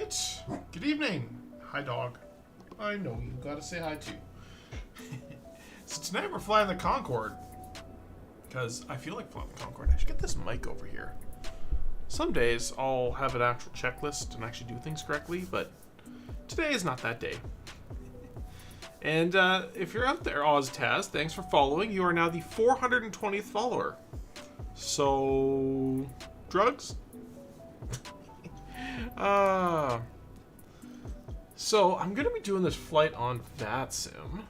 Alright. Good evening. Hi, dog. I know you gotta say hi too. So tonight we're flying the Concorde. Because I feel like flying the Concorde. I should get this mic over here. Some days I'll have an actual checklist and actually do things correctly, but today is not that day. And if you're out there, OzTaz, thanks for following. You are now the 420th follower. So, drugs? So I'm going to be doing this flight on VATSIM.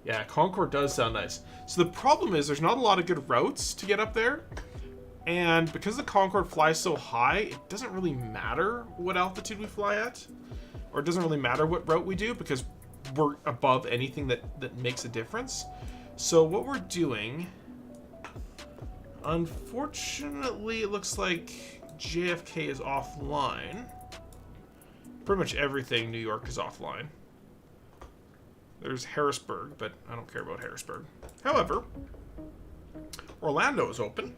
Yeah, Concorde does sound nice. So the problem is there's not a lot of good routes to get up there. And because the Concorde flies so high, it doesn't really matter what altitude we fly at. Or it doesn't really matter what route we do because we're above anything that makes a difference. So what we're doing, unfortunately, it looks like JFK is offline. Pretty much everything New York is offline. There's Harrisburg, but I don't care about Harrisburg. However, Orlando is open.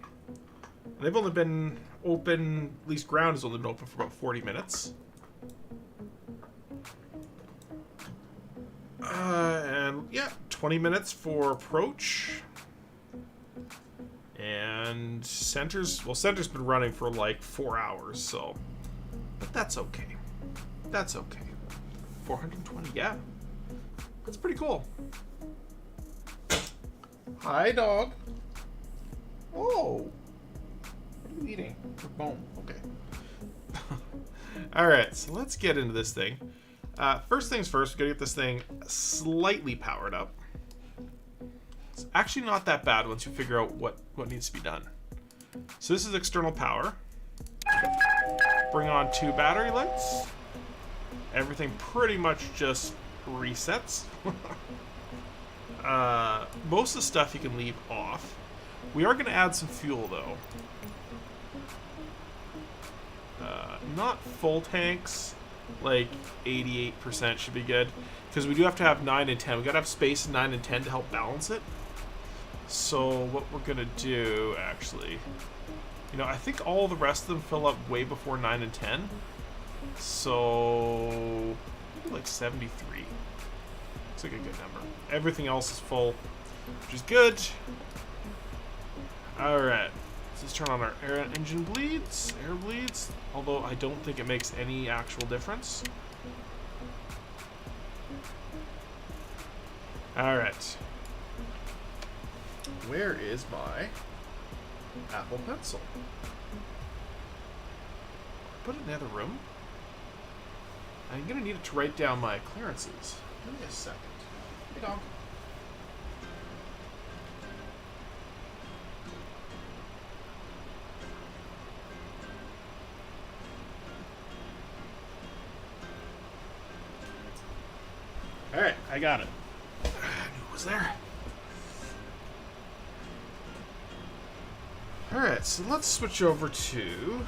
And they've only been open, at least ground has only been open for about 40 minutes. And yeah, 20 minutes for approach. And center's been running for like 4 hours, so, but that's okay. That's okay. 420, yeah. That's pretty cool. Hi, dog. Oh. What are you eating? Your bone. Okay. Alright, so let's get into this thing. First things first, we gotta get this thing slightly powered up. It's actually not that bad once you figure out what needs to be done. So this is external power. Bring on 2 battery lights. Everything pretty much just resets. Most of the stuff you can leave off. We are going to add some fuel though. Not full tanks, like 88% should be good. Because we do have to have 9 and 10. We got to have space in 9 and 10 to help balance it. So what we're going to do, actually, you know, I think all the rest of them fill up way before 9 and 10. So, maybe like 73. Looks like a good number. Everything else is full, which is good. Alright, let's turn on our air bleeds, although I don't think it makes any actual difference. Alright. Where is my Apple Pencil? Put it in the other room. I'm gonna need it to write down my clearances. Give me a second. Hey, dog. Alright, I got it. I knew it was there. Alright, so let's switch over to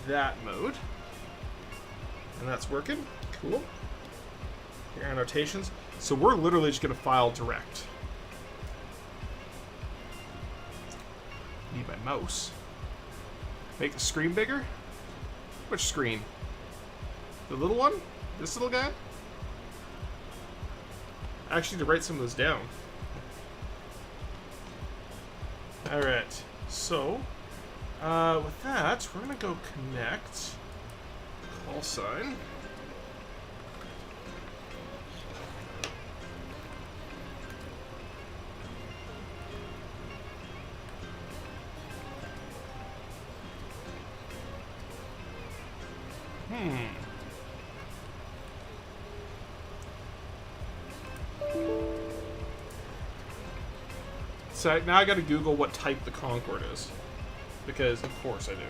that mode. And that's working. Cool. Here are annotations. So we're literally just going to file direct. Need my mouse. Make the screen bigger? Which screen? The little one? This little guy? I actually need to write some of this down. Alright, so with that, we're gonna go connect call sign. So now I gotta Google what type the Concorde is. Because, of course, I do.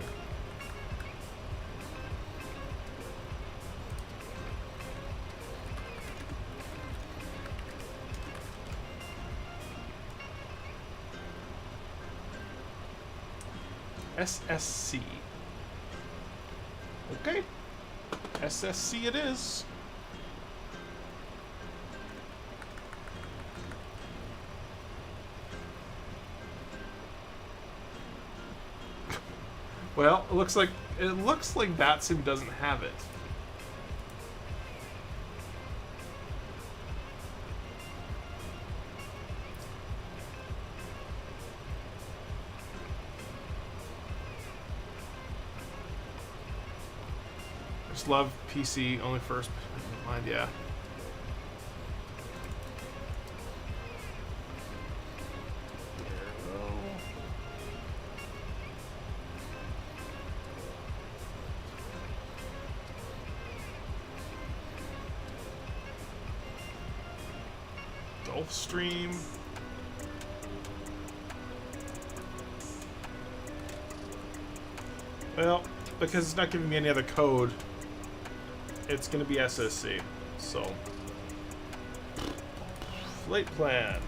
SSC. Okay. SSC it is. Well, it looks like VATSIM doesn't have it. I just love PC only first. Mind, yeah. Stream. Well, because it's not giving me any other code, it's going to be SSC. So, flight plan.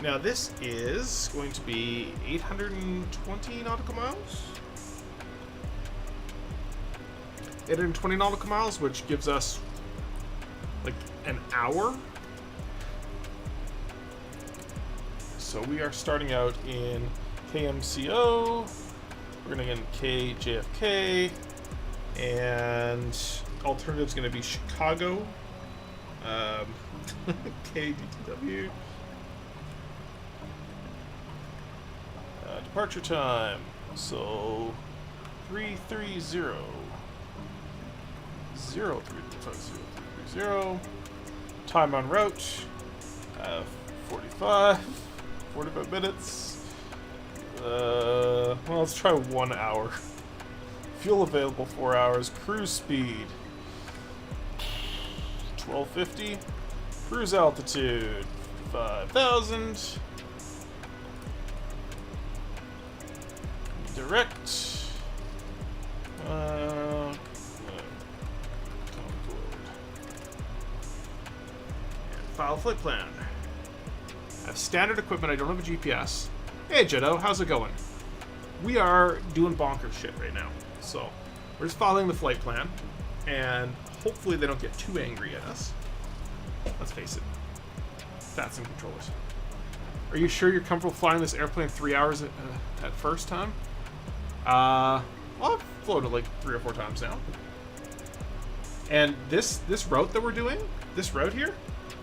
Now this is going to be 820 nautical miles. 820 nautical miles, which gives us like an hour. So we are starting out in KMCO, we're going to get in KJFK, and alternative is going to be Chicago, KDTW. Departure time, so 330. 0330. Time en route, 45 minutes. Well, let's try 1 hour. Fuel available 4 hours. Cruise speed 1250. Cruise altitude 5,000. Direct. File flight plan. I have standard equipment. I don't have a GPS. Hey, Jedi, how's it going? We are doing bonkers shit right now. So, we're just following the flight plan, and hopefully they don't get too angry at us. Let's face it. VATSIM controllers. Are you sure you're comfortable flying this airplane 3 hours at first time? Well, I've flown it like 3 or 4 times now. And this route that we're doing, this route here,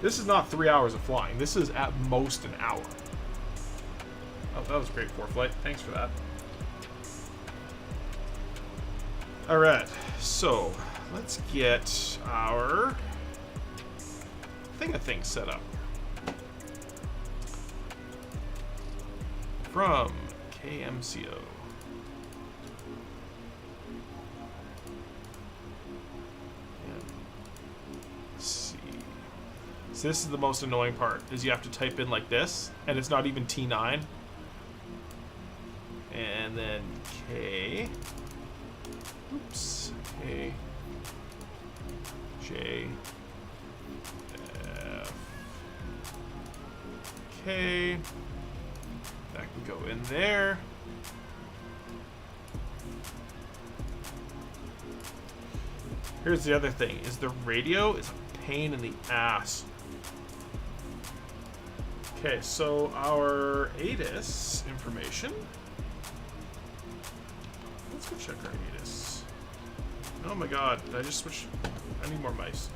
this is not 3 hours of flying. This is at most an hour. Oh, that was a great ForeFlight. Thanks for that. Alright, so let's get our thing set up. From KMCO. So this is the most annoying part, is you have to type in like this, and it's not even T9. And then K. Oops. K. J. F. K. That can go in there. Here's the other thing, is the radio is a pain in the ass. Okay, so our ATIS information. Let's go check our ATIS. Oh my god, did I just switch? I need more mice.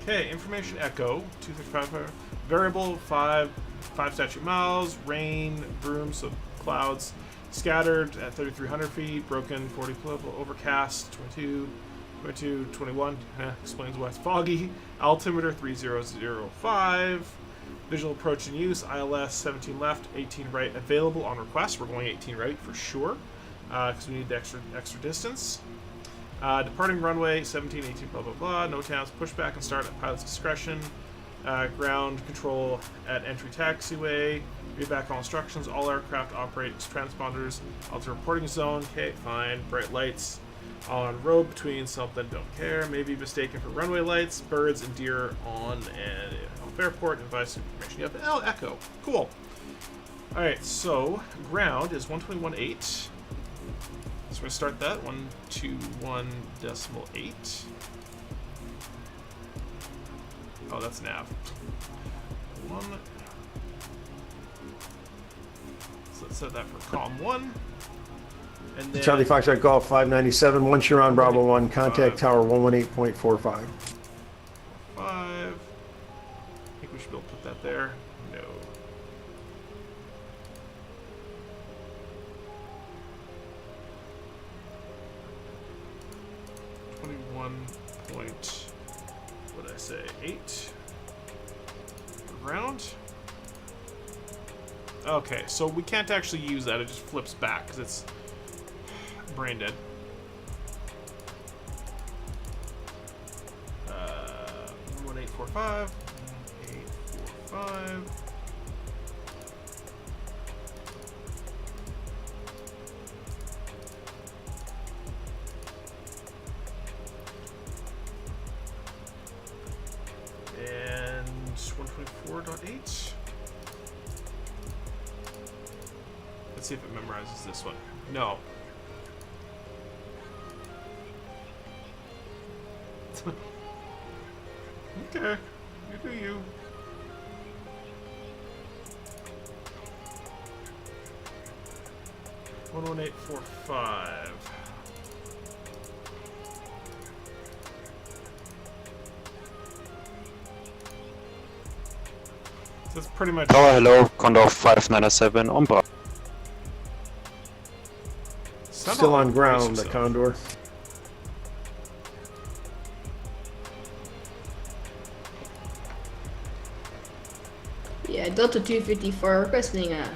Okay, information echo, 235, variable, 5 statute miles, rain, broom, so clouds, scattered at 3,300 feet, broken, 40 political, overcast, 22, 21, explains why it's foggy, altimeter 3005, visual approach and use, ILS 17 left, 18 right, available on request. We're going 18 right for sure, because we need the extra distance. Departing runway 17, 18, blah blah blah. No towns. Pushback and start at pilot's discretion. Ground control at entry taxiway. Read back all instructions. All aircraft operate transponders. Alter reporting zone. Okay, fine. Bright lights on road between something. Don't care. Maybe mistaken for runway lights. Birds and deer on and off airport. Advice information. Yep. Oh, echo. Cool. All right. So ground is 121.8. So we're going to start that, 121.8. Oh, that's nav. So let's set that for COM 1. And then Charlie Foxtrot Golf 597. Once you're on Bravo 1, contact Tower 118.45. 5. I think we should be able to put that there. No. What did I say? 8. Ground. Okay, so we can't actually use that. It just flips back because it's brain dead. 1845. 845. And 124.8. Let's see if it memorizes this one. No. Okay, you do you. One 11845. So that's pretty much. Tower, hello, Condor 597 on board. Still on ground, the Condor. Yeah, Delta 254 requesting a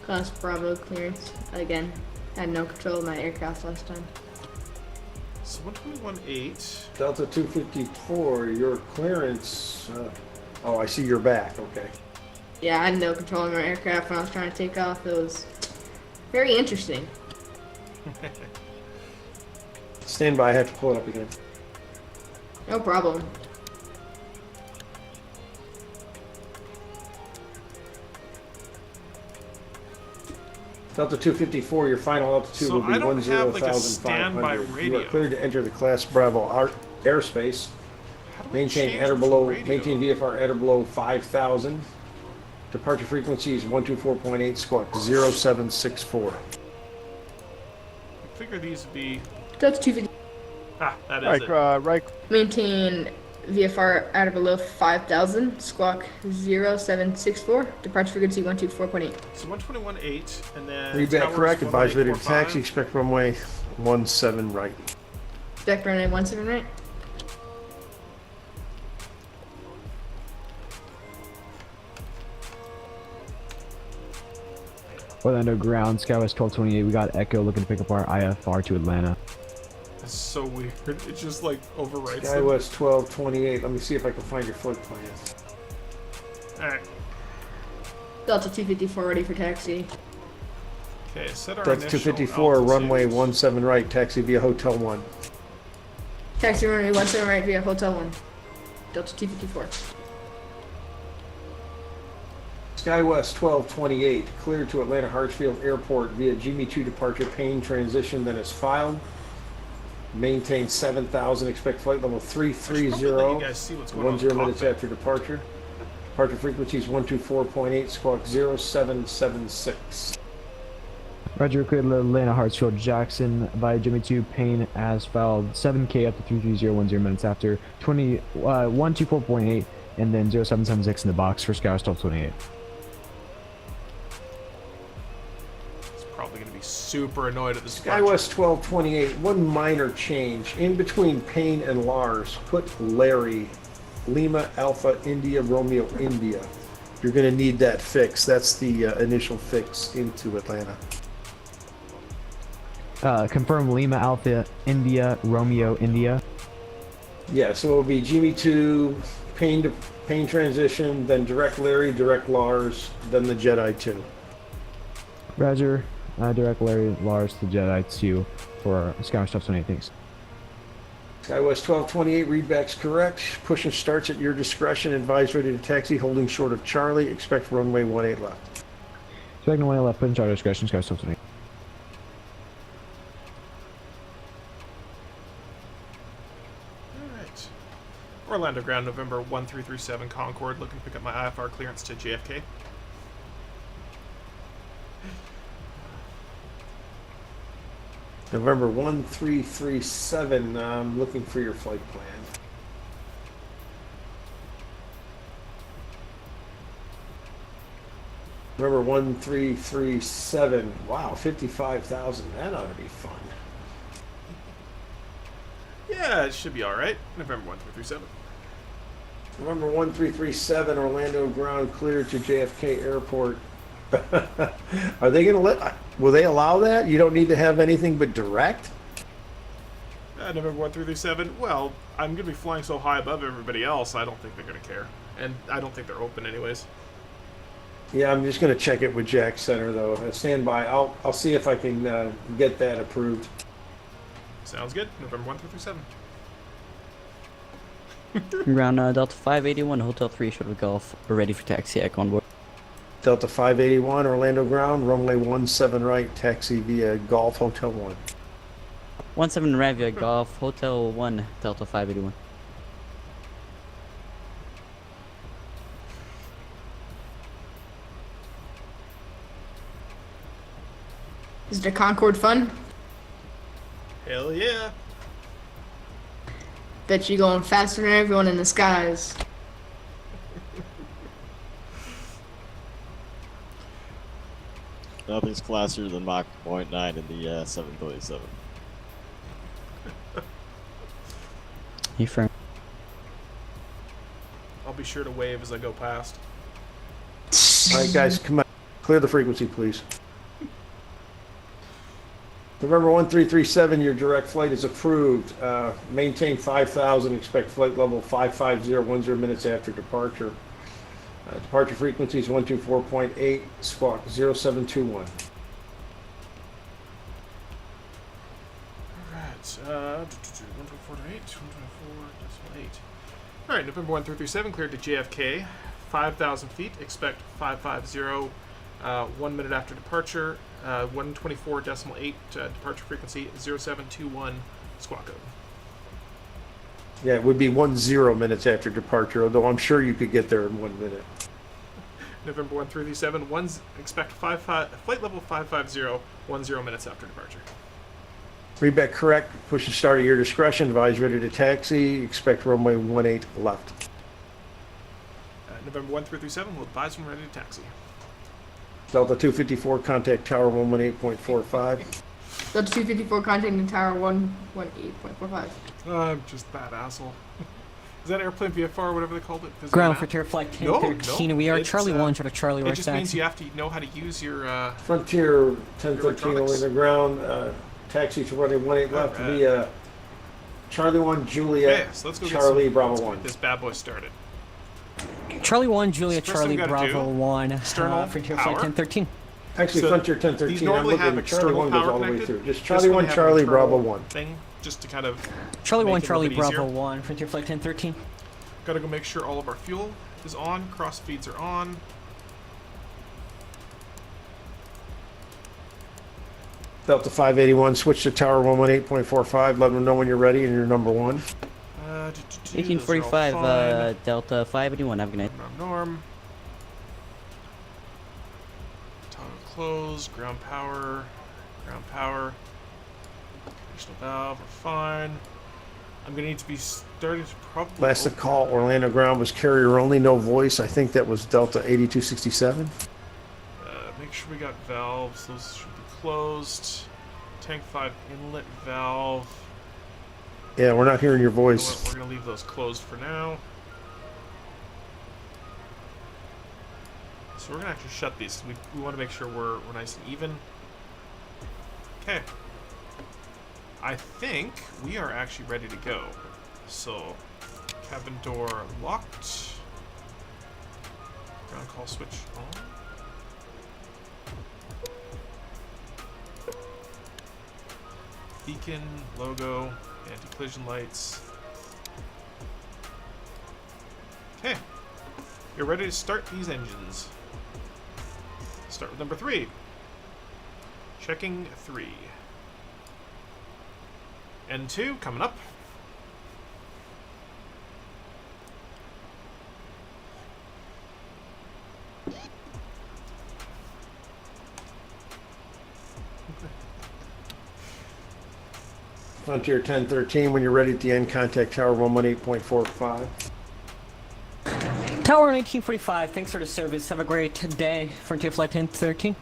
class Bravo clearance. Again, had no control of my aircraft last time. So 121.8. Delta 254, your clearance. Oh, I see you're back. Okay. Yeah, I had no control of my aircraft when I was trying to take off. It was very interesting. Stand by, I have to pull it up again. No problem. Delta 254, your final altitude So will be I don't have, like, a 10,500. standby You radio. are cleared to enter the class Bravo airspace. How do we Maintain change at or the below, radio? maintain VFR at or below 5,000. Departure frequency is 124.8, squawk 0764. I figure these would be. Delta 250 Ah, that is it. Right. maintain VFR at or below 5,000. Squawk 0764. Departure frequency 124.8. So 121.8, and then. Read that towers correct. Advise ready to 118.45. taxi. Expect runway 17 right. Expect runway 17 right. Orlando ground, Skywest 1228. We got Echo looking to pick up our IFR to Atlanta. That's so weird. It just like overwrites them. Skywest 1228. Let me see if I can find your flight plans. Alright. Delta 254 ready for taxi. Okay, set our Delta initial 254, altitudes. runway 17 right. Taxi via Hotel 1. Taxi runway 17 right via Hotel 1. Delta 254. Skywest 1228, cleared to Atlanta Hartsfield Airport via Jimmy 2 departure Payne transition, then is filed. Maintain 7,000, expect flight level I should probably let 330, you guys see what's going on in 10 the minutes cockpit. after departure. Departure frequency is 124.8, squawk 0776. Roger, cleared to Atlanta Hartsfield Jackson via Jimmy 2 Payne as filed 7K up to 33010 minutes after 124.8 and then 0776 in the box for Skywest 1228. Probably going to be super annoyed at this. Skywest 1228, one minor change. In between Payne and Lars, put Larry, Lima Alpha India Romeo India. You're going to need that fix. That's the initial fix into Atlanta. Confirm Lima Alpha India Romeo India. Yeah, so it'll be Jimmy 2, Payne to Payne transition, then direct Larry, direct Lars, then the Jedi 2. Roger, direct Larry Lars to Jedi 2 for Skywest 1228. Thanks. Skywest 1228, readback's correct. Push and starts at your discretion. Advise ready to taxi, holding short of Charlie. Expect runway 18 left. Second one left, put in charge of discretion, Skywest 1228. Alright. Orlando ground, November 1337 Concorde, looking to pick up my IFR clearance to JFK. November 1337, I'm looking for your flight plan. November 1337, wow, 55,000, that ought to be fun. Yeah, it should be all right. November 1337. November 1337, Orlando ground cleared to JFK Airport. Are they going to will they allow that? You don't need to have anything but direct? November 1337. Well, I'm going to be flying so high above everybody else, I don't think they're going to care. And I don't think they're open anyways. Yeah, I'm just going to check it with Jack Center, though. Stand by. I'll see if I can get that approved. Sounds good. November 1337. Ground Delta 581, Hotel 3, Shuttle Golf. We're ready for taxi at Convoy. Delta 581, Orlando ground, runway 17 right, taxi via Golf Hotel 1. 17 right via Golf, Hotel 1, Delta 581. Is the Concorde fun? Hell yeah. Bet you going faster than everyone in the skies. Nothing's classier than Mach 0.9 in the 737. You firm. I'll be sure to wave as I go past. All right, guys, come on. Clear the frequency, please. November 1337, your direct flight is approved. Maintain 5,000, expect flight level 550, 10 minutes after departure. Departure frequency is 124.8, squawk 0721. Alright, 124.8, 124.8. Alright, November 1337, cleared to JFK. 5,000 feet, expect 550, 1 minute after departure. 124.8, departure frequency 0721, squawk code. Yeah, it would be 10 minutes after departure, although I'm sure you could get there in 1 minute. November 1337, expect flight level 550, 10 minutes after departure. Read back correct, push and start at your discretion, advise ready to taxi, expect runway 18 left. November 1337, will advise when ready to taxi. Delta 254, contact tower 118.45. Delta 254 contacting tower 118.45. I'm just that asshole. Is that airplane VFR, whatever they called it? Does it Ground matter? for Terra Flight No, 1013. no, We are it's, Charlie 1, Shuttle Charlie, It we're just means taxi. you have to know how to use your, Frontier 1013 electronics. Orlando ground, taxi to runway 18 left Alright. via Charlie 1, Juliet, okay, so let's go Charlie, get Bravo let's 1. get this bad boy started. Charlie 1, Juliet, So first thing Charlie, we gotta Bravo do, 1. External Frontier power. Flight 1013. Actually, So Frontier these 1013, I'm normally have looking, Charlie external 1 goes power all the way connected. through. Just This Charlie one 1, have an Charlie, internal Bravo 1. Thing, just to kind of Charlie make 1, it a Charlie, little bit Bravo easier. 1. Frontier Flight 1013. Gotta go make sure all of our fuel is on, cross feeds are on. Delta 581, switch to tower 118.45, let them know when you're ready and you're number 1. 1845, Delta 581. Have a good night. Norm. Toggle close, ground power. Additional valve, we're fine. I'm gonna need to be starting to probably. Last call, Orlando ground was carrier only, no voice. I think that was Delta 8267. Make sure we got valves. Those should be closed. Tank 5 inlet valve. Yeah, we're not hearing your You know voice. what, we're gonna leave those closed for now. So we're gonna actually shut these. We want to make sure we're nice and even. Okay. I think we are actually ready to go. So, cabin door locked. Ground call switch on. Beacon, logo, anti-collision lights. Okay. You're ready to start these engines. Start with number 3. Checking 3. N2 coming up. Frontier 1013, when you're ready at the end, contact Tower 118.45. Tower 1945, thanks for the service. Have a great day. Frontier Flight 1013.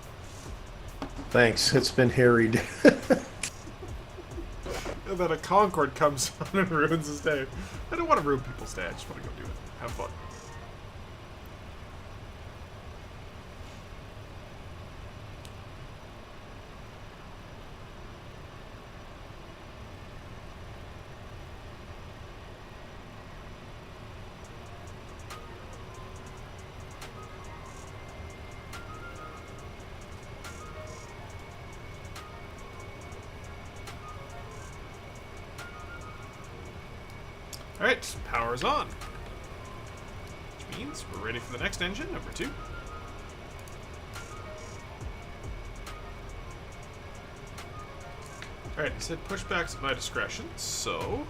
Thanks. It's been harried. And then a Concorde comes on and ruins his day. I don't want to ruin people's day. I just want to go do it. Have fun. Alright, power's on. Which means we're ready for the next engine, number 2. Alright, he said pushbacks at my discretion, so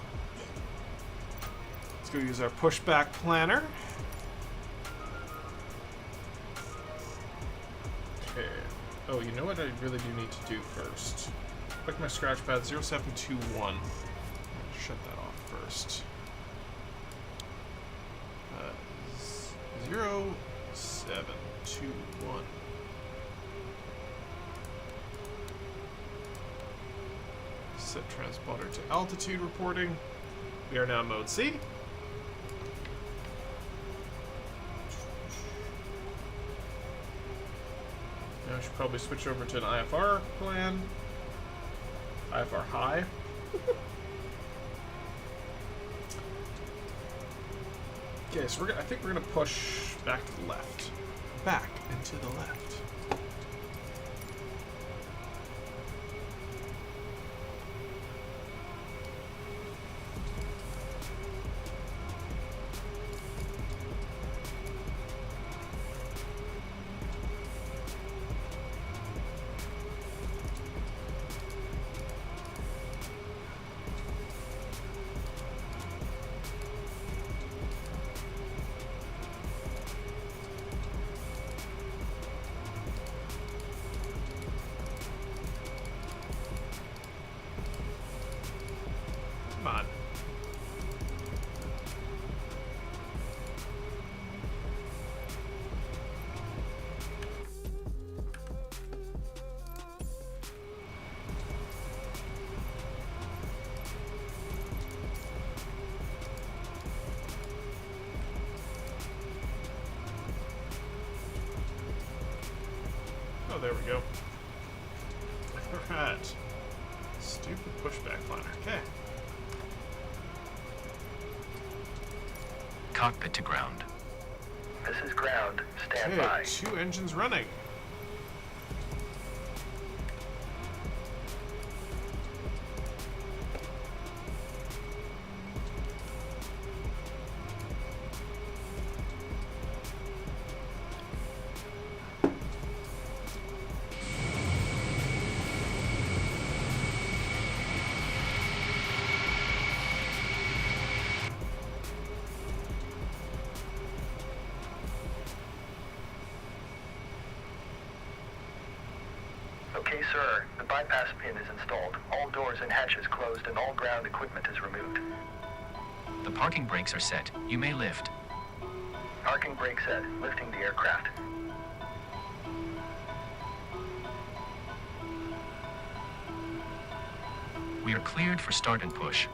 let's go use our pushback planner. Okay. Oh, you know what I really do need to do first? Click my scratch pad 0721. Shut that off first. 0721. Set transponder to altitude reporting. We are now mode C. Now I should probably switch over to an IFR plan. IFR high. Okay, so I think we're gonna push back to the left. Back and to the left. Come on. Oh, there we go. Alright. Stupid pushback planner. Okay. Cockpit to ground. This is ground. Stand Okay, by. 2 engines running. Okay, sir. The bypass pin is installed. All doors and hatches closed and all ground equipment is removed. The parking brakes are set. You may lift. Parking brake set. Lifting the aircraft. We are cleared for start and push.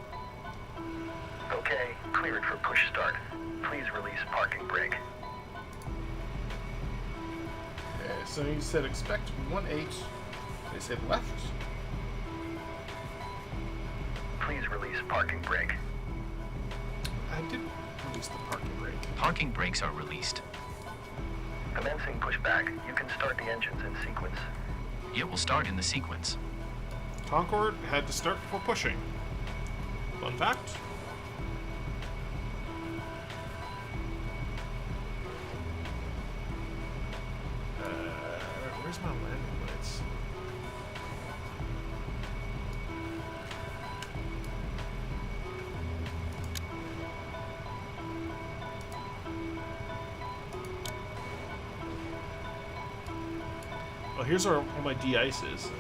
Okay, cleared for push start. Please release parking brake. Okay, so you said expect 1-8. They said left. Please release parking brake. I didn't release the parking brake. Parking brakes are released. Commencing pushback. You can start the engines in sequence. It will start in the sequence. Concorde had to start before pushing. Fun fact. Where's my landing lights? Well, here's all my de-ices.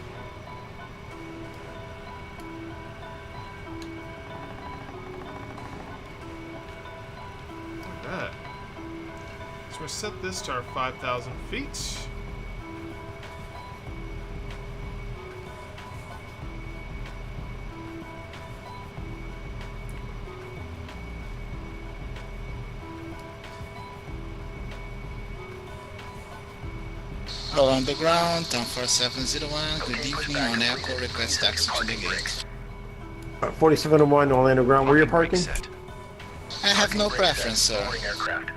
Alright. So we'll set this to our 5,000 feet. On the ground, town 4701, good evening, on Echo, request taxi to the gate. 4701 Orlando Ground, where you're Parking parking? brake set. I have no preference, sir. Aircraft.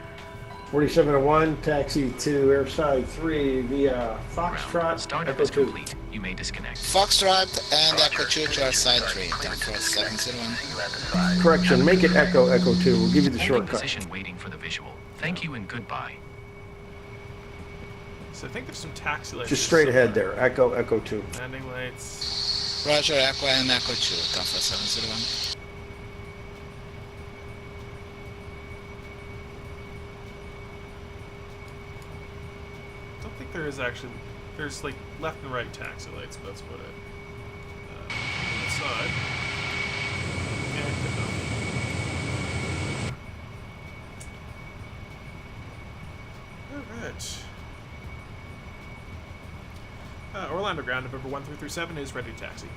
4701, taxi to Airside 3 via Foxtrot, Startup Echo is 2. complete. You may disconnect. Foxtrot and Echo 2 to our side 3, town 4701. You at the side. Correction, make it Echo, Echo 2. We'll give you the Holding shortcut. position waiting for the visual. Thank you and goodbye. So I think there's some taxi lights. Just here straight ahead somewhere. there, Echo, Echo 2. Landing lights. Roger, Echo and Echo 2, town 4701. I don't think there is actually. There's like left and right taxi lights, but that's about it. Inside. Yeah, good enough. Alright. Orlando Ground, November 1337 is ready to taxi.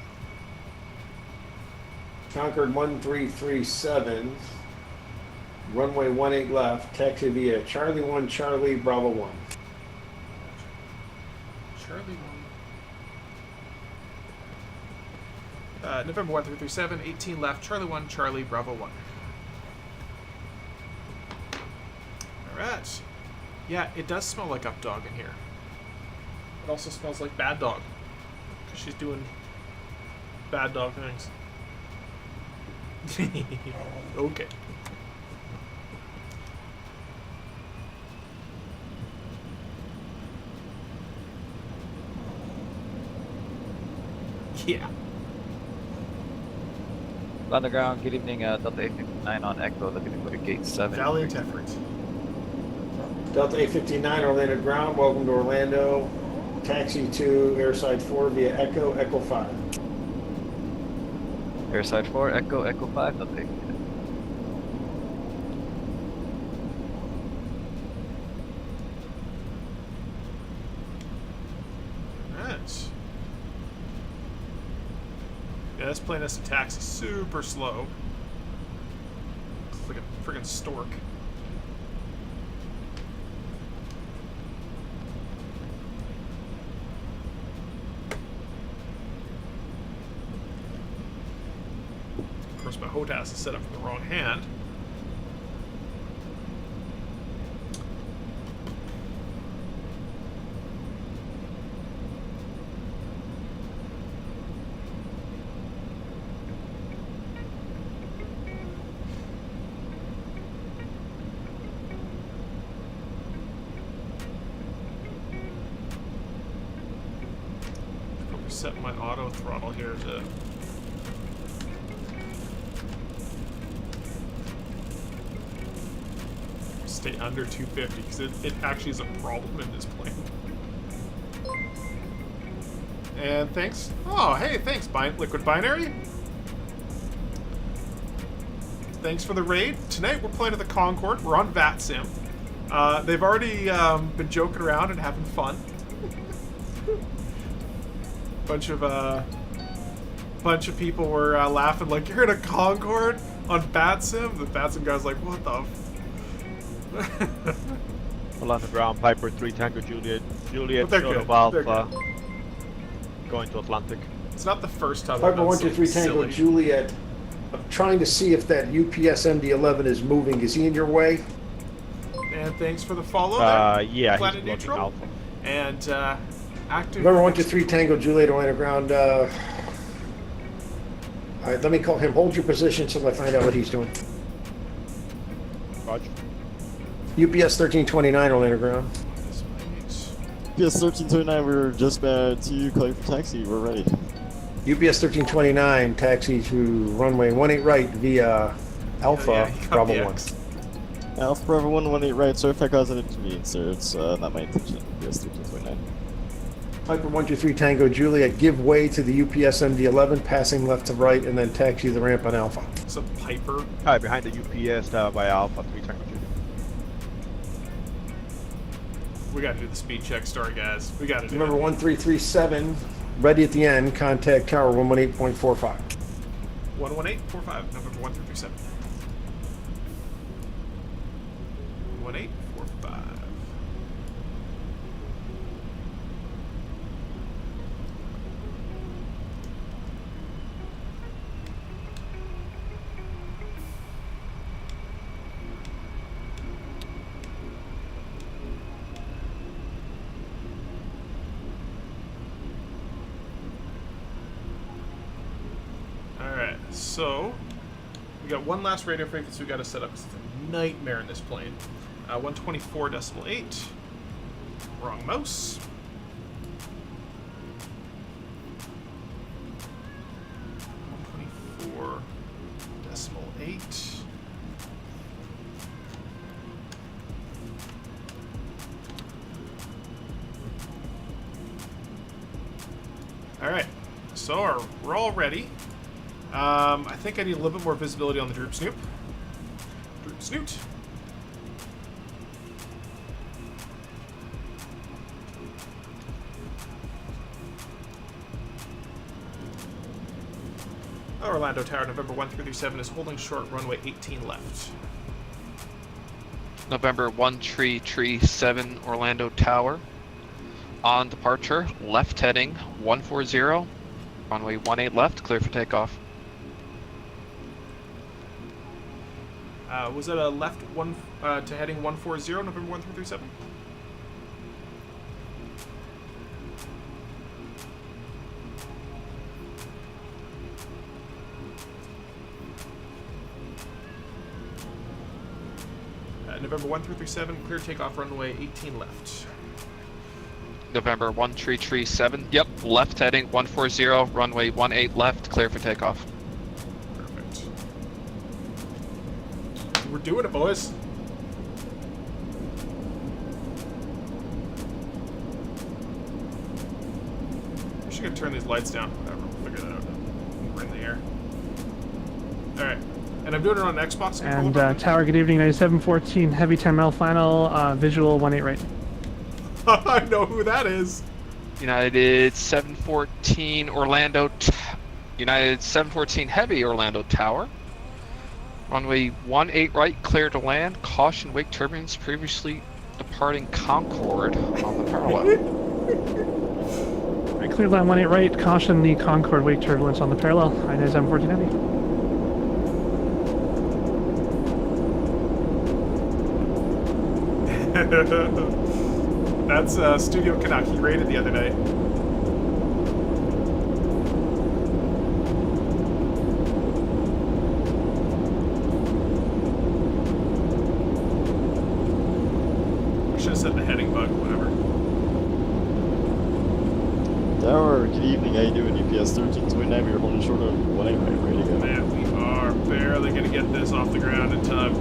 Concorde 1337, runway 18 left, taxi via Charlie 1, Charlie, Bravo 1. Charlie 1. November 1337, 18 left, Charlie 1, Charlie, Bravo 1. Alright. Yeah, it does smell like Updog in here. It also smells like Bad Dog. Because she's doing bad dog things. Okay. Yeah. Underground, good evening, Delta 859 on Echo, looking to go to gate 7. Valiant effort. Delta 859, Orlando Ground, welcome to Orlando. Taxi to Airside 4 via Echo, Echo 5. Airside 4, Echo, Echo 5, Delta 859. Alright. Yeah, this plane has to taxi super slow. Looks like a friggin' stork. Of course, my HOTAS is set up for the wrong hand. Probably set my auto throttle here to stay under 250 because it actually is a problem in this plane. And thanks. Oh, hey, thanks, Liquid Binary. Thanks for the raid. Tonight we're playing at the Concorde. We're on VATSIM. They've already been joking around and having fun. Bunch of people were laughing like, you're in a Concorde on VATSIM. The VATSIM guy's like, what the Orlando Ground, Piper 3 Tango Juliet, But they're Short good. of They're Alpha, going to Atlantic. It's not the first time I've Piper done 123 something Tango silly. Juliet. I'm trying to see if that UPS MD-11 is moving. Is he in your way? And thanks for the follow there. Yeah, Planet he's blocking Neutral. Alpha. And active. November 123 Tango Juliet, Orlando Ground. All right, let me call him. Hold your position until I find out what he's doing. Roger. UPS 1329, Orlando Ground. PS 1329, we're just about to call you for taxi. We're ready. UPS 1329, taxi to runway 18 right via Alpha, Yeah, you got Bravo the 1. X. Alpha Bravo 118 right, sir. If I cause an inconvenience, sir, it's not my intention. PS 1329. Piper 123 Tango Juliet, give way to the UPS MD-11, passing left to right, and then taxi the ramp on Alpha. So Piper. Hi, behind the UPS by Alpha 3 Tango Juliet. We gotta do the speed check story, guys. We gotta do Remember, it. 1337, ready at the end, contact tower 118.45. 11845, November 1337. 11845. Alright, so we got one last radio frequency we got to set up. It's a nightmare in this plane. 124.8. Wrong mouse. 124.8. Alright, so we're all ready. I think I need a little bit more visibility on the Droop Snoot. Droop Snoot. Orlando Tower, November 1337 is holding short, runway 18 left. November 1337 Orlando Tower. On departure, left heading 140, runway 18 left, clear for takeoff. Was that a left one to heading 140, November 1337? November 1337, clear takeoff, runway 18 left. November 1337, yep, left heading 140, runway 18 left, clear for takeoff. Perfect. We're doing it, boys. We should turn these lights down. Whatever, we'll figure that out. We're in the air. Alright. And I'm doing it on Xbox controller. And Tower, good evening, 9714, heavy 10 final, visual 18 right. I know who that is. United 714 Orlando, United 714 Heavy Orlando Tower. Runway 18 right, clear to land. Caution wake turbulence previously departing Concorde on the parallel. Right, clear line 18 right, caution the Concorde wake turbulence on the parallel, United 714 Heavy. That's Studio Canuck. He raided the other night. We should have said the heading bug, whatever. Tower, good evening, how you doing? UPS 1329, we are holding short of 18 right, ready to go. Man, we are barely going to get this off the ground in time.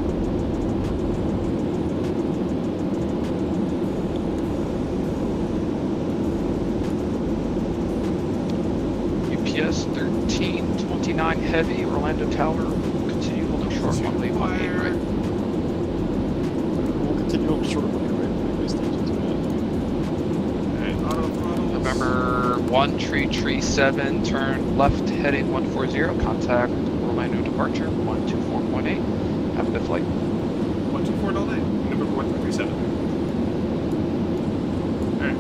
UPS 1329 Heavy Orlando Tower, continue holding short, runway 18 right. We'll continue holding short of 18 right, UPS 1329. Alright, auto throttles. November 1337, turn left heading 140, contact Orlando departure 124.8. Have a good flight. 124 all day. November 1337. Alright.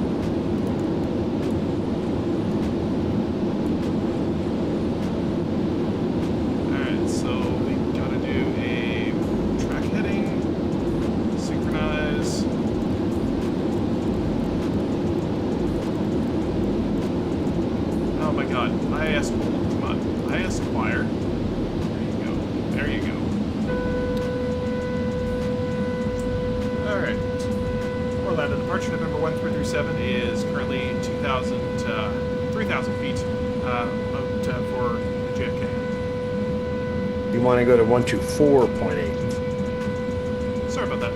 Alright, so we gotta do a track heading, synchronize. Oh my god, IS, come on, IS acquire. There you go, there you go. Alright. Orlando departure, November 1337 is currently 3,000 feet out for JFK. You want to go to 124.8. Sorry about that.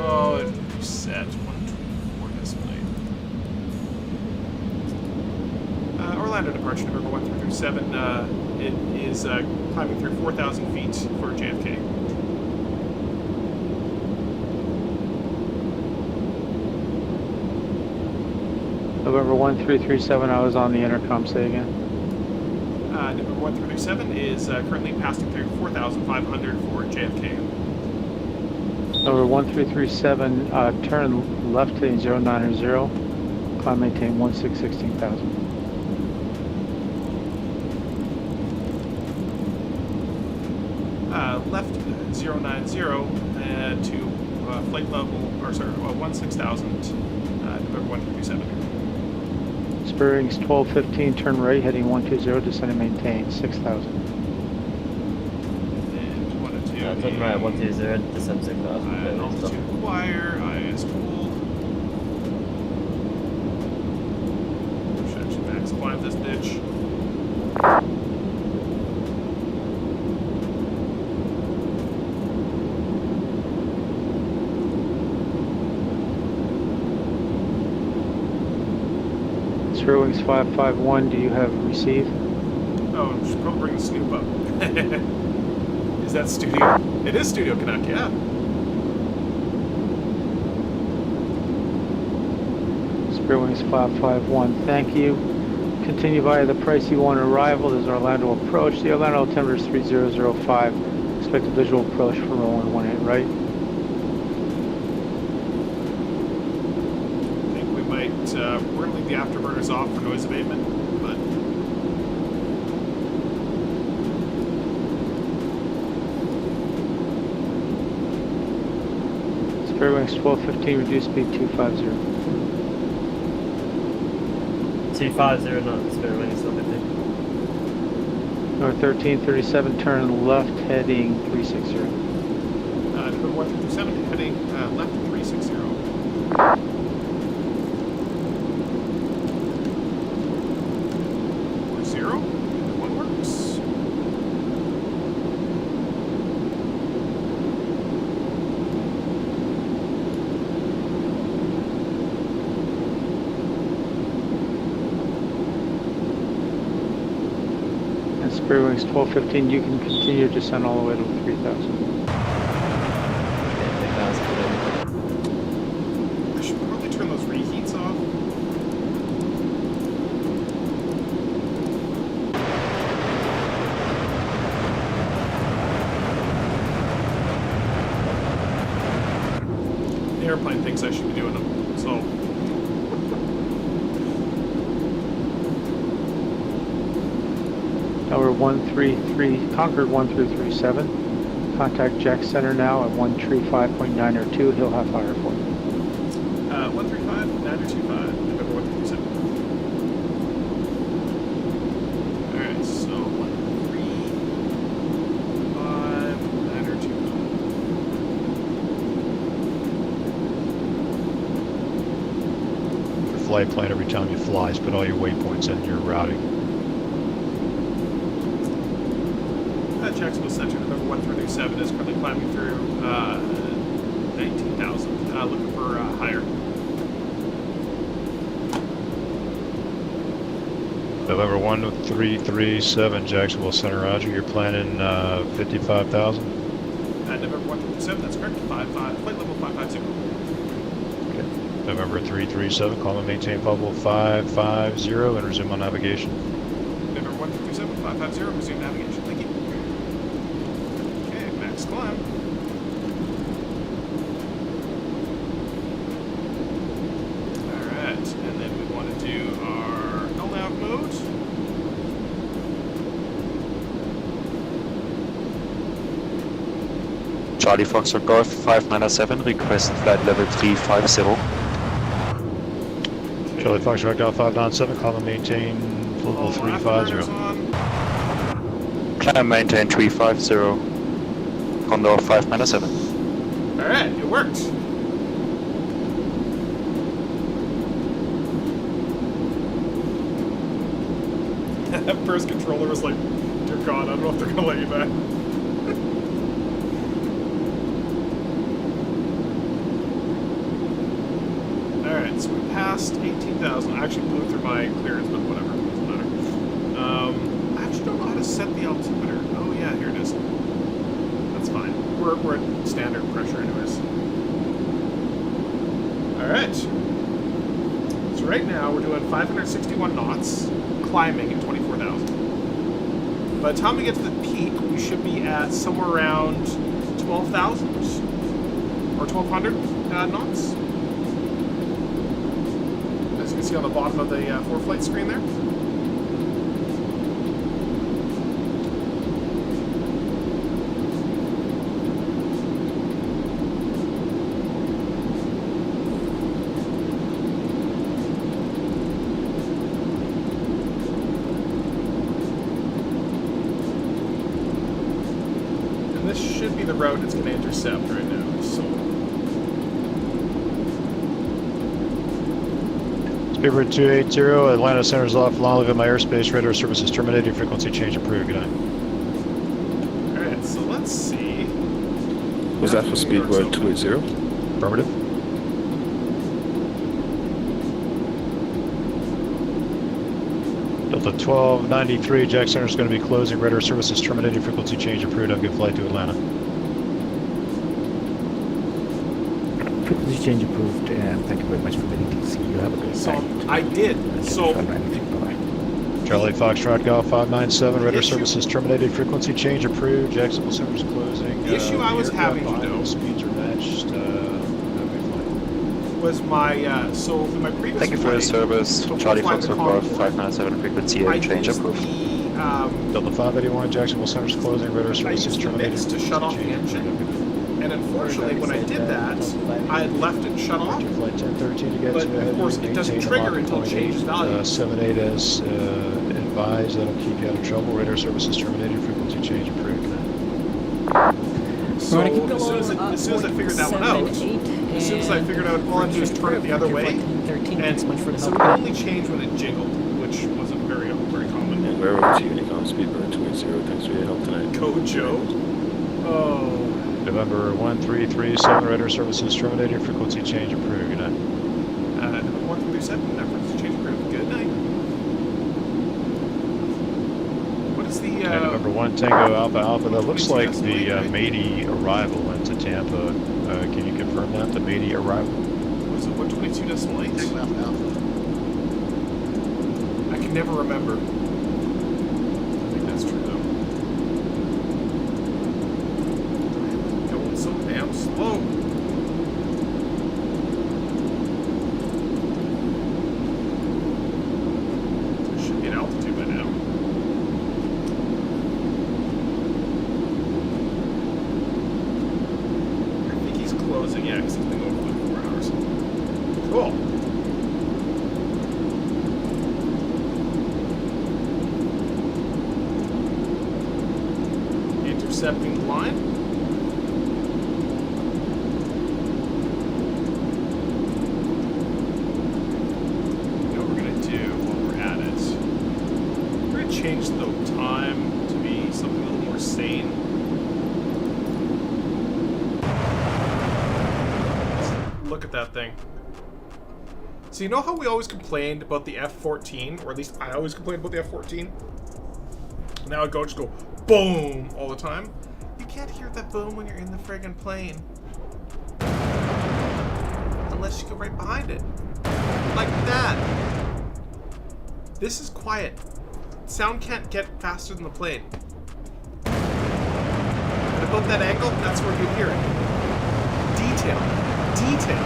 Oh, it reset. 124.8. Orlando departure, November 1337. It is climbing through 4,000 feet for JFK. November 1337, I was on the intercom, say again. November 1337 is currently passing through 4,500 for JFK. November 1337, turn left heading 090, climb maintain 1616,000. Left 090 to flight level, or sorry, 16,000, November 1337. Bearings 1215, turn right heading 120, descend and maintain 6,000. And we wanted to turn right 120, descend 6,000. altitude acquire, IS cool. Should actually max climb this bitch. Spare Wings 551, do you have receive? Oh, I should probably bring the Snoop up. Is that Studio? It is Studio Canuck, yeah. Spare Wings 551, thank you. Continue via the Pricey 1 arrival. There's Orlando approach. The Orlando altimeter is 3005. Expect a visual approach from runway 18 right. We're going to leave the afterburners off for noise abatement, but... Spare Wings 1215, reduce speed 250. 250, not Spare Wings 1215. Number 1337, turn left heading 360. Number 1337, heading left 360. Spare Wings 1215, you can continue to descend all the way to 3,000. I should probably turn those reheats off. The airplane thinks I should be doing them, so... Tower 133, Concorde 1337. Contact Jack Center now at 135.902. He'll have fire for you. 135, 925, November 1337. Alright, so 135, 925. Your flight plan every time you fly, put all your waypoints in your routing. Jacksonville Center, November 1337 is currently climbing through 19,000, looking for higher. November 1337, Jacksonville Center, roger. You're planning 55,000? November 1337, that's correct. Flight level 550. Okay. November 337, call and maintain flight level 550 and resume on navigation. November 1337, 550, resume navigation. Thank you. Climb. Alright, and then we want to do our LNAV mode. Charlie Foxtrot Golf 597, request flight level 350. Charlie Foxtrot Golf 597, call and maintain flight level 350. Climb maintain 350. Condor 597. Alright, it worked. That first controller was like, dear God, I don't know if they're gonna let you back. Alright, so we passed 18,000. I actually blew through my clearance, but whatever, it doesn't matter. I actually don't know how to set the altimeter. Oh yeah, here it is. That's fine. We're at standard pressure anyways. Alright. So right now we're doing 561 knots, climbing at 24,000. By the time we get to the peak, we should be at somewhere around 12,000 or 1,200 knots. As you can see on the bottom of the ForeFlight screen there. This should be the route it's going to intercept right now. So, Speedbird 280, Atlanta Center's off, long live in my airspace, radar services terminated, frequency change approved, good night. alright, so let's see. Was that for Speedbird 280? Affirmative. Delta 1293, Jack Center is going to be closing, radar services terminated, frequency change approved, have a good flight to Atlanta. Frequency change approved, and thank you very much for letting me see you. Have a great So, night. I did. So, Charlie Foxtrot Golf 597, radar services terminated, frequency change approved, Jacksonville Center is closing. The issue I was having, though, speeds are matched, was my, so in my previous Thank you for your service. Charlie Foxtrot Golf 597, frequency change approved. Delta 581, Jacksonville Center is closing, radar services terminated. To shut off the engine. And unfortunately, when I did that, I had left it shut off. Flight 1013 to get but to of course, it doesn't trigger until it changes value. 78 as advised, that'll keep you out of trouble. Radar services terminated, frequency change approved. So as soon as I figured that one out, as soon as I figured out all I have to do is turn it the other way, and so it would only change when it jiggled, which wasn't very common. And where was Unicom Speedbird 280? Thanks for your help tonight. Go Joe. Oh. November 1337, radar services terminated, frequency change approved. Good night. November 1337, frequency change approved. Good night. What is the November 1 Tango Alpha Alpha, that looks like the Matey arrival into Tampa. Can you confirm that, the Matey arrival? Was it 122.8? Tango Alpha Alpha. I can never remember. I think that's true though. Going so damn slow. There should be an altitude by now. Closing, yeah, because it's been going for like 4 hours. Cool. Intercepting the line. You know what we're going to do while we're at it? We're going to change the time to be something a little more sane. Look at that thing. So you know how we always complained about the F-14, or at least I always complained about the F-14? Now I just go boom all the time. You can't hear that boom when you're in the friggin' plane. Unless you go right behind it. Like that. This is quiet. Sound can't get faster than the plane. But about that angle, that's where you hear it. Detail. Detail.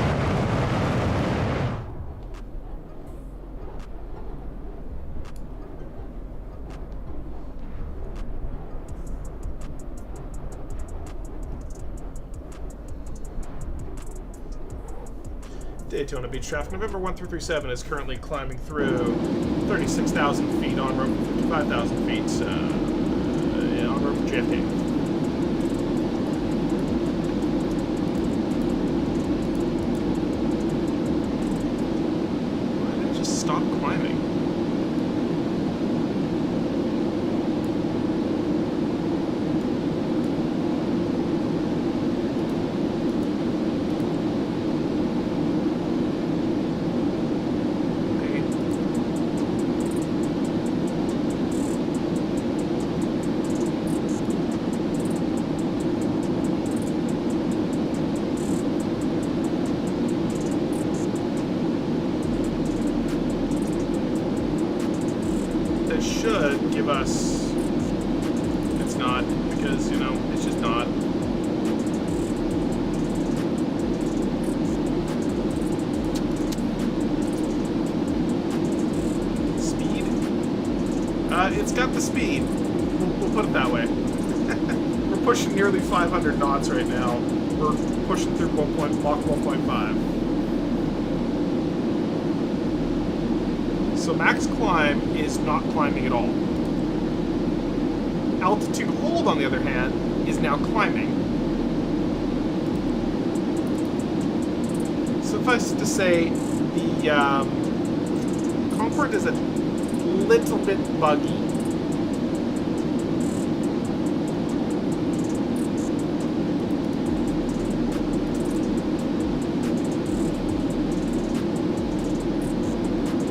Daytona Beach traffic. November 1337 is currently climbing through 36,000 feet on road, 55,000 feet on road for JFK. Stop climbing. It's got the speed. We'll put it that way. We're pushing nearly 500 knots right now. We're pushing through Mach 1.5. So max climb is not climbing at all. Altitude hold, on the other hand, is now climbing. Suffice it to say, the Concorde is a little bit buggy.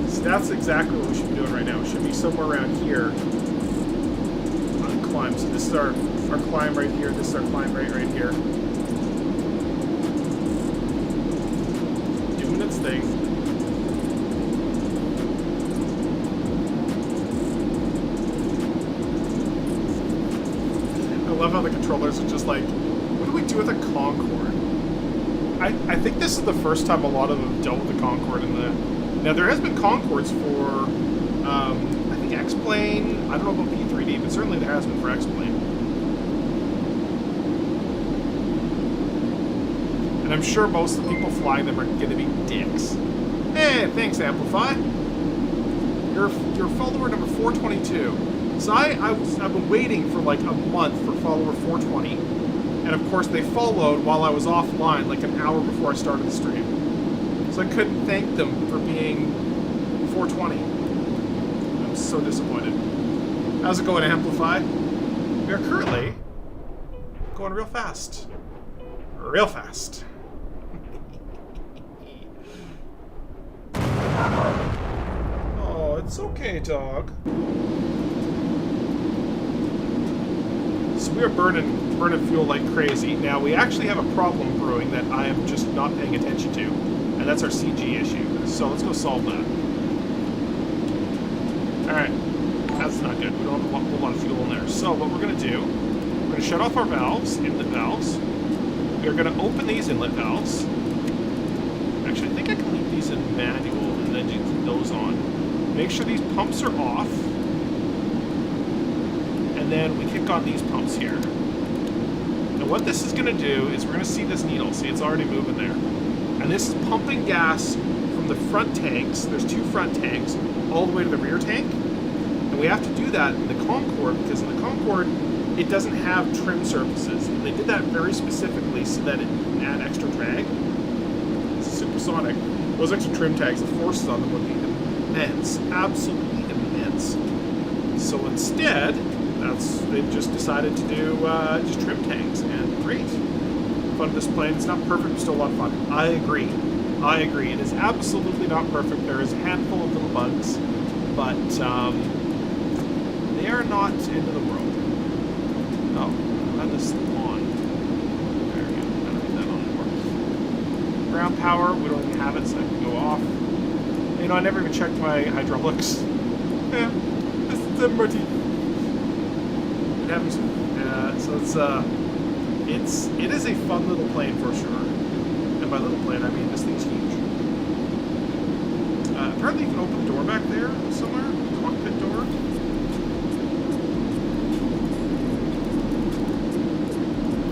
So that's exactly what we should be doing right now. We should be somewhere around here on climb. So this is our climb right here. This is our climb rate right here. Doing its thing. I love how the controllers are just like, what do we do with a Concorde? I think this is the first time a lot of them dealt with the Concorde in the... Now, there has been Concordes for, I think X-Plane. I don't know about P3D, but certainly there has been for X-Plane. And I'm sure most of the people flying them are going to be dicks. Hey, thanks, Amplify. You're follower number 422. So I've been waiting for like a month for follower 420. And of course they followed while I was offline like an hour before I started the stream. So I couldn't thank them for being 420. I'm so disappointed. How's it going, Amplify? We are currently going real fast. Real fast. Oh, it's okay, dog. So we are burning fuel like crazy. Now, we actually have a problem brewing that I am just not paying attention to, and that's our CG issue. So let's go solve that. Alright, that's not good. We don't have a whole lot of fuel in there. So what we're going to do, we're going to shut off our valves, inlet valves. We are going to open these inlet valves. Actually, I think I can leave these in manual and then just keep those on. Make sure these pumps are off. And then we kick on these pumps here. Now what this is going to do is we're going to see this needle. See, it's already moving there. And this is pumping gas from the front tanks. There's two front tanks all the way to the rear tank. And we have to do that in the Concorde because in the Concorde, it doesn't have trim surfaces. And they did that very specifically so that it can add extra drag. It's supersonic. Those extra trim tags, the forces on them would be immense. Absolutely immense. So instead, they've just decided to do just trim tanks, and great. Fun of this plane. It's not perfect, but still a lot of fun. I agree. It is absolutely not perfect. There is a handful of little bugs, but they are not end of the world. Oh, let this on. There we go. I don't need that on anymore. Ground power, we don't even have it, so I can go off. You know, I never even checked my hydraulics. Yeah, this is dirty. So it is a fun little plane for sure. And by little plane, I mean this thing's huge. Apparently you can open the door back there somewhere, the cockpit door.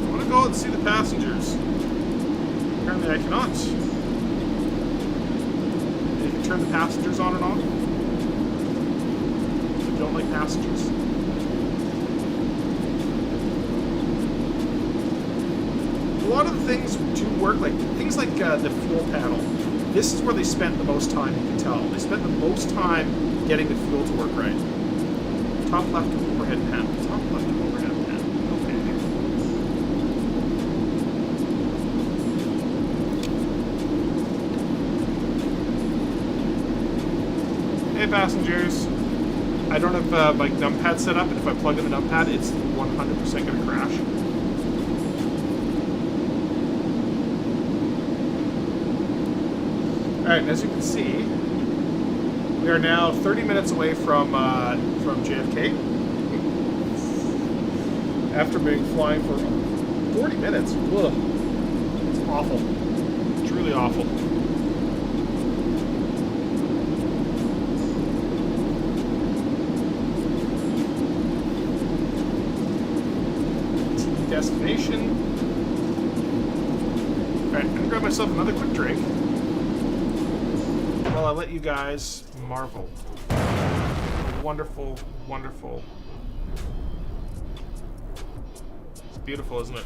I want to go and see the passengers. Apparently I cannot. You can turn the passengers on and off. If you don't like passengers. A lot of the things do work, like things like the fuel panel. This is where they spent the most time, you can tell. They spent the most time getting the fuel to work right. Top left overhead panel. Top left overhead panel. Okay. Hey passengers. I don't have my numpad set up, and if I plug in the numpad, it's 100% going to crash. Alright, as you can see, we are now 30 minutes away from JFK. After being flying for 40 minutes. Ugh. It's awful. It's really awful. conversation. Alright, I'm gonna grab myself another quick drink while I let you guys marvel. Wonderful, wonderful. It's beautiful, isn't it?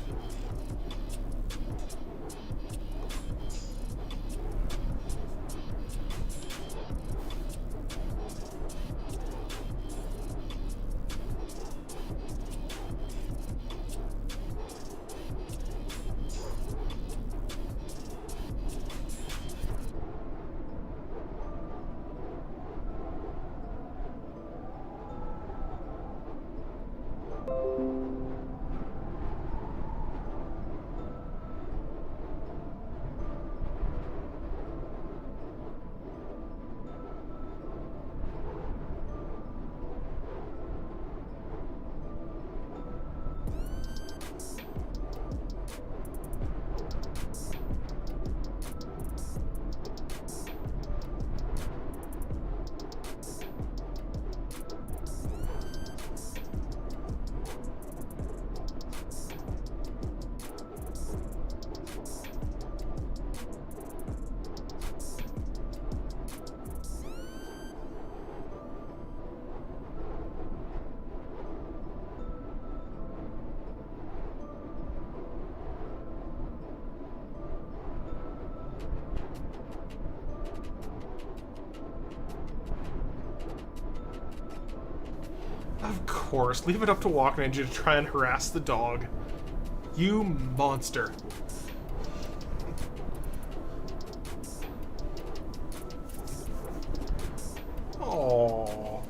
Of course, leave it up to Walk Ninja to try and harass the dog. You monster. Oh.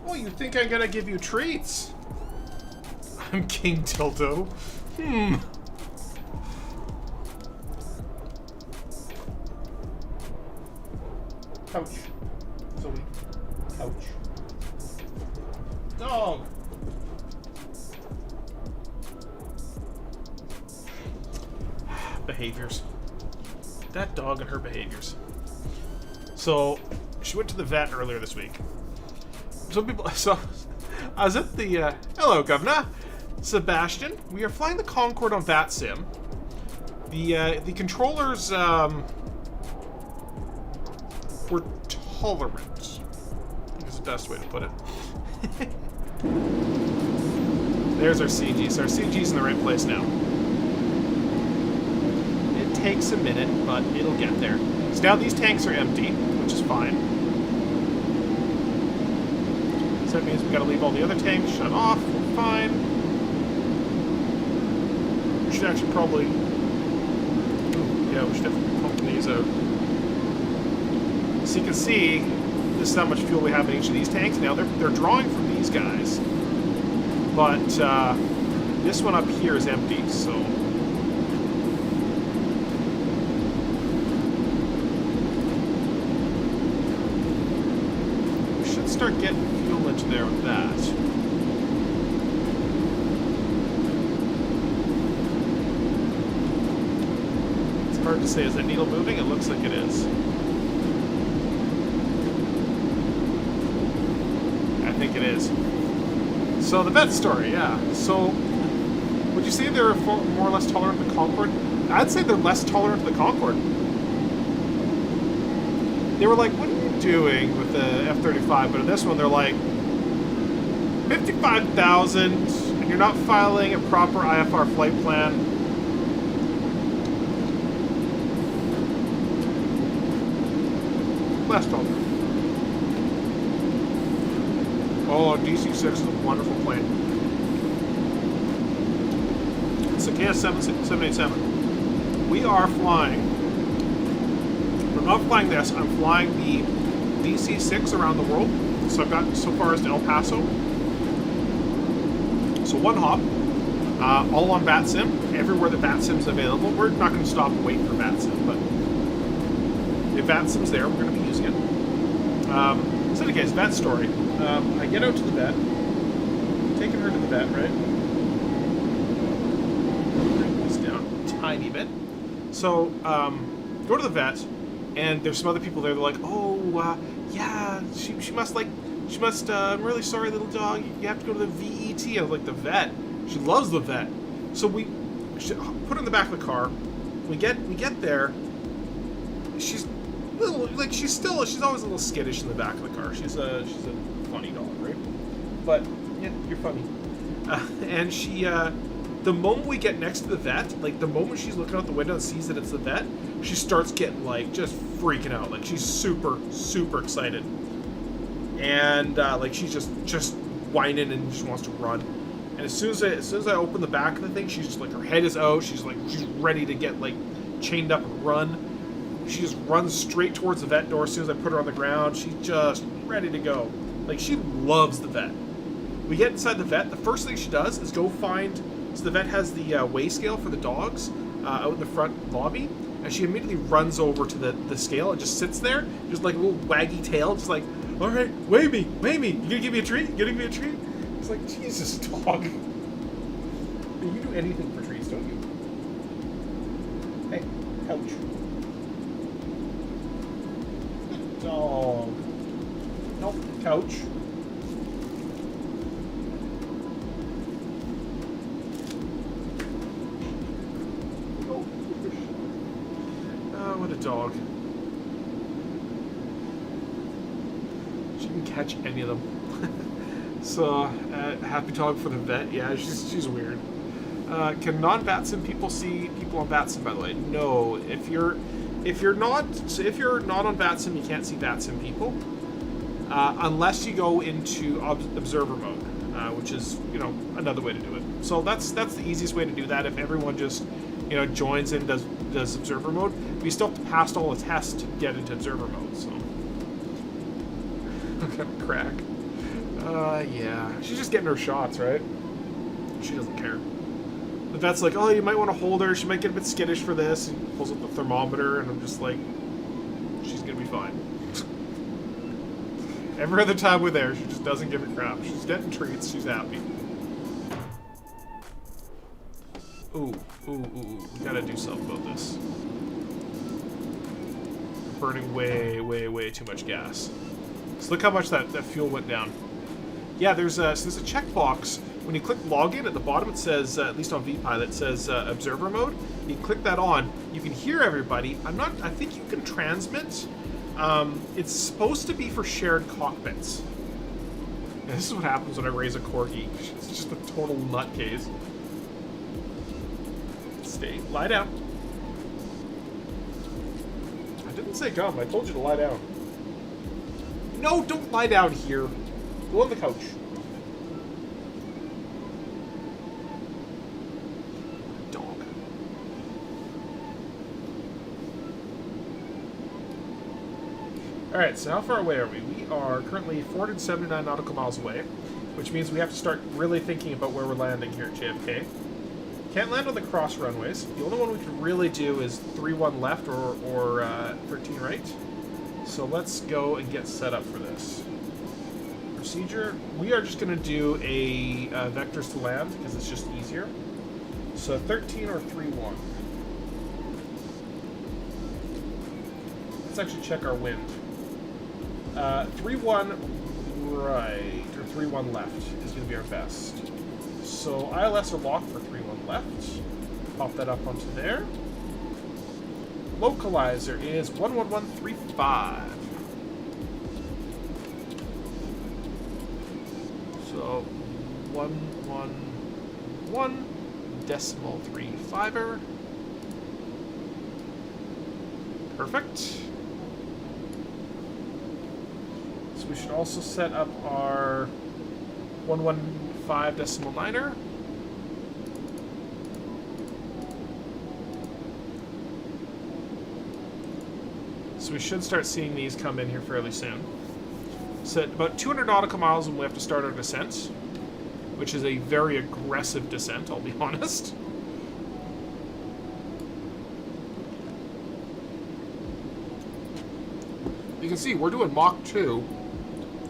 Oh, you think I'm gonna give you treats? I'm King Dildo. Ouch. Zoe. Ouch. Dog. Behaviors. That dog and her behaviors. So, she went to the vet earlier this week. So I was at the, hello, Governor. Sebastian, we are flying the Concorde on VATSIM. The controllers, were tolerant. I think is the best way to put it. There's our CG. So our CG's in the right place now. It takes a minute, but it'll get there. So now these tanks are empty, which is fine. So that means we gotta leave all the other tanks, shut off, we're fine. We should actually probably... Yeah, we should definitely be pumping these out. So you can see, this is how much fuel we have in each of these tanks. Now, they're drawing from these guys. But, this one up here is empty, so... we should start getting fuel into there with that. It's hard to say. Is that needle moving? It looks like it is. I think it is. So the vet story, yeah. So, would you say they're more or less tolerant of the Concorde? I'd say they're less tolerant of the Concorde. They were like, what are you doing with the F-35? But in this one, they're like, 55,000, and you're not filing a proper IFR flight plan. Less tolerant. Oh, DC-6 is a wonderful plane. It's a KS-787. We are flying. I'm not flying this. I'm flying the DC-6 around the world. So I've got so far as to El Paso. So one hop. All on VATSIM. Everywhere that VATSIM's available. We're not going to stop and wait for VATSIM, but if VATSIM's there, we're going to be using it. So in any case, vet story. I get out to the vet. Taking her to the vet, right? Bring this down a tiny bit. So, go to the vet, and there's some other people there. They're like, oh, yeah, she must, I'm really sorry, little dog. You have to go to the VET. I was like, the vet? She loves the vet. So we put her in the back of the car. We get there. She's little, like she's always a little skittish in the back of the car. She's a funny dog, right? But yeah, you're funny. And she, the moment we get next to the vet, like the moment she's looking out the window and sees that it's the vet, she starts getting like just freaking out. Like she's super excited, and like she's just whining and just wants to run. And as soon as I open the back of the thing, she's just like, her head is out. She's ready to get like chained up and run. She just runs straight towards the vet door as soon as I put her on the ground. She's just ready to go. Like, she loves the vet. We get inside the vet. The first thing she does is go find... So the vet has the weigh scale for the dogs out in the front lobby. And she immediately runs over to the scale and just sits there. Just like a little waggy tail. Just like, all right, weigh me. You gonna give me a treat? It's like, Jesus, dog. You do anything for treats, don't you? Hey, couch. Dog. Nope, couch. Oh, what a dog. She can catch any of them. So, happy dog for the vet. Yeah, she's weird. Can non-VATSIM people see people on VATSIM, by the way? No. If you're not on VATSIM, you can't see VATSIM people. Unless you go into observer mode, which is, another way to do it. So that's the easiest way to do that. If everyone just, joins in, does observer mode, we still have to pass all the tests to get into observer mode. So, I'm gonna crack. Yeah, she's just getting her shots, right? She doesn't care. The vet's like, oh, you might want to hold her. She might get a bit skittish for this. He pulls up the thermometer, and I'm just like, she's gonna be fine. Every other time we're there, she just doesn't give a crap. She's getting treats. She's happy. Ooh. We gotta do something about this. We're burning way too much gas. So look how much that fuel went down. Yeah, there's a checkbox. When you click login at the bottom, it says, at least on VPilot, it says observer mode. You click that on. You can hear everybody. I think you can transmit. It's supposed to be for shared cockpits. And this is what happens when I raise a corgi. It's just a total nutcase. Stay. Lie down. I didn't say come. I told you to lie down. No, don't lie down here. Go on the couch. Dog. Alright, so how far away are we? We are currently 479 nautical miles away, which means we have to start really thinking about where we're landing here at JFK. Can't land on the cross runways. The only one we can really do is 3-1 left or 13 right. So let's go and get set up for this. Procedure. We are just going to do a vectors to land because it's just easier. So 13 or 3-1. Let's actually check our wind. 3-1 right or 3-1 left is going to be our best. So ILS are locked for 3-1 left. Pop that up onto there. Localizer is 11135. So 111.35er. Perfect. So we should also set up our 115.9er. So we should start seeing these come in here fairly soon. So at about 200 nautical miles and we have to start our descent, which is a very aggressive descent, I'll be honest. You can see we're doing Mach 2,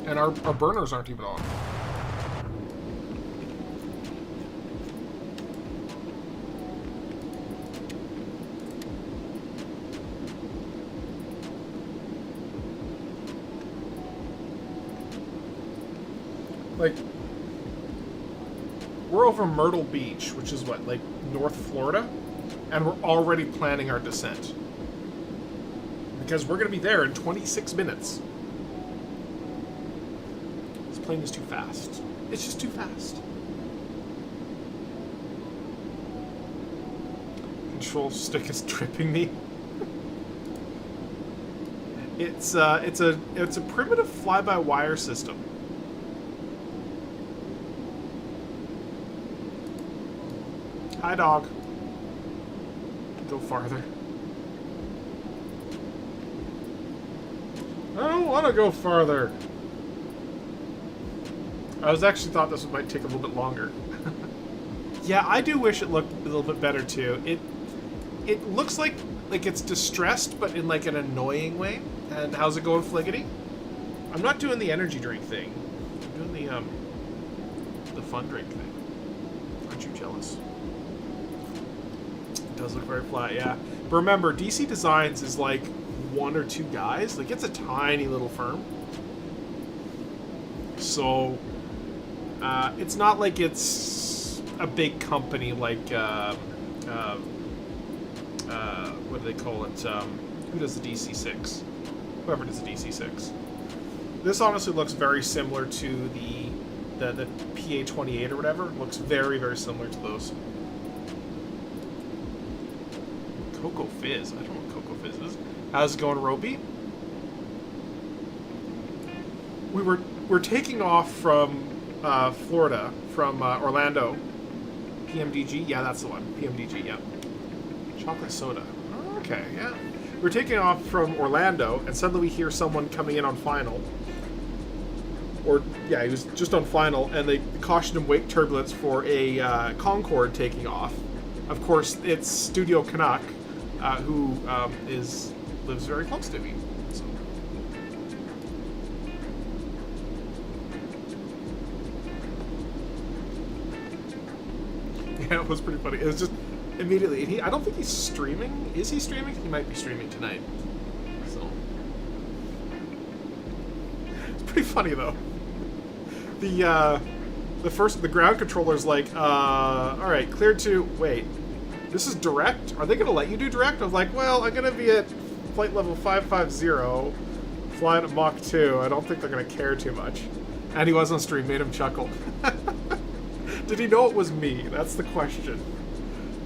and our burners aren't even on. Like, we're over Myrtle Beach, which is what, like North Florida, and we're already planning our descent because we're gonna be there in 26 minutes. This plane is too fast. It's just too fast. Control stick is tripping me. It's a primitive fly-by-wire system. Hi, dog. Go farther. I don't want to go farther. I was actually thought this might take a little bit longer. Yeah, I do wish it looked a little bit better too. It looks like it's distressed, but in like an annoying way. And how's it going, Fliggity? I'm not doing the energy drink thing. I'm doing the fun drink thing. Aren't you jealous? It does look very flat, yeah. But remember, DC Designs is like 1 or 2 guys. Like, it's a tiny little firm. So, it's not like it's a big company like, what do they call it? Who does the DC6? Whoever does the DC6. This honestly looks very similar to the PA-28 or whatever. It looks very, very similar to those. Cocoa Fizz. I don't know what Cocoa Fizz is. How's it going, Roby? We're taking off from Florida, from Orlando. PMDG? Yeah, that's the one. PMDG, yeah. Chocolate soda. Oh, okay, yeah. We're taking off from Orlando, and suddenly we hear someone coming in on final. Or, yeah, he was just on final, and they cautioned him wake turbulence for a Concorde taking off. Of course, it's Studio Canuck, who lives very close to me. So. Yeah, it was pretty funny. It was just immediately. I don't think he's streaming. Is he streaming? He might be streaming tonight. So it's pretty funny though. The ground controller's like, all right, cleared to wait. This is direct? Are they gonna let you do direct? I was like, well, I'm gonna be at flight level 550, flying at Mach 2. I don't think they're gonna care too much. And he was on stream, made him chuckle. Did he know it was me? That's the question.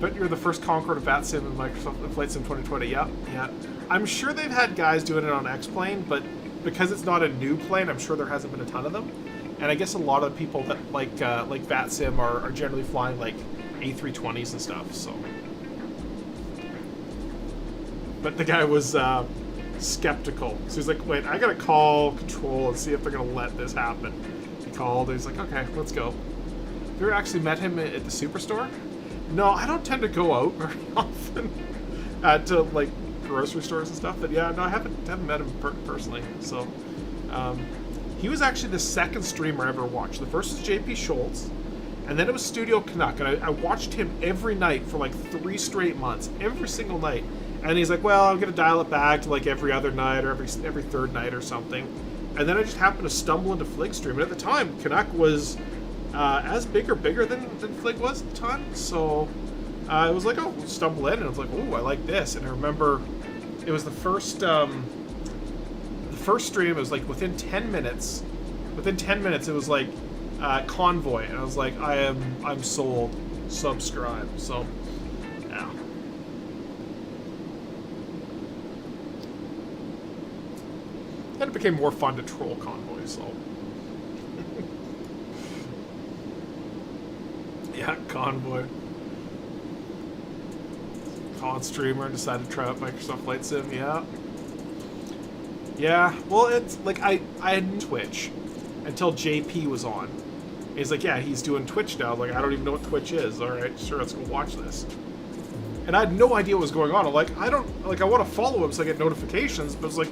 But you're the first Concorde of VATSIM in Microsoft Flight Sim 2020. Yeah, yeah. I'm sure they've had guys doing it on X-Plane, but because it's not a new plane, I'm sure there hasn't been a ton of them. And I guess a lot of people that like VATSIM are generally flying like A320s and stuff. So, but the guy was skeptical. So he's like, "Wait, I gotta call control and see if they're gonna let this happen." He called. And he's like, "Okay, let's go." Have you ever actually met him at the Superstore? No, I don't tend to go out very often to like grocery stores and stuff. But yeah, no, I haven't met him personally. So he was actually the second streamer I ever watched. The first was JP Schultz, and then it was Studio Canuck, and I watched him every night for like 3 straight months, every single night. And he's like, "Well, I'm gonna dial it back to like every other night or every third night or something." And then I just happened to stumble into Flig stream, and at the time, Canuck was as big or bigger than Flig was at the time, so I was like, oh, we'll stumble in, and I was like, oh, I like this. And I remember it was the first stream. It was like within 10 minutes. Within 10 minutes, it was like Convoy, and I was like, I'm sold. Subscribe. So yeah. Then it became more fun to troll Convoy. So. Yeah, Convoy. COD streamer decided to try out Microsoft Flight Sim, yeah. Yeah, well, it's like I had Twitch until JP was on. He's like, yeah, he's doing Twitch now. Like, I don't even know what Twitch is. All right, sure, let's go watch this. And I had no idea what was going on. I'm like, I want to follow him so I get notifications, but it's like,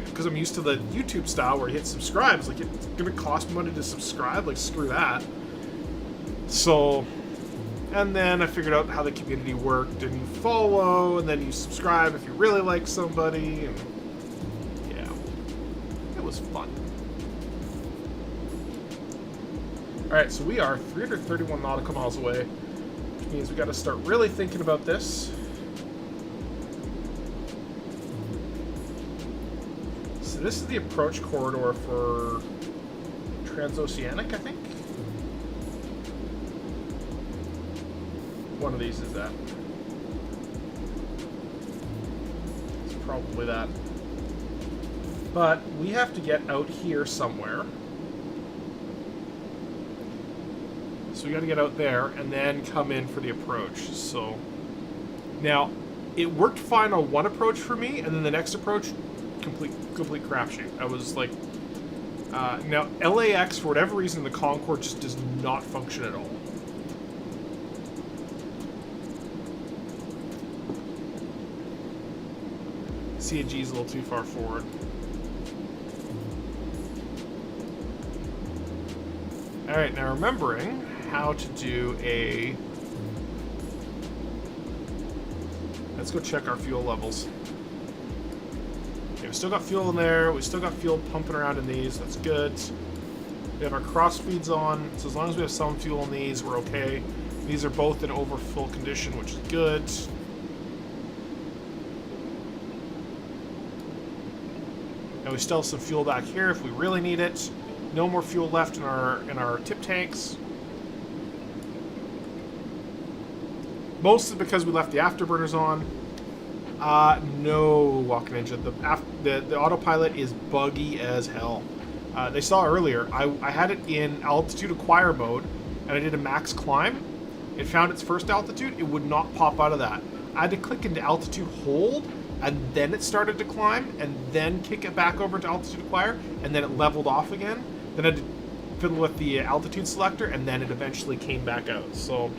because I'm used to the YouTube style where you hit subscribe. It's like, it's gonna cost money to subscribe. Like, screw that. So, and then I figured out how the community worked, and you follow, and then you subscribe if you really like somebody, and yeah, it was fun. Alright, so we are 331 nautical miles away, which means we got to start really thinking about this. So this is the approach corridor for Transoceanic, I think? One of these is that. It's probably that. But we have to get out here somewhere. So we got to get out there and then come in for the approach. So now it worked fine on one approach for me, and then the next approach, complete crapshoot. I was like, now LAX for whatever reason the Concorde just does not function at all. CAG is a little too far forward. Alright, now remembering how to do a... Let's go check our fuel levels. Okay, we still got fuel in there, we still got fuel pumping around in these, that's good. We have our cross feeds on, so as long as we have some fuel in these, we're okay. These are both in overfull condition, which is good. And we still have some fuel back here if we really need it. No more fuel left in our tip tanks. Mostly because we left the afterburners on. No, Walking Ninja. The autopilot is buggy as hell. They saw earlier, I had it in altitude acquire mode, and I did a max climb. It found its first altitude. It would not pop out of that. I had to click into altitude hold, and then it started to climb, and then kick it back over to altitude acquire, and then it leveled off again. Then I had to fiddle with the altitude selector, and then it eventually came back out. So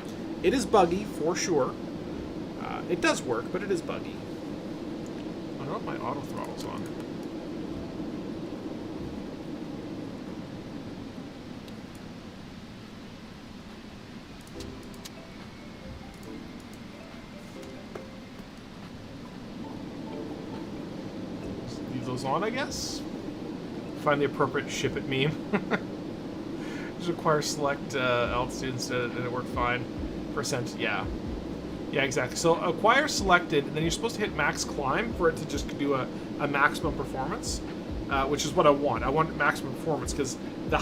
it is buggy for sure. It does work, but it is buggy. I don't know if my auto throttle's on. Leave those on, I guess. Find the appropriate ship it meme. Just require select altitude instead, and it worked fine. Percent, yeah. Yeah, exactly. So acquire selected, and then you're supposed to hit max climb for it to just do a maximum performance, which is what I want. I want maximum performance, because the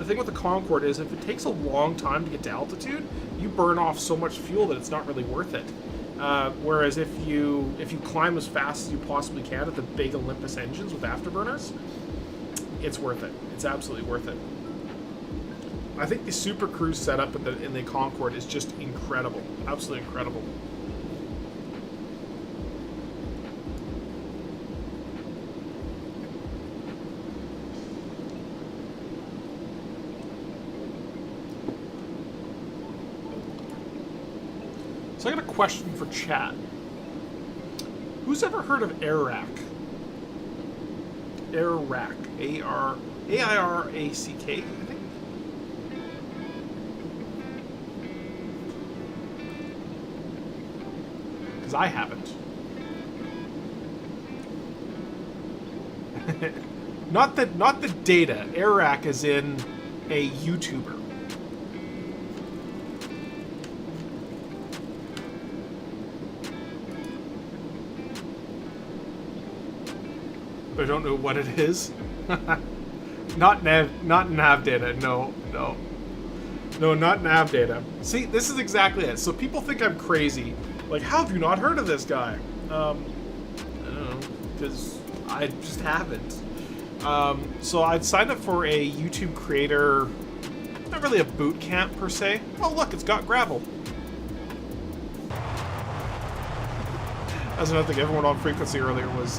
thing with the Concorde is if it takes a long time to get to altitude, you burn off so much fuel that it's not really worth it. Whereas if you climb as fast as you possibly can at the big Olympus engines with afterburners, it's worth it. It's absolutely worth it. I think the Super Cruise setup in the Concorde is just incredible. Absolutely incredible. So I got a question for chat. Who's ever heard of AIRRAC? AIRRAC. A-I-R-A-C-K, I think? Because I haven't. Not the data. AIRRAC is in a YouTuber. I don't know what it is. Not nav data. No, not nav data. See, this is exactly it. So people think I'm crazy. Like, how have you not heard of this guy? I don't know, because I just haven't. So I'd signed up for a YouTube creator, not really a boot camp per se. Oh look, it's got gravel. That's another thing. Everyone on frequency earlier was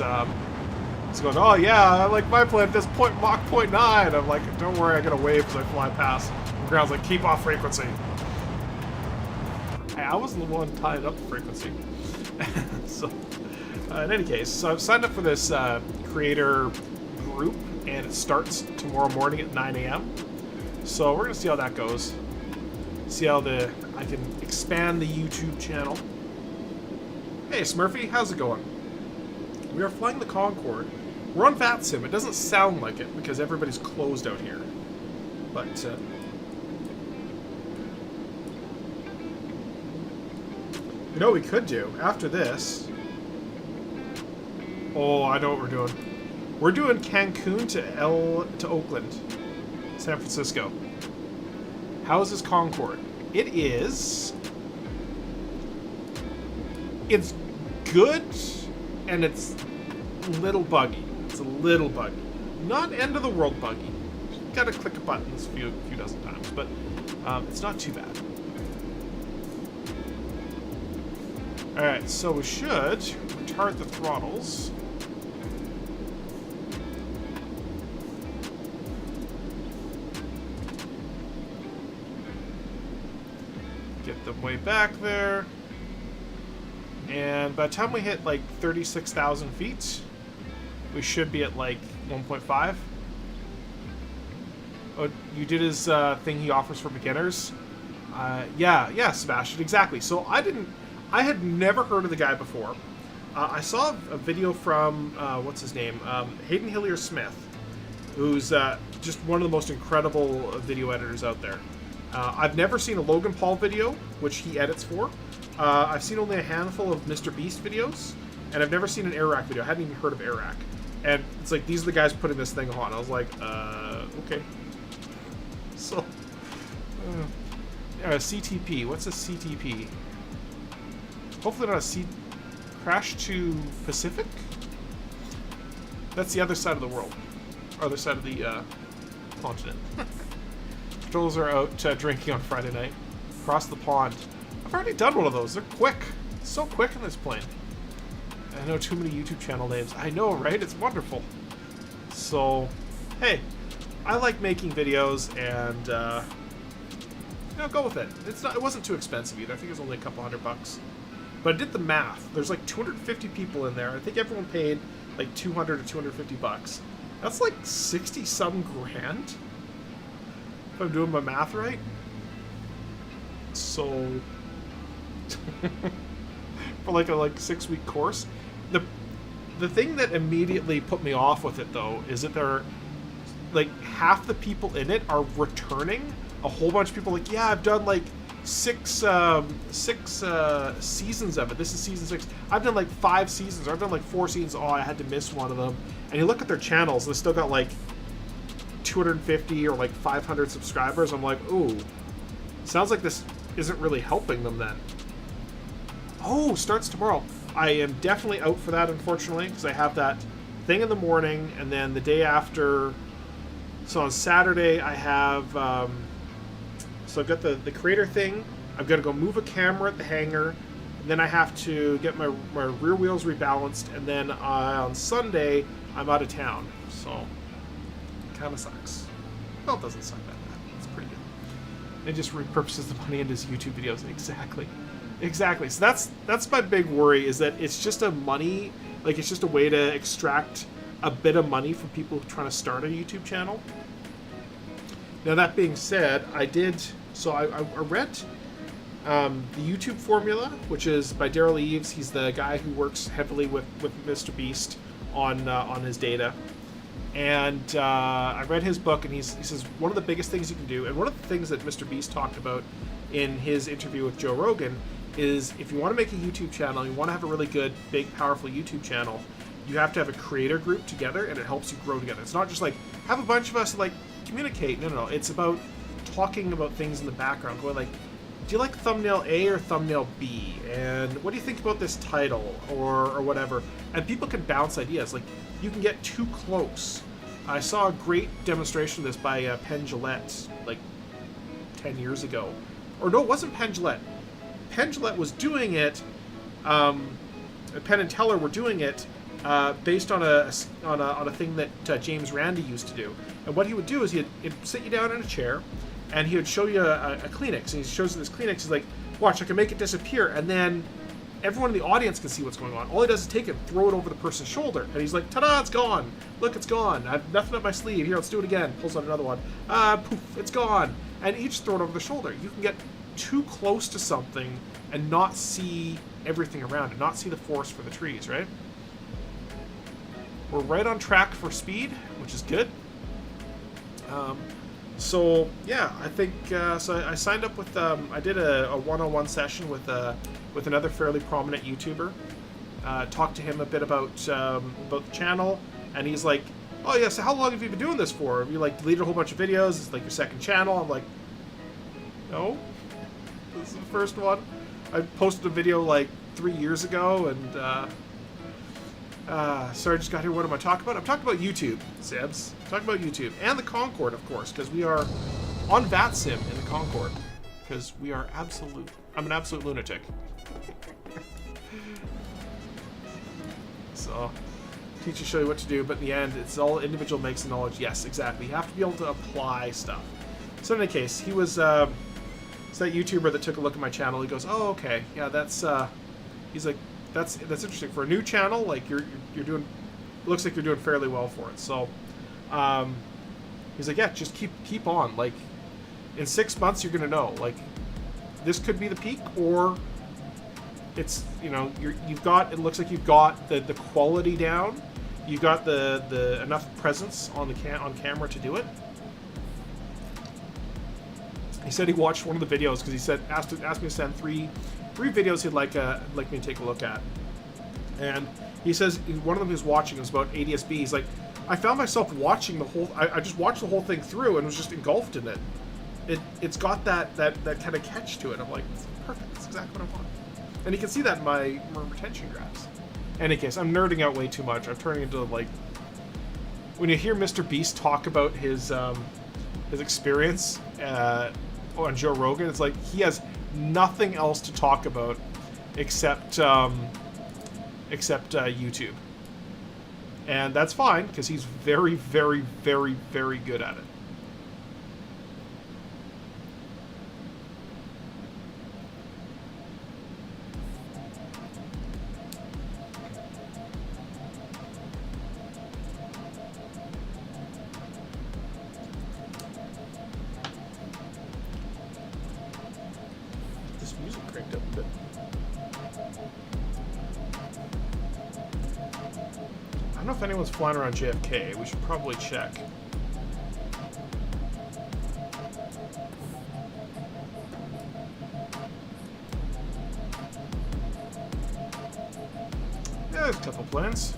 going, oh yeah, I like my plan at this point, Mach 0.9. I'm like, don't worry, I got a wave as I fly past. The ground's like, keep off frequency. Hey, I wasn't the one tying up the frequency. So, in any case, so I've signed up for this creator group, and it starts tomorrow morning at 9 a.m. So we're gonna see how that goes. See how I can expand the YouTube channel. Hey Smurfy, how's it going? We are flying the Concorde. We're on VATSIM. It doesn't sound like it because everybody's closed out here. But You know what we could do after this? Oh, I know what we're doing. We're doing Cancun to Oakland, San Francisco. How is this Concorde? It is. It's good, and it's a little buggy. It's a little buggy. Not end of the world buggy. Got to click a button a few dozen times, but it's not too bad. All right, so we should retard the throttles. Get them way back there. And by the time we hit like 36,000 feet, we should be at like 1.5. Oh, you did his thing he offers for beginners? Yeah, Sebastian, exactly. So I had never heard of the guy before. I saw a video from, what's his name? Hayden Hillier-Smith, who's just one of the most incredible video editors out there. I've never seen a Logan Paul video, which he edits for. I've seen only a handful of Mr. Beast videos, and I've never seen an Airac video. I hadn't even heard of Airac. And it's like, these are the guys putting this thing on. I was like, okay. So, CTP. What's a CTP? Hopefully not a crash to Pacific? That's the other side of the world. Other side of the continent. Patrols are out drinking on Friday night. Across the pond. I've already done one of those. They're quick. So quick in this plane. I know too many YouTube channel names. I know, right? It's wonderful. So, hey, I like making videos, and go with it. It wasn't too expensive either. I think it was only a couple $100. But I did the math. There's like 250 people in there. I think everyone paid like $200 to $250. That's like 60-some grand. If I'm doing my math right. So for like a 6-week course. The thing that immediately put me off with it though is that there, like, half the people in it are returning. A whole bunch of people like, yeah, I've done like six seasons of it. This is season 6. I've done like 5 seasons. Or I've done like 4 seasons. Oh, I had to miss one of them. And you look at their channels, they still got like 250 or like 500 subscribers. I'm like, ooh, sounds like this isn't really helping them then. Oh, starts tomorrow. I am definitely out for that, unfortunately, because I have that thing in the morning, and then the day after. So on Saturday, I have. So I've got the creator thing. I've got to go move a camera at the hangar. And then I have to get my rear wheels rebalanced, and then on Sunday I'm out of town. So it kind of sucks. Well, it doesn't suck that bad. It's pretty good. It just repurposes the money into his YouTube videos. Exactly. So that's my big worry, is that it's just it's just a way to extract a bit of money from people trying to start a YouTube channel. Now that being said, I read the YouTube Formula, which is by Daryl Eves. He's the guy who works heavily with Mr. Beast on his data. And I read his book, and he says one of the biggest things you can do, and one of the things that Mr. Beast talked about in his interview with Joe Rogan, is if you want to make a YouTube channel, you want to have a really good, big, powerful YouTube channel, you have to have a creator group together, and it helps you grow together. It's not just like, have a bunch of us like communicate. No. It's about talking about things in the background, going like, do you like thumbnail A or thumbnail B? And what do you think about this title or whatever? And people can bounce ideas. Like, you can get too close. I saw a great demonstration of this by Penn Jillette like 10 years ago. Or no, it wasn't Penn Jillette. Penn Jillette was doing it, Penn and Teller were doing it based on a thing that James Randi used to do. And what he would do is he'd sit you down in a chair, and he would show you a Kleenex. And he shows you this Kleenex. He's like, watch, I can make it disappear. And then everyone in the audience can see what's going on. All he does is take it and throw it over the person's shoulder. And he's like, ta-da, it's gone. Look, it's gone. I have nothing up my sleeve. Here, let's do it again. Pulls out another one. Poof, it's gone. And each throw it over the shoulder. You can get too close to something and not see everything around it, not see the forest for the trees, right? We're right on track for speed, which is good. So yeah, I think so. I signed up with. I did a one-on-one session with another fairly prominent YouTuber. Talked to him a bit about the channel, and he's like, "Oh yeah, so how long have you been doing this for? Have you like deleted a whole bunch of videos? It's like your second channel." I'm like, "No, this is the first one. I posted a video like 3 years ago, and sorry, I just got here. What am I talking about? I'm talking about YouTube, Sebs. I'm talking about YouTube and the Concorde, of course, because we are on VATSIM in the Concorde, because we are absolute. I'm an absolute lunatic." So, teach you, show you what to do, but in the end, it's all individual makes the knowledge. Yes, exactly. You have to be able to apply stuff. So in any case, he was, it's that YouTuber that took a look at my channel. He goes, "Oh, okay, yeah, that's," he's like, that's interesting for a new channel. Like you're doing, it looks like you're doing fairly well for it." So, he's like, "Yeah, just keep on. Like, in 6 months, you're gonna know. Like, this could be the peak, or it's, you know, you've got. It looks like you've got the quality down. You've got the enough presence on on camera to do it." He said he watched one of the videos because he said asked me to send three videos he'd like me to take a look at, and he says one of them he was watching was about ADSB. He's like, "I found myself watching the whole. I just watched the whole thing through and was just engulfed in it. It's got that kind of catch to it." I'm like, "It's perfect. It's exactly what I want." And you can see that in my retention graphs. In any case, I'm nerding out way too much. I'm turning into like, when you hear Mr. Beast talk about his experience on Joe Rogan, it's like he has nothing else to talk about except YouTube, and that's fine because he's very, very, very, very good at it. I don't know if anyone's flying around JFK. We should probably check. Yeah, there's a couple planes.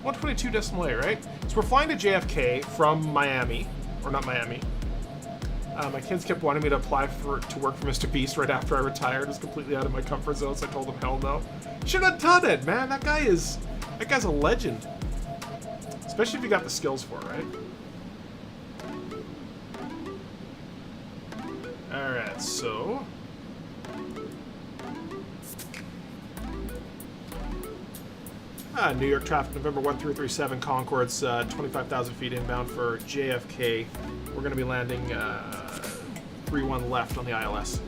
122.8, right? So we're flying to JFK from Miami, or not Miami. My kids kept wanting me to apply to work for Mr. Beast right after I retired. It was completely out of my comfort zone, so I told them hell no. Should have done it, man. That guy's a legend. Especially if you got the skills for it, right? Alright, so New York traffic, November 1337, Concorde's 25,000 feet inbound for JFK. We're going to be landing 3-1 left on the ILS.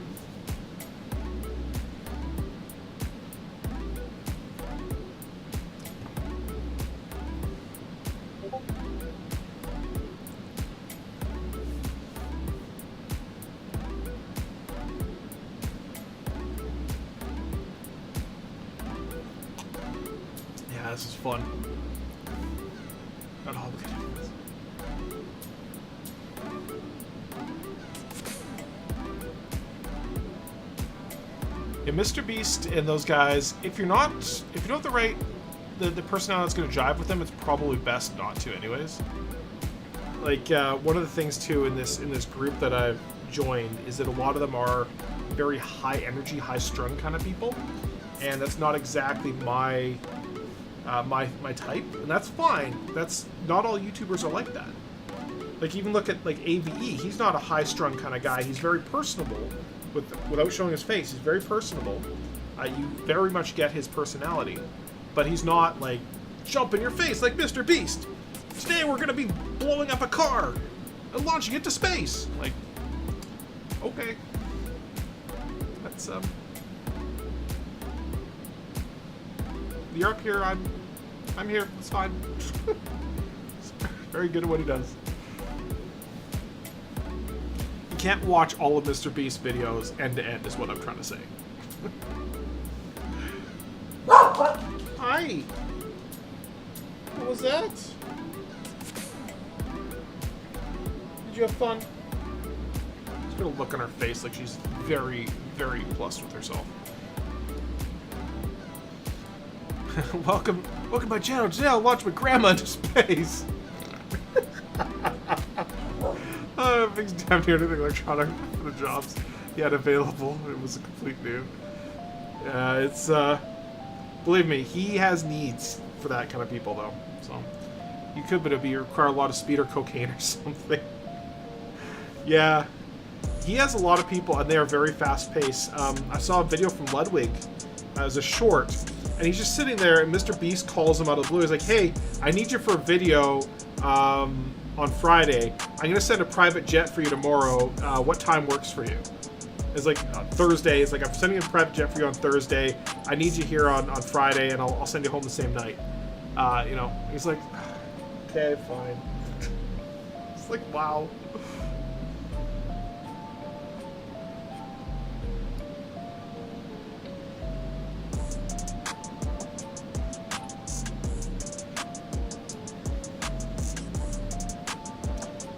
This is fun. Not all the good. Yeah, Mr. Beast and those guys, if you don't have the right the personality that's going to jive with them, it's probably best not to anyways. Like one of the things too in this group that I've joined is that a lot of them are very high energy, high strung kind of people, and that's not exactly my type, and that's fine. That's not all YouTubers are like that. Like even look at like AVE. He's not a high-strung kind of guy. He's very personable, without showing his face. He's very personable. You very much get his personality, but he's not like jump in your face like Mr. Beast. Today we're gonna be blowing up a car and launching it to space. Like, okay, that's You're up here, I'm here, it's fine. He's very good at what he does. You can't watch all of Mr. Beast's videos end to end is what I'm trying to say. Hi! What was that? Did you have fun? She's got a look on her face like she's very, very pleased with herself. welcome to my channel. Today I'll watch my grandma into space. Big's damn near anything electronic for the jobs he had available. It was a complete noob. It's believe me, he has needs for that kind of people though. So you could, but it'd require a lot of speed or cocaine or something. Yeah, he has a lot of people, and they are very fast-paced. I saw a video from Ludwig as a short, and he's just sitting there, and Mr. Beast calls him out of the blue. He's like, "Hey, I need you for a video on Friday. I'm gonna send a private jet for you tomorrow. What time works for you?" It's like Thursday. It's like, I'm sending a private jet for you on Thursday. I need you here on Friday, and I'll send you home the same night. You know, he's like, okay, fine. It's like, wow.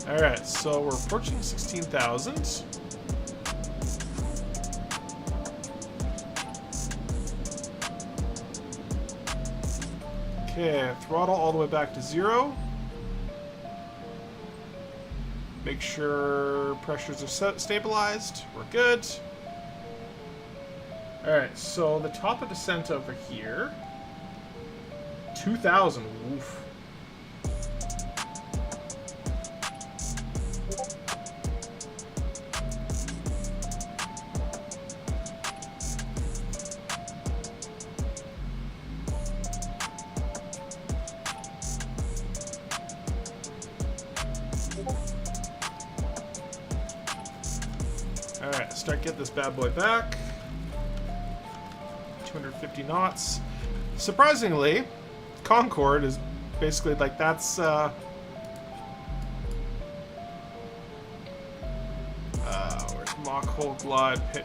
Alright, so we're approaching 16,000. Okay, throttle all the way back to 0. Make sure pressures are stabilized. We're good. Alright, so the top of descent over here. 2,000. Oof. Alright, start getting this bad boy back. 250 knots. Surprisingly, Concorde is basically like, that's where's Mach hole glide pitch?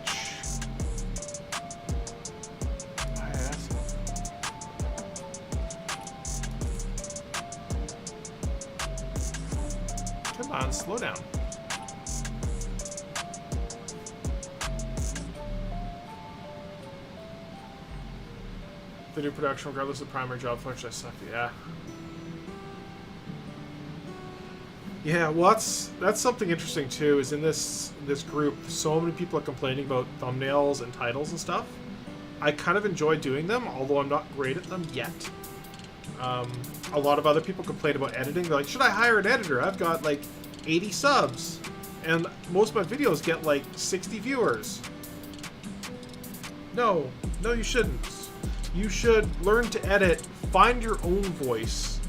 Come on, slow down. Video production, regardless of the primary job function, I suck. Yeah. Yeah, well, that's something interesting too. Is in this group, so many people are complaining about thumbnails and titles and stuff. I kind of enjoy doing them, although I'm not great at them yet. A lot of other people complain about editing. They're like, should I hire an editor? I've got like 80 subs, and most of my videos get like 60 viewers. No, you shouldn't. You should learn to edit, find your own voice,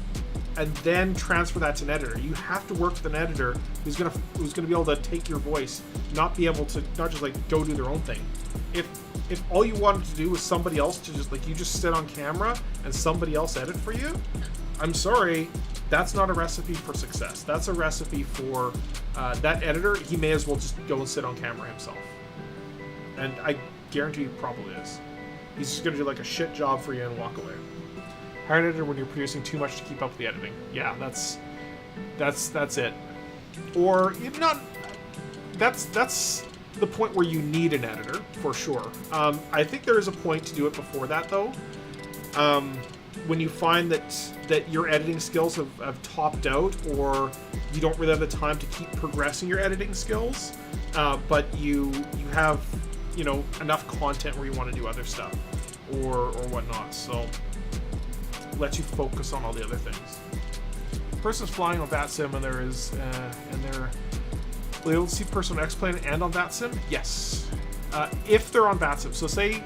and then transfer that to an editor. You have to work with an editor who's gonna be able to take your voice, not just like go do their own thing. If all you wanted to do was somebody else to just like, you just sit on camera and somebody else edit for you, I'm sorry, that's not a recipe for success. That's a recipe for that editor. He may as well just go and sit on camera himself, and I guarantee he probably is. He's just gonna do like a shit job for you and walk away. Hire an editor when you're producing too much to keep up with the editing. Yeah, that's it. Or not. That's the point where you need an editor for sure. I think there is a point to do it before that though. When you find that your editing skills have topped out, or you don't really have the time to keep progressing your editing skills, but you have, you know, enough content where you want to do other stuff or whatnot, so lets you focus on all the other things. Person's flying on VATSIM, and they're able to see person on X-Plane and on VATSIM. Yes, if they're on VATSIM. So say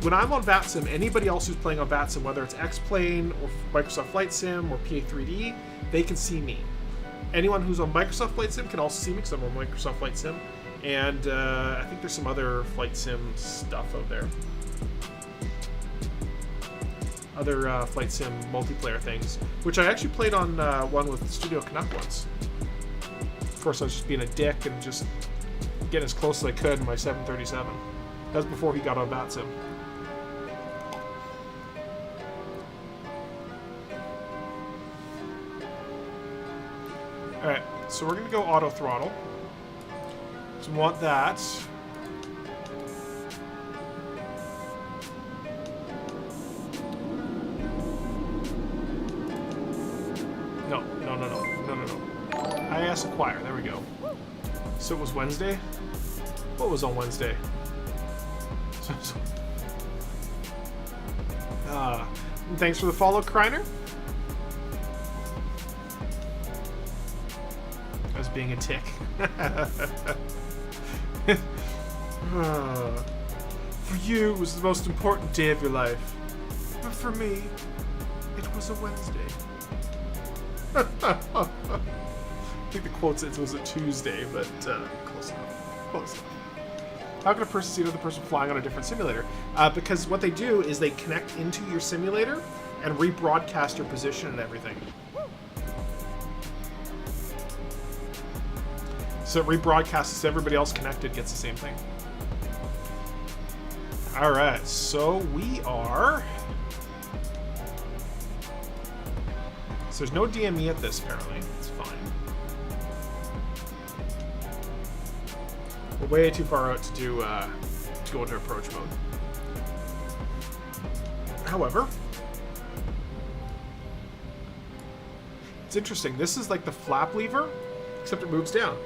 when I'm on VATSIM, anybody else who's playing on VATSIM, whether it's X-Plane or Microsoft Flight Sim or PA3D, they can see me. Anyone who's on Microsoft Flight Sim can also see me because I'm on Microsoft Flight Sim. And I think there's some other Flight Sim stuff out there. Other Flight Sim multiplayer things, which I actually played on one with Studio Canuck once. Of course, I was just being a dick and just getting as close as I could in my 737. That was before he got on VATSIM. Alright. So we're going to go auto throttle. So we want that. No. IS acquire. There we go. So it was Wednesday? What was on Wednesday? Thanks for the follow, Kreiner. As being a tick. For you, it was the most important day of your life. But for me, it was a Wednesday. I think the quote says it was a Tuesday, but close enough. Close enough. How can a person see another person flying on a different simulator? Because what they do is they connect into your simulator and rebroadcast your position and everything. So it rebroadcasts so everybody else connected gets the same thing. Alright, so we are... So there's no DME at this, apparently. It's fine. We're way too far out to do to go into approach mode. However, it's interesting. This is like the flap lever, except it moves down.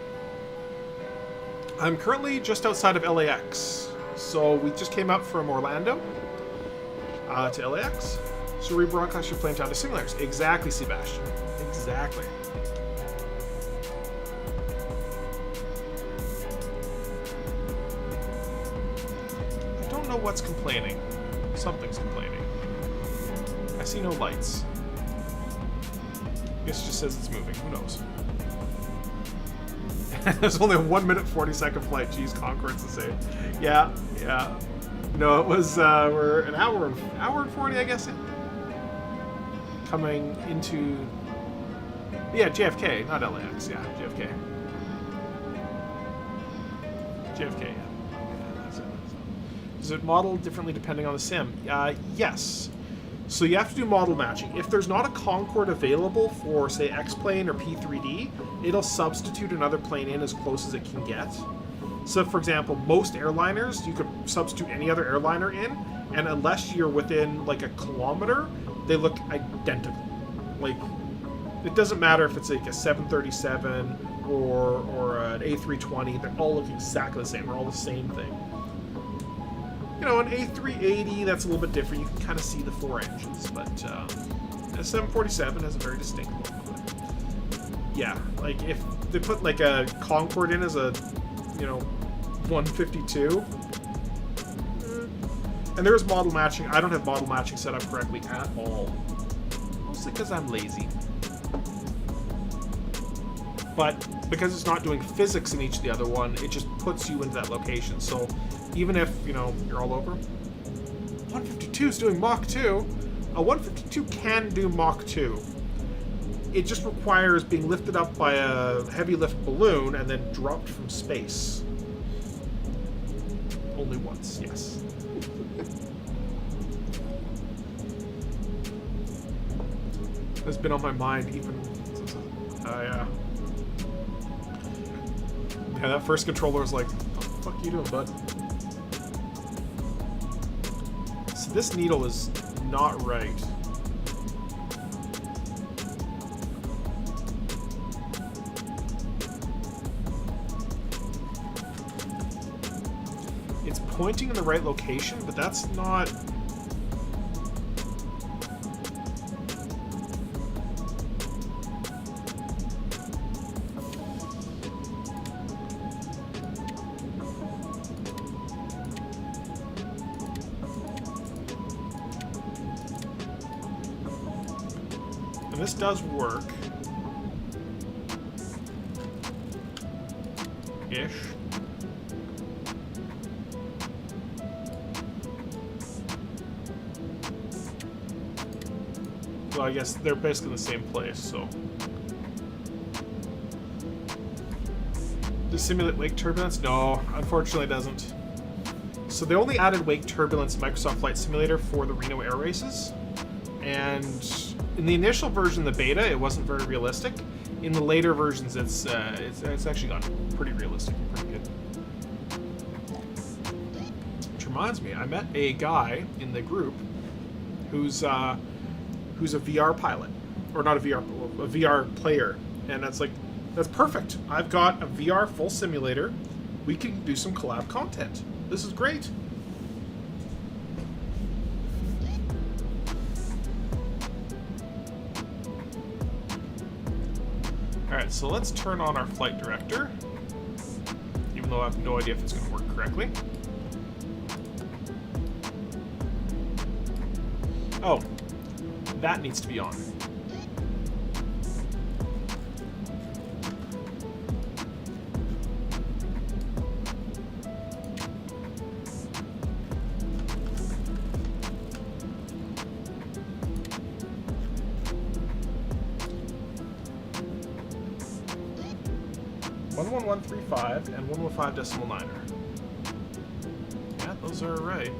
I'm currently just outside of LAX. So we just came up from Orlando to LAX. So rebroadcast your plane down to simulators. Exactly, Sebastian. Exactly. I don't know what's complaining. Something's complaining. I see no lights. I guess it just says it's moving. Who knows? There's only a 1 minute 40-second flight. Geez, Concorde's the same. Yeah. No, it was we're an hour and 40, I guess. Coming into JFK, not LAX. Yeah, JFK. JFK. Yeah, that's it. Is it modeled differently depending on the sim? Yes. So you have to do model matching. If there's not a Concorde available for, say, X-Plane or P3D, it'll substitute another plane in as close as it can get. So, for example, most airliners, you could substitute any other airliner in, and unless you're within, like, a kilometer, they look identical. Like, it doesn't matter if it's, like, a 737 or an A320, they all look exactly the same. They're all the same thing. You know, an A380, that's a little bit different. You can kind of see the four engines, but a 747 has a very distinct look. But yeah, like if they put like a Concorde in as a, 152, and there is model matching. I don't have model matching set up correctly at all, mostly because I'm lazy. But because it's not doing physics in each of the other one, it just puts you into that location. So even if, you're all over, 152 is doing Mach 2. A 152 can do Mach 2. It just requires being lifted up by a heavy lift balloon and then dropped from space. Only once, yes. It's been on my mind even since yeah, that first controller was like, what the fuck you doing, bud? So this needle is not right. It's pointing in the right location, but that's not... This does work. Ish. Well, I guess they're basically in the same place, so. Does it simulate wake turbulence? No, unfortunately it doesn't. So they only added wake turbulence in Microsoft Flight Simulator for the Reno Air Races. And in the initial version, the beta, it wasn't very realistic. in the later versions, it's actually gotten pretty realistic, pretty good. Which reminds me, I met a guy in the group who's a VR pilot, or not a VR player, and that's like, that's perfect. I've got a VR full simulator. We can do some collab content. This is great. Alright, so let's turn on our flight director, even though I have no idea if it's going to work correctly. Oh, that needs to be on. .11135 and 115 decimal niner. Yeah, those are right.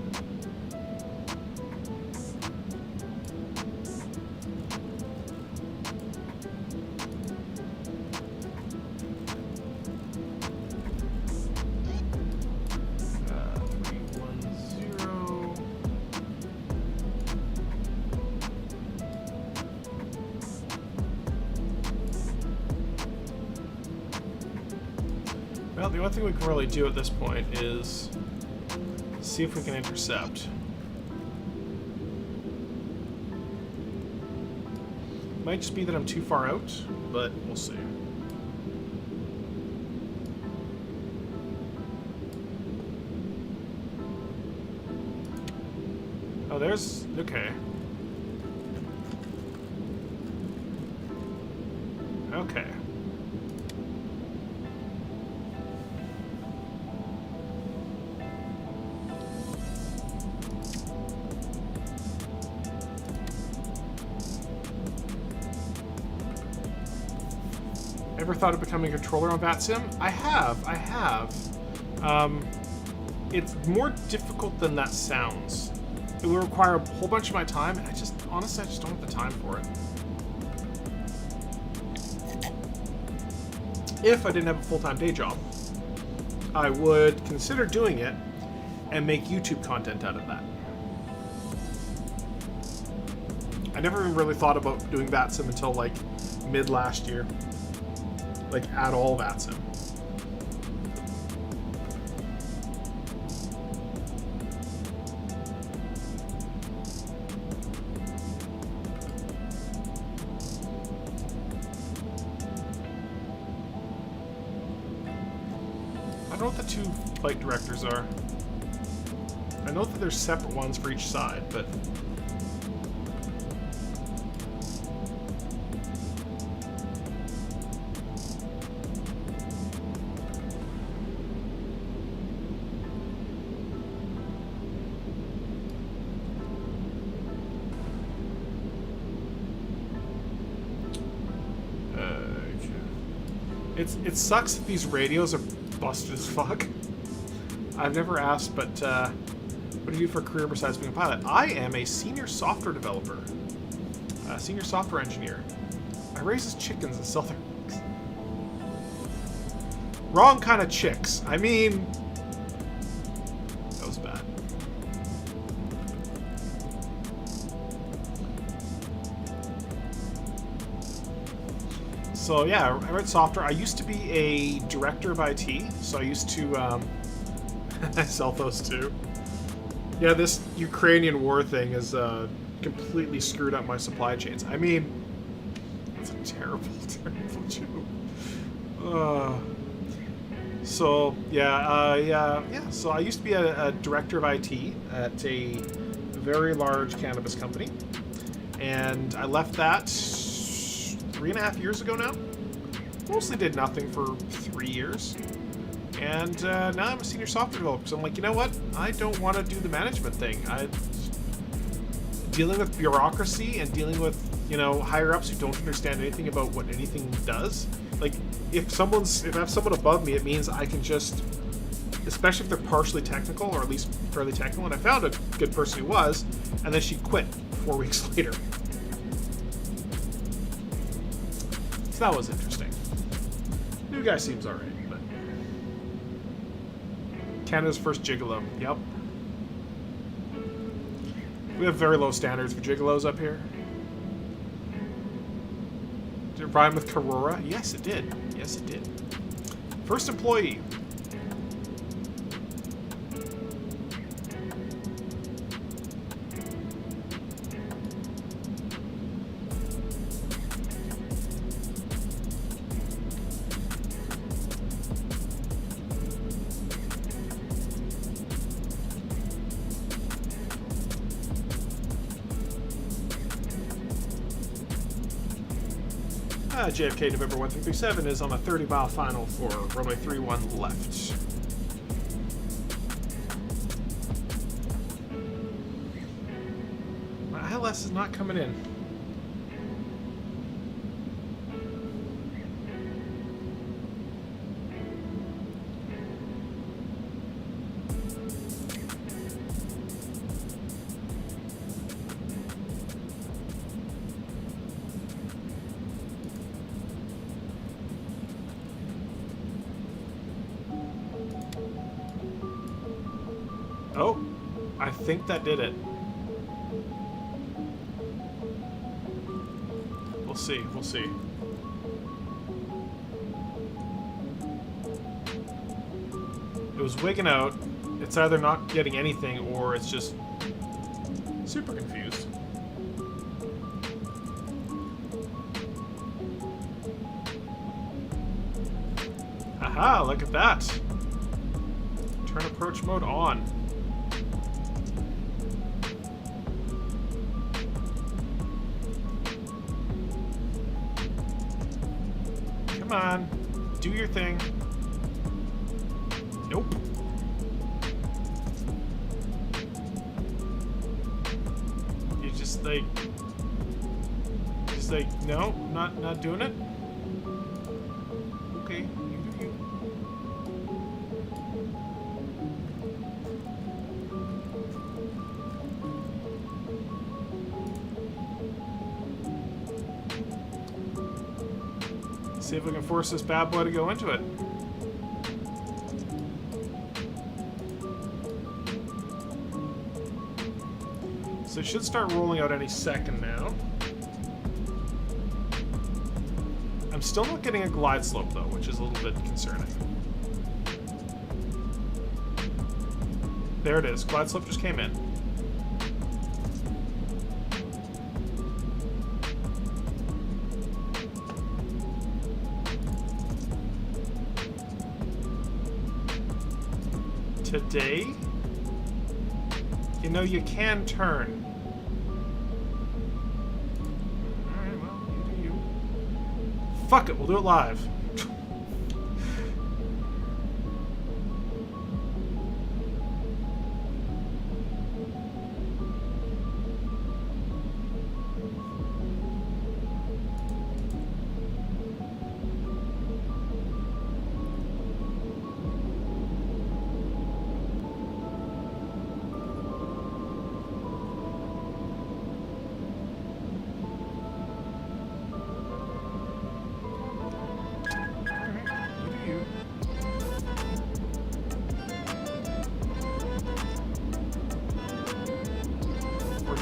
Well, the only thing we can really do at this point is see if we can intercept. Might just be that I'm too far out, but we'll see. Oh, there's... okay. Okay. Ever thought of becoming a controller on VATSIM? I have. It's more difficult than that sounds. It will require a whole bunch of my time, and honestly, I just don't have the time for it. If I didn't have a full-time day job, I would consider doing it and make YouTube content out of that. I never even really thought about doing VATSIM until like mid last year. Like at all VATSIM. I don't know what the two flight directors are. I know that there's separate ones for each side, but it sucks that these radios are busted as fuck. I've never asked, but what do you do for a career besides being a pilot? I am a senior software developer, senior software engineer. I raise chickens and sell their eggs. Wrong kind of chicks. I mean, that was bad. So yeah, I write software. I used to be a director of IT, so I used to I sell those too. Yeah, this Ukrainian war thing has completely screwed up my supply chains. I mean, it's a terrible, terrible joke. So yeah. So I used to be a director of IT at a very large cannabis company, and I left that 3.5 years ago now. Mostly did nothing for 3 years. And now I'm a senior software developer. So I'm like, you know what? I don't want to do the management thing. Dealing with bureaucracy and dealing with, higher ups who don't understand anything about what anything does. Like, if I have someone above me, it means I can just, especially if they're partially technical, or at least fairly technical, and I found a good person who was, and then she quit 4 weeks later. So that was interesting. New guy seems alright, but Canada's first gigolo. Yep. We have very low standards for gigolos up here. Did it rhyme with Karora? Yes, it did. Yes, it did. First employee. JFK November 1337 is on the 30-mile final for runway 31 left. My ILS is not coming in. Oh, I think that did it. We'll see, we'll see. It was wigging out. It's either not getting anything or it's just super confused. Aha, look at that. Turn approach mode on. Come on, do your thing. Nope. You just like, no, not doing it. Okay, you do you. See if we can force this bad boy to go into it. So it should start rolling out any second now. I'm still not getting a glide slope though, which is a little bit concerning. There it is. Glide slope just came in. Today, you know, you can turn. Alright, well, you do you. Fuck it, we'll do it live.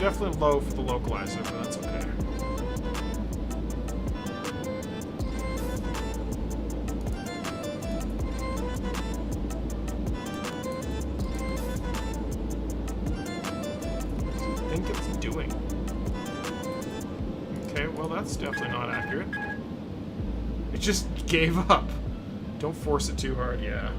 Definitely low for the localizer, but that's okay. What do you think it's doing? Okay, well that's definitely not accurate. It just gave up. Don't force it too hard, yeah.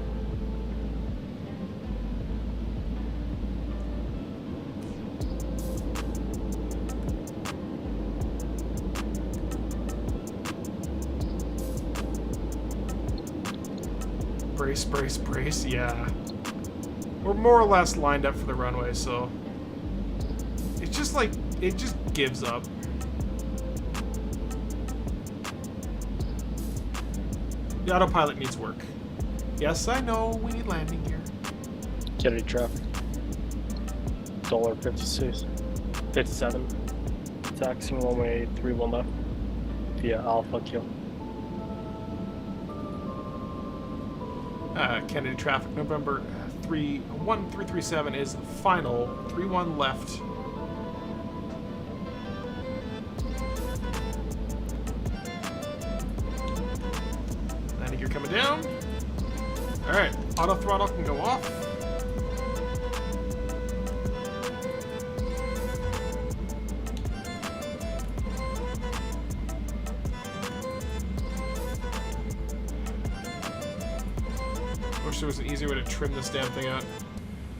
Brace, brace, brace, yeah. We're more or less lined up for the runway, so it's just like, it just gives up. The autopilot needs work. Yes, I know, we need landing gear. Kennedy traffic. $56, 57. Taxiing runway 31 left via Alpha Kill. Kennedy traffic, November 1337 is final. 31 left. Landing gear coming down. Alright, auto throttle can go off. Wish there was an easier way to trim this damn thing out.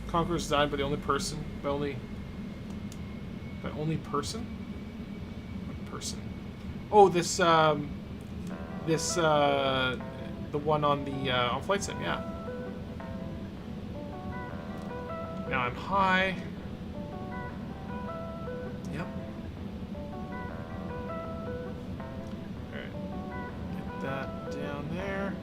Concorde was designed by the only person, by only person? What person? Oh, this, the one on the, on Flight Sim, yeah. Now I'm high. Yep. Alright. Get that down there.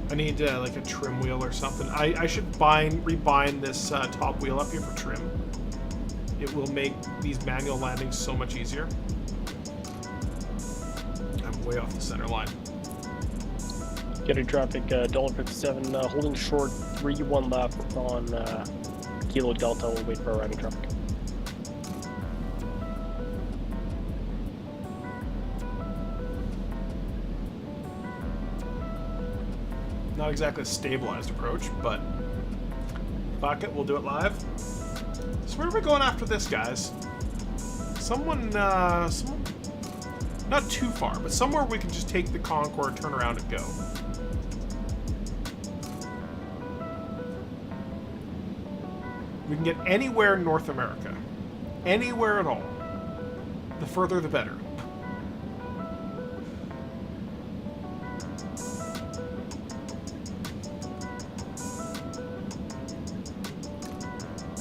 I need like a trim wheel or something. I should rebind this top wheel up here for trim. It will make these manual landings so much easier. I'm way off the center line. Getting traffic, $57, holding short, 3-1 left on Kilo Delta. We'll wait for arriving traffic. Not exactly a stabilized approach, but fuck it, we'll do it live. So where are we going after this, guys? Someone, not too far, but somewhere we can just take the Concorde, turn around, and go. We can get anywhere in North America. Anywhere at all. The further, the better.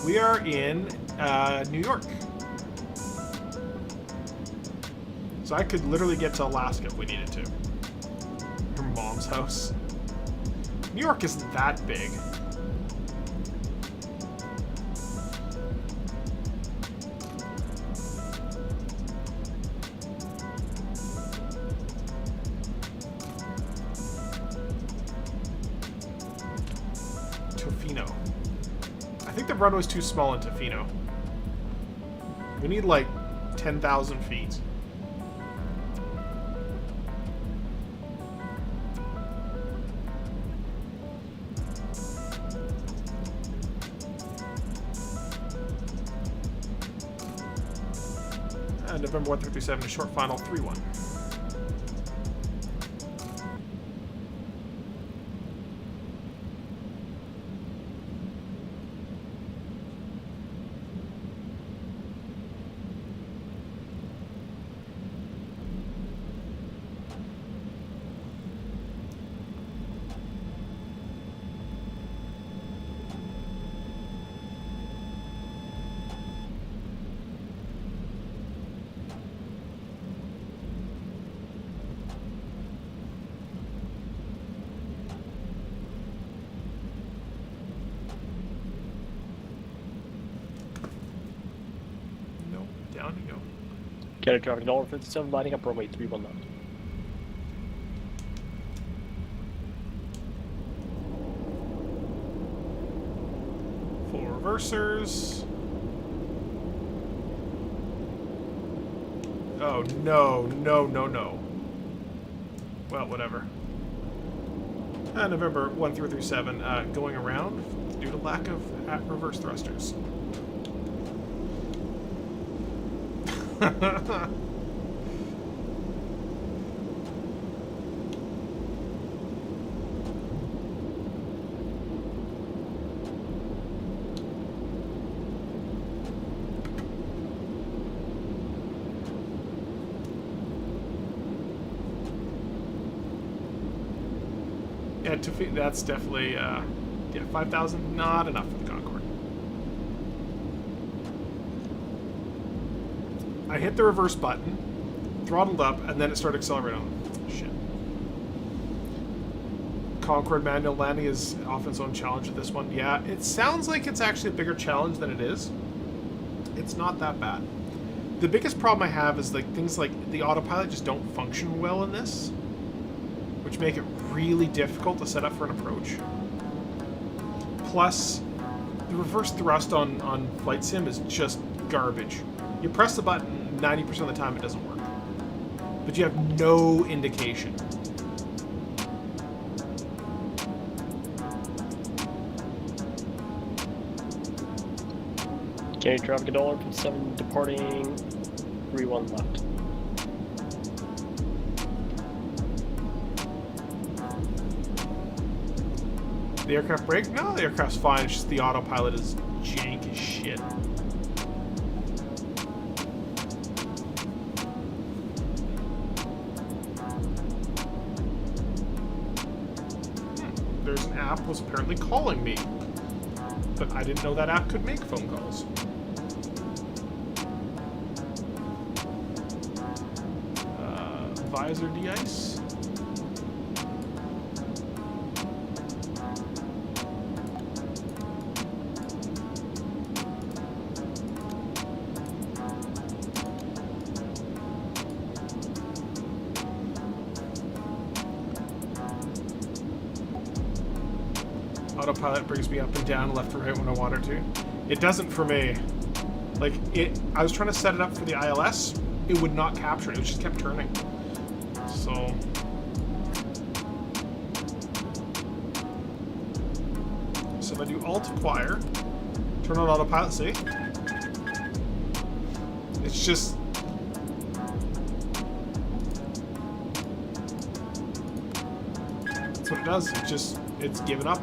We are in New York. So I could literally get to Alaska if we needed to. Her mom's house. New York isn't that big. Tofino. I think the runway's too small in Tofino. We need like 10,000 feet. November 1337 to short final 3-1. Down you go. Getting traffic, $57, lining up runway 3-1 left. Full reversers. Oh, no, no, no, no. Well, whatever. November 1337, going around due to lack of reverse thrusters. Yeah, that's definitely, yeah, 5,000, not enough for the Concorde. I hit the reverse button, throttled up, and then it started accelerating. Shit. Concorde manual landing is often its own challenge with this one. Yeah, it sounds like it's actually a bigger challenge than it is. It's not that bad. The biggest problem I have is like things like the autopilot just don't function well in this, which make it really difficult to set up for an approach. Plus, the reverse thrust on Flight Sim is just garbage. You press the button, 90% of the time it doesn't work. But you have no indication. Okay, traffic at dollar from 7 departing, 3-1 left. The aircraft brake? No, the aircraft's fine. It's just the autopilot is jank as shit. There's an app was apparently calling me, but I didn't know that app could make phone calls. Visor de-ice. Autopilot brings me up and down, left and right when I want her to. It doesn't for me. Like, I was trying to set it up for the ILS, it would not capture it, it just kept turning. So... So if I do Alt Acquire, turn on autopilot, see? It's just... That's what it does, it's given up.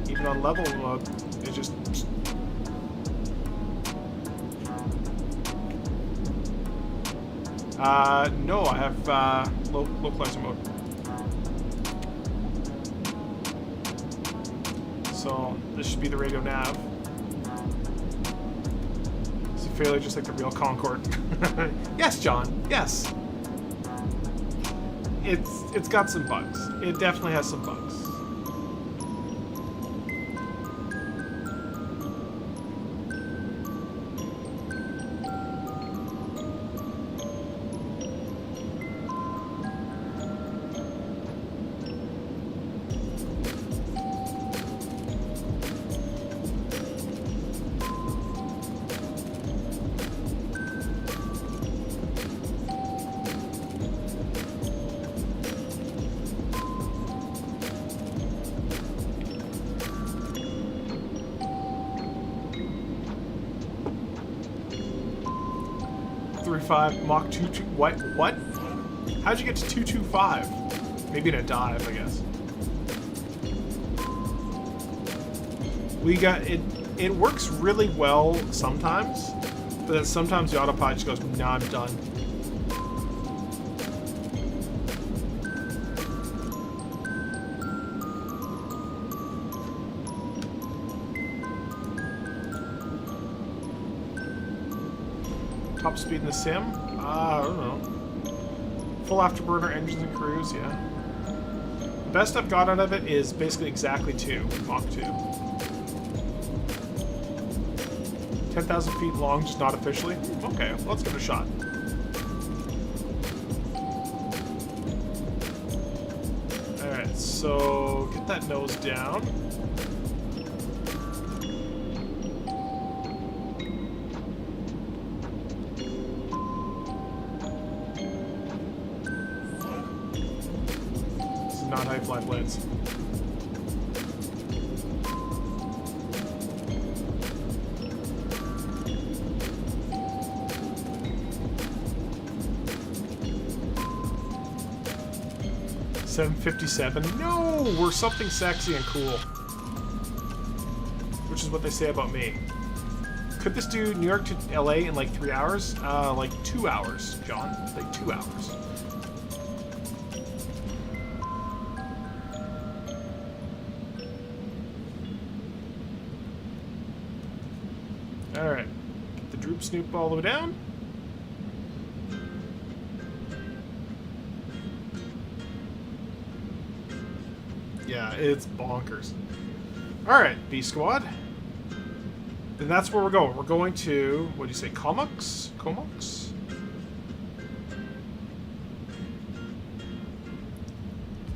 Even on level mode, it just... no, I have localizer mode. So this should be the radio nav. It's a failure just like the real Concorde. Yes, John, yes. It's got some bugs. It definitely has some bugs. Mach 22. What? How'd you get to 225? Maybe in a dive, I guess. We got it. It works really well sometimes, but then sometimes the autopilot just goes, "Nah, I'm done." Top speed in the sim? I don't know. Full afterburner engines and cruise, yeah. The best I've got out of it is basically exactly 2, Mach 2. 10,000 feet long, just not officially? Okay, let's give it a shot. Alright, so get that nose down. Not how you fly planes. $757. No, we're something sexy and cool, which is what they say about me. Could this do New York to LA in like 3 hours? Like 2 hours, John. Like 2 hours. Alright, get the droop snoop all the way down. Yeah, it's bonkers. Alright, B Squad. Then that's where we're going. We're going to, what do you say, Comox? Comox?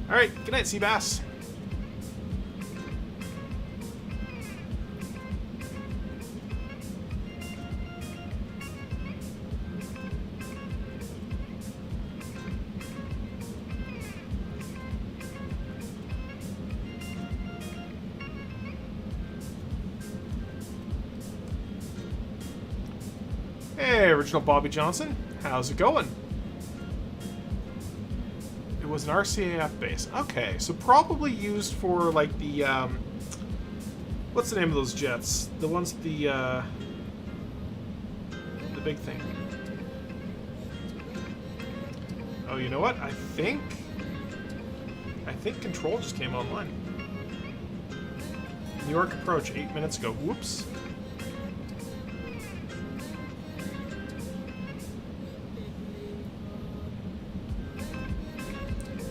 Alright, good night, Seabass. Hey, original Bobby Johnson. How's it going? It was an RCAF base. Okay, so probably used for, like, the, what's the name of those jets? The ones, the big thing. Oh, you know what? I think Control just came online. New York approach 8 minutes ago. Whoops.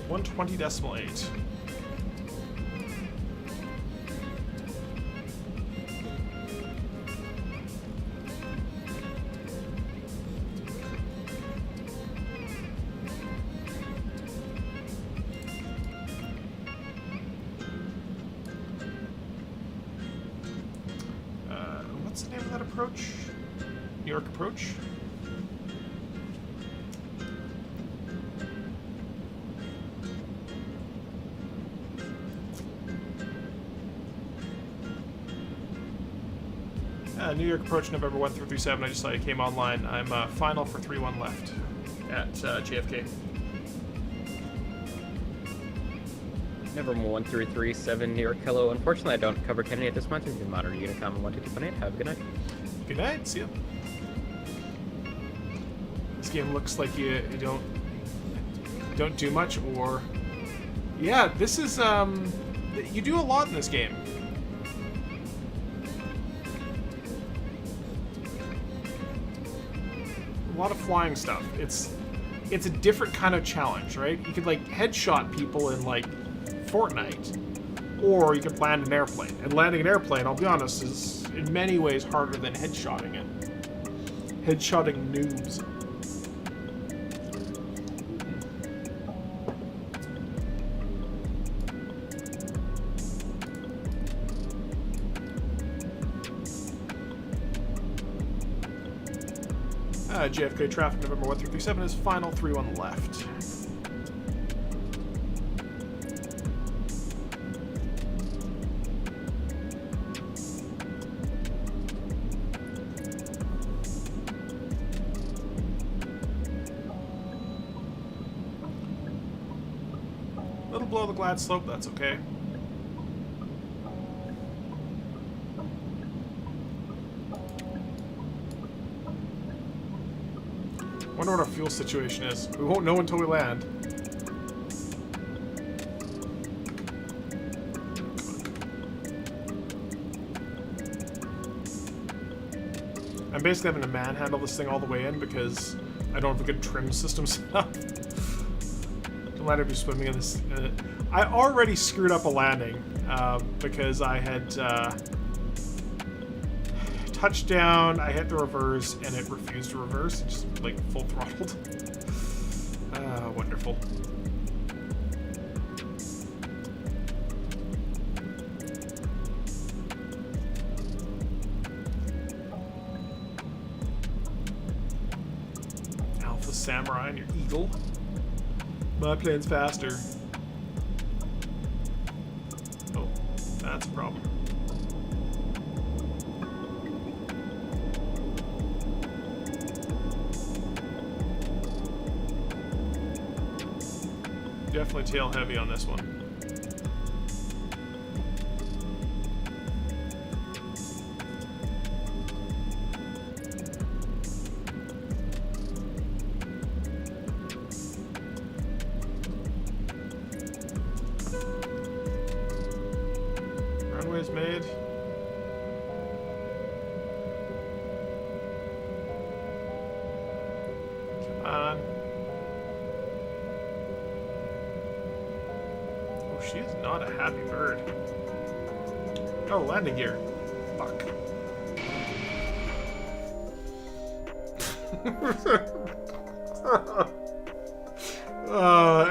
120.8. What's the name of that approach? New York approach? New York approach November 1337. I just saw it came online. I'm final for 3-1 left at JFK. November 1337, New York, hello. Unfortunately, I don't cover Kennedy at this point. This is Monitor Unicom 122.8. Have a good night. Good night. See ya. This game looks like you don't do much, or yeah, this is you do a lot in this game. A lot of flying stuff. It's a different kind of challenge, right? You could like headshot people in like Fortnite, or you could land an airplane. And landing an airplane, I'll be honest, is in many ways harder than headshotting it. Headshotting noobs. JFK traffic November 1337 is final 3-1 left. A little below the glide slope, that's okay. Wonder what our fuel situation is. We won't know until we land. I'm basically having to manhandle this thing all the way in because I don't have a good trim system set up. Don't let her be swimming in this. I already screwed up a landing because I had touchdown, I hit the reverse, and it refused to reverse. It just, like, full throttled. Wonderful. Alpha Samurai and your Eagle. My plane's faster. Oh, that's a problem. Definitely tail heavy on this one. Runway's made. Come on. she's not a happy bird. Oh, landing gear. Fuck.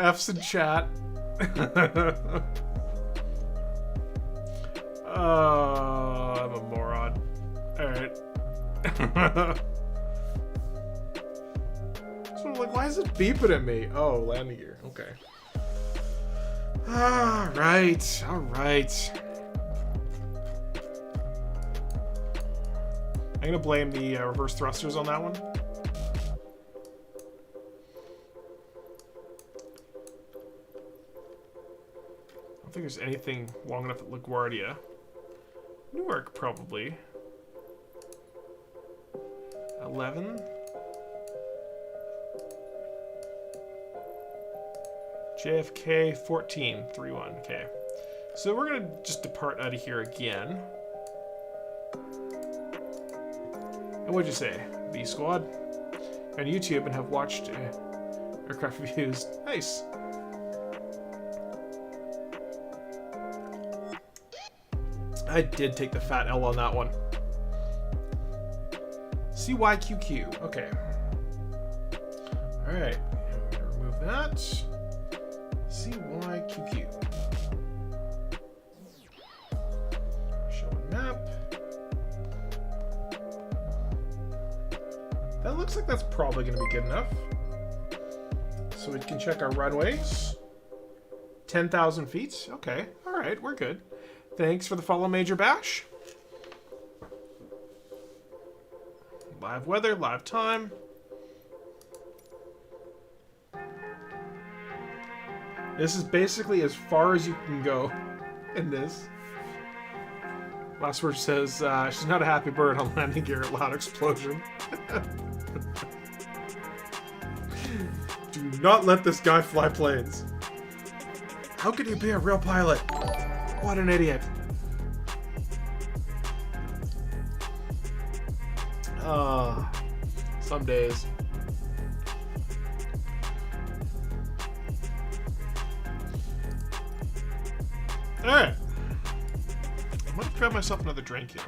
F's in chat. I'm a moron. Alright. So I'm like, why is it beeping at me? Oh, landing gear. Okay. Alright. Alright. I'm gonna blame the reverse thrusters on that one. I don't think there's anything long enough at LaGuardia. Newark, probably. 11. JFK 14, 3-1. Okay. So we're gonna just depart out of here again. And what'd you say? B Squad? On YouTube and have watched aircraft reviews. Nice. I did take the fat L on that one. CYQQ. Okay. Alright. I'm going to remove that. CYQQ. Show map. That looks like that's probably going to be good enough. So we can check our runways. 10,000 feet. Okay. Alright, we're good. Thanks for the follow, Major Bash. Live weather, live time. This is basically as far as you can go in this. Last word says, she's not a happy bird on landing gear, loud explosion. Do not let this guy fly planes. How could he be a real pilot? What an idiot. Some days. Alright. I'm gonna grab myself another drink here.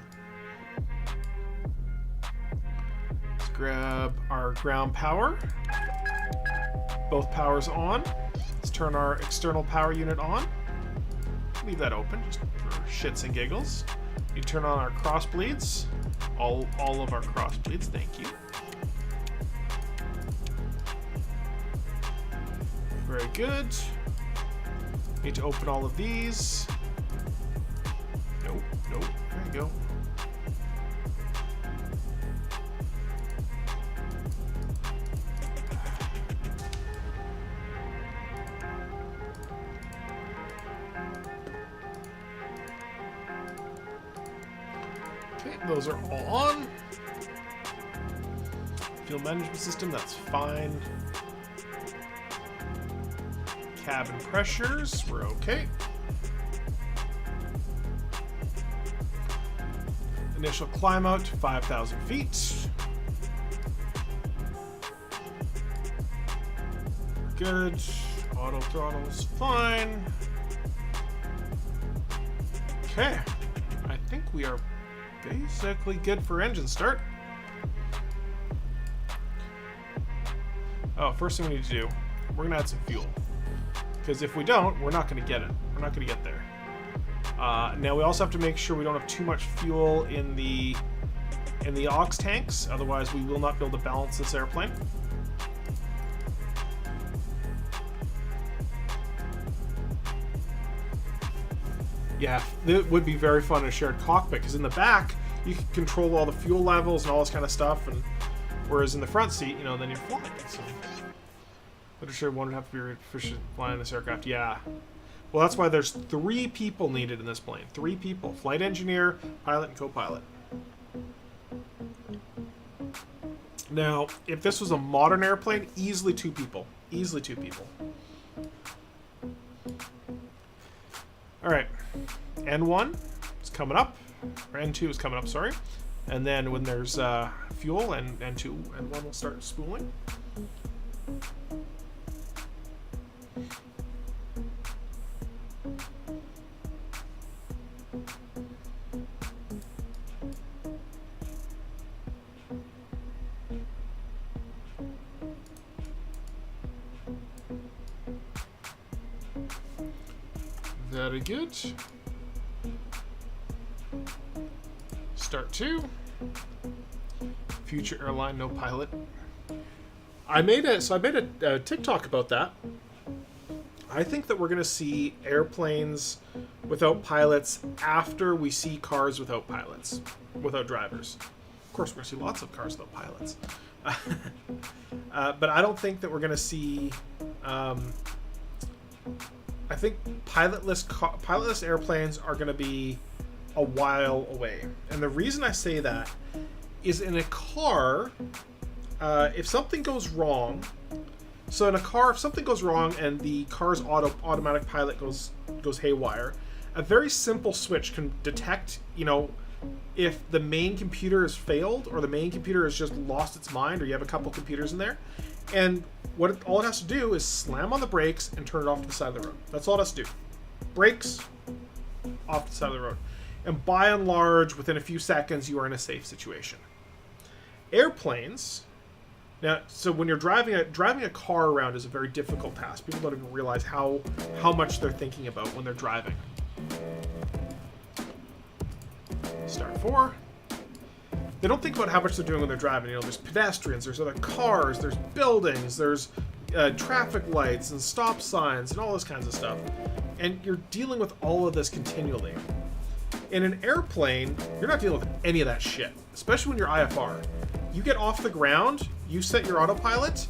Let's grab our ground power. Both powers on. Let's turn our external power unit on. Leave that open just for shits and giggles. You turn on our cross bleeds. All of our cross bleeds, thank you. Very good. Need to open all of these. Nope, nope. There you go. Okay, those are all on. Fuel management system, that's fine. Cabin pressures, we're okay. Initial climb out to 5,000 feet. Good. Auto throttle's fine. Okay. I think we are basically good for engine start. Oh, first thing we need to do, we're gonna add some fuel. Because if we don't, we're not going to get it. We're not going to get there. Now we also have to make sure we don't have too much fuel in the aux tanks. Otherwise, we will not be able to balance this airplane. Yeah, it would be very fun in a shared cockpit because in the back you can control all the fuel levels and all this kind of stuff, and whereas in the front seat, you know, then you're flying. So. But sure, one would have to be efficient flying this aircraft. Yeah. Well, that's why there's 3 people needed in this plane. 3 people. Flight engineer, pilot, and co-pilot. Now, if this was a modern airplane, easily 2 people. Easily 2 people. Alright. N1 is coming up. Or N2 is coming up, sorry. And then when there's fuel, and N2, N1 will start spooling. Very good. Start 2. Future airline, no pilot. I made a TikTok about that. I think that we're going to see airplanes without pilots after we see cars without pilots, without drivers. Of course, we're going to see lots of cars without pilots. But I don't think that we're going to see... I think pilotless airplanes are going to be a while away. And the reason I say that is in a car, if something goes wrong... So in a car, if something goes wrong and the car's automatic pilot goes haywire, a very simple switch can detect, if the main computer has failed or the main computer has just lost its mind, or you have a couple computers in there, and all it has to do is slam on the brakes and turn it off to the side of the road. That's all it has to do. Brakes, off to the side of the road. And by and large, within a few seconds, you are in a safe situation. Airplanes... Now, so when you're driving a car around is a very difficult task. People don't even realize how much they're thinking about when they're driving. Start 4. They don't think about how much they're doing when they're driving. There's pedestrians, there's other cars, there's buildings, there's traffic lights and stop signs and all this kinds of stuff. And you're dealing with all of this continually. In an airplane, you're not dealing with any of that shit, especially when you're IFR. You get off the ground, you set your autopilot,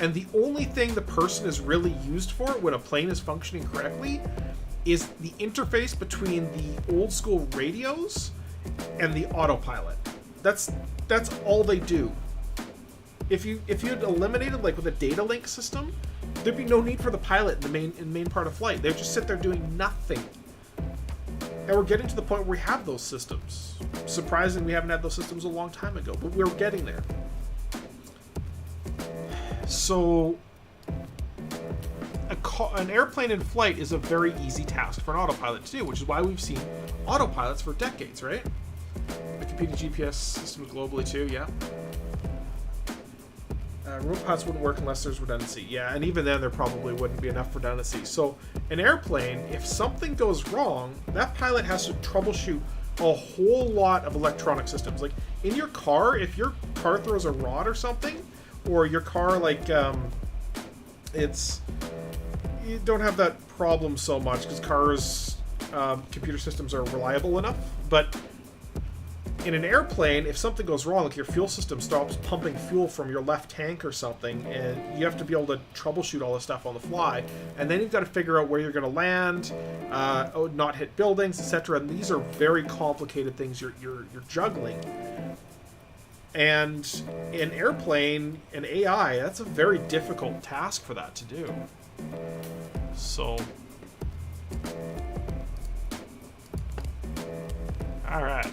and the only thing the person is really used for when a plane is functioning correctly is the interface between the old school radios and the autopilot. That's all they do. If you had eliminated, like with a data link system, there'd be no need for the pilot in the main part of flight. They'd just sit there doing nothing. And we're getting to the point where we have those systems. Surprising we haven't had those systems a long time ago, but we're getting there. So, an airplane in flight is a very easy task for an autopilot to do, which is why we've seen autopilots for decades, right? The competing GPS systems globally too, yeah. Remote pilots wouldn't work unless there's redundancy. Yeah, and even then there probably wouldn't be enough redundancy. So an airplane, if something goes wrong, that pilot has to troubleshoot a whole lot of electronic systems. Like in your car, if your car throws a rod or something, or your car you don't have that problem so much because cars, computer systems are reliable enough. But in an airplane, if something goes wrong, like your fuel system stops pumping fuel from your left tank or something, and you have to be able to troubleshoot all this stuff on the fly, and then you've got to figure out where you're going to land, not hit buildings, etc. And these are very complicated things you're juggling. And in airplane and AI, that's a very difficult task for that to do. So, all right.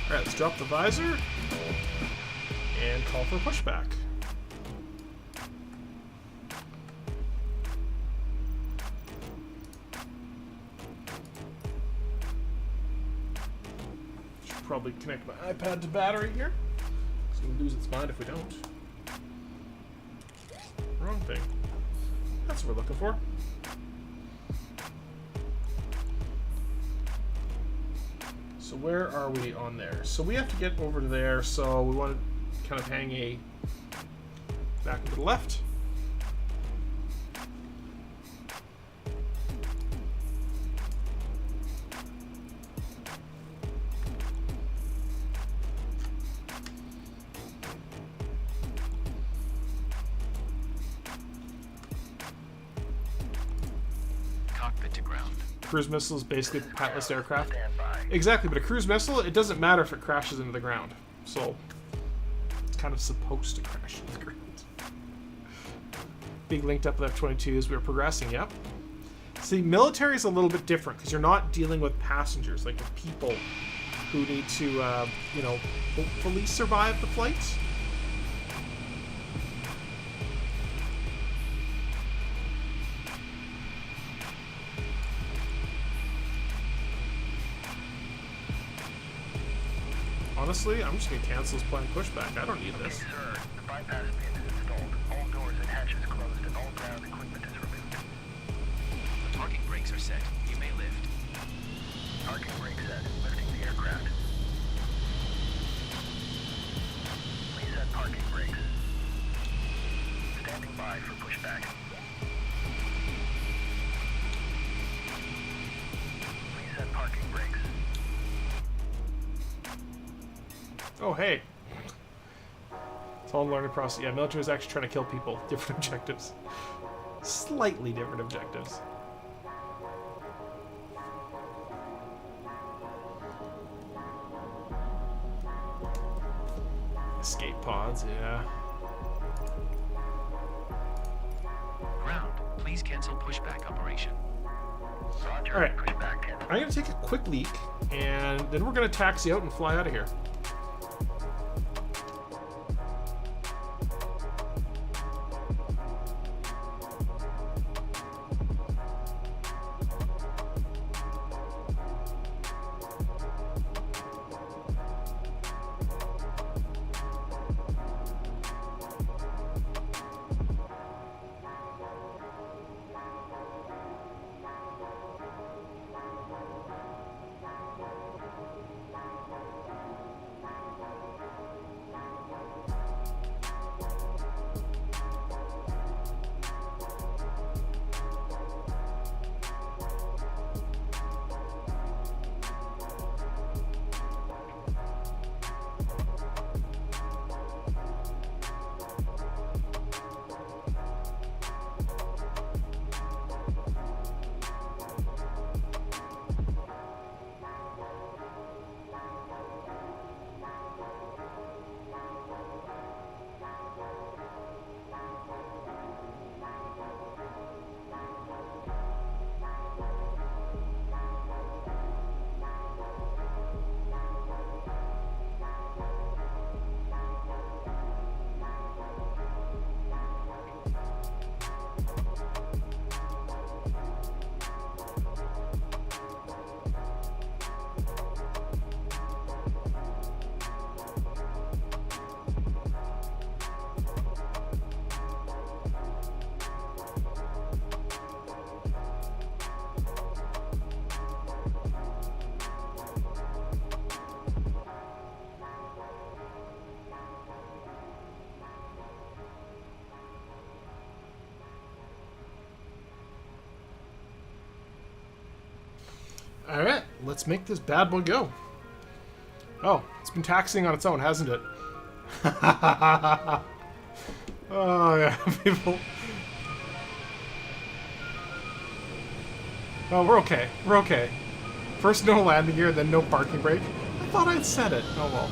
Alright, let's drop the visor and call for a pushback. Should probably connect my iPad to battery here. It's going to lose its mind if we don't. Wrong thing. That's what we're looking for. So where are we on there? So we have to get over to there, so we want to kind of hang a back to the left. Cockpit to ground. Cruise missile is basically pilotless aircraft. Exactly, but a cruise missile, it doesn't matter if it crashes into the ground. So, it's kind of supposed to crash into the ground. Being linked up with F-22 as we're progressing, yep. See, military is a little bit different, because you're not dealing with passengers, like with people who need to, hopefully survive the flight. honestly, I'm just gonna cancel this planned pushback. I don't need this. Sir, the bypass pin is installed. All doors and hatches closed and all ground equipment is removed. The parking brakes are set. You may lift. Parking brake set. Lifting the aircraft. Please set parking brakes. Standing by for pushback. Please set parking brakes. Oh, hey. It's all learning process. Yeah, military is actually trying to kill people. Different objectives. Slightly different objectives. Escape pods, yeah. Ground, please cancel pushback operation. Roger. Alright. Pushback cancel. I'm going to take a quick leak, and then we're going to taxi out and fly out of here. Alright, let's make this bad boy go. Oh, it's been taxiing on its own, hasn't it? Oh, yeah, people. Oh, we're okay. We're okay. First no landing gear, then no parking brake. I thought I'd said it. Oh, well.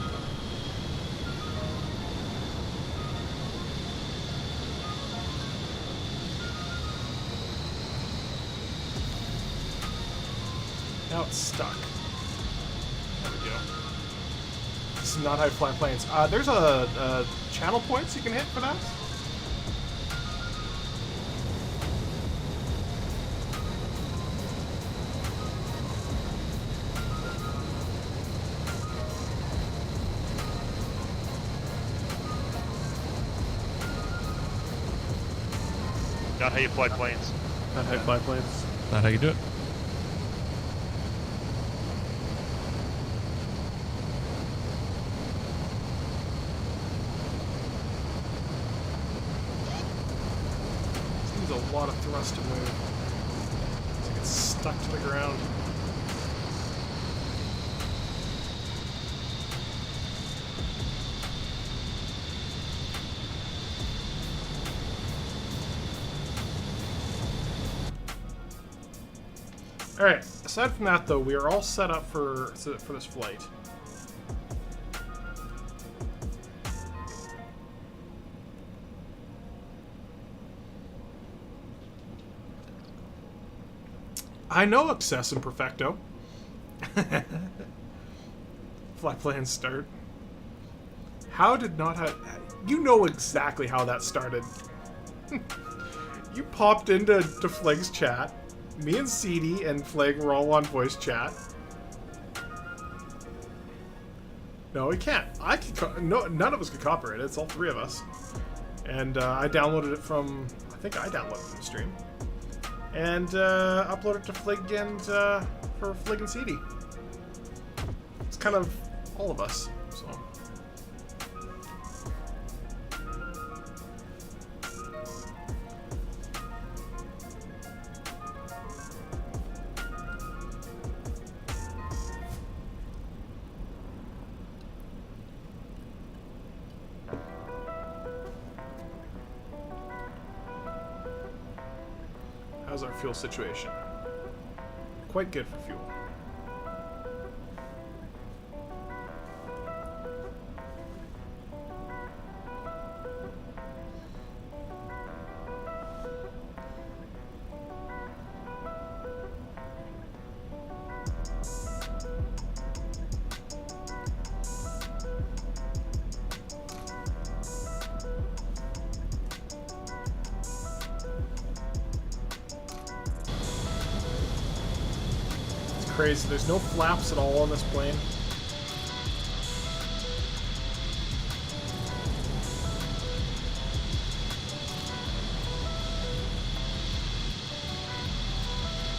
Now it's stuck. There we go. This is not how to fly planes. There's a channel points you can hit for that. Not how you fly planes. Not how you fly planes. Not how you do it. This needs a lot of thrust to move. It's like it's stuck to the ground. Alright, aside from that though, we are all set up for this flight. I know Access and Perfecto. Fly plans start. How did not have... You know exactly how that started. You popped into Flag's chat. Me and CD and Flag were all on voice chat. No, we can't. No, none of us could copyright it. It's all three of us. And I downloaded it from... I think I downloaded it from the stream. And uploaded it to Flig and for Flig and CD. It's kind of all of us. So. How's our fuel situation? Quite good for fuel. Crazy. There's no flaps at all on this plane.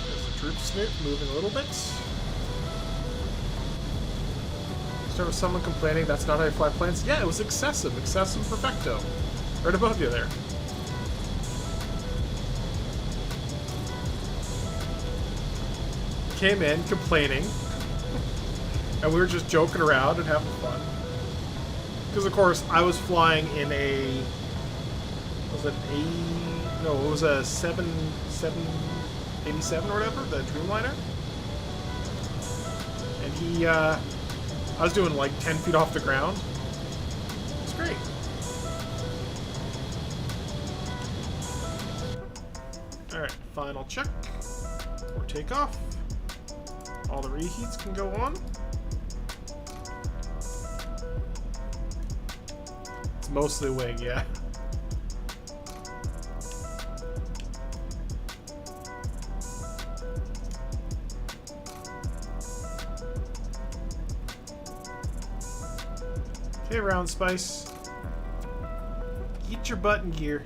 There's the troop snoot moving a little bit. Start with someone complaining that's not how you fly planes. Yeah, it was excessive. Excessive perfecto. Right above you there. Came in complaining, and we were just joking around and having fun. Because of course I was flying in a, was it a, no, it was a 787 or whatever, the Dreamliner. And he, I was doing like 10 feet off the ground. It's great. All right, final check for takeoff. All the reheats can go on. It's mostly wing, yeah. Okay, Round Spice. Get your butt in gear.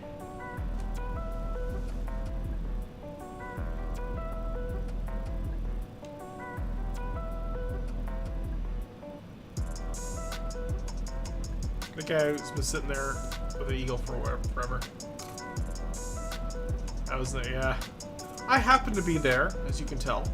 The guy who's been sitting there with an eagle for forever. I was there, yeah. I happened to be there, as you can tell.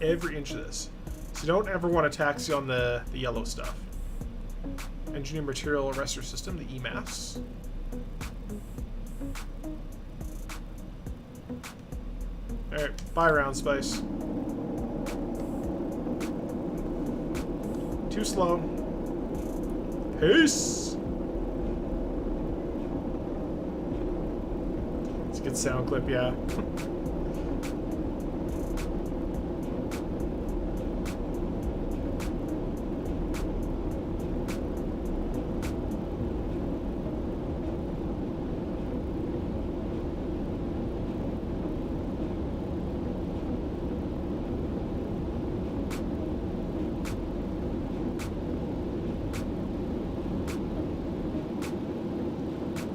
Every inch of this. So you don't ever want to taxi on the yellow stuff. Engineer Material Arrestor System, the EMAS. Alright, bye Round Spice. Too slow. Peace! It's a good sound clip, yeah.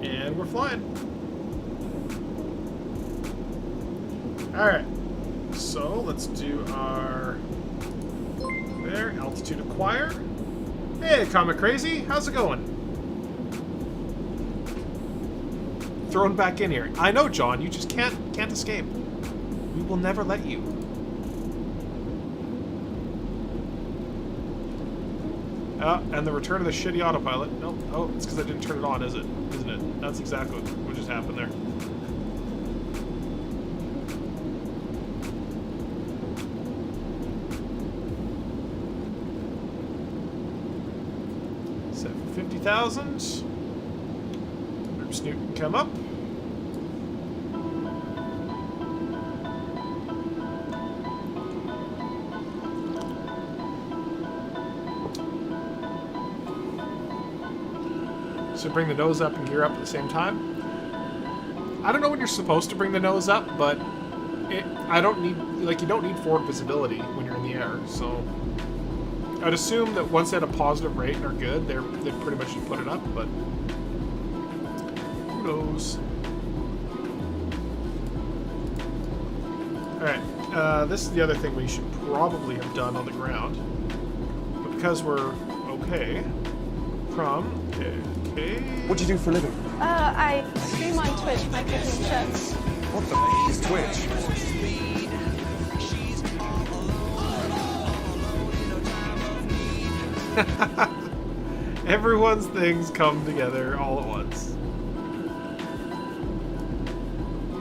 And we're flying. Alright. So let's do our there, altitude acquire. Hey Comet Crazy, how's it going? Thrown back in here. I know, John, you just can't escape. We will never let you. And the return of the shitty autopilot. Nope. Oh, it's because I didn't turn it on, isn't it? That's exactly what just happened there. Set for 50,000. Group Snoot can come up. So bring the nose up and gear up at the same time. I don't know when you're supposed to bring the nose up, but you don't need forward visibility when you're in the air, so I'd assume that once they had a positive rate and are good, they pretty much should put it up, but who knows? Alright, this is the other thing we should probably have done on the ground. But because we're okay, okay. What do you do for a living? I stream on Twitch, my cooking shows. What the f is Twitch? Everyone's things come together all at once.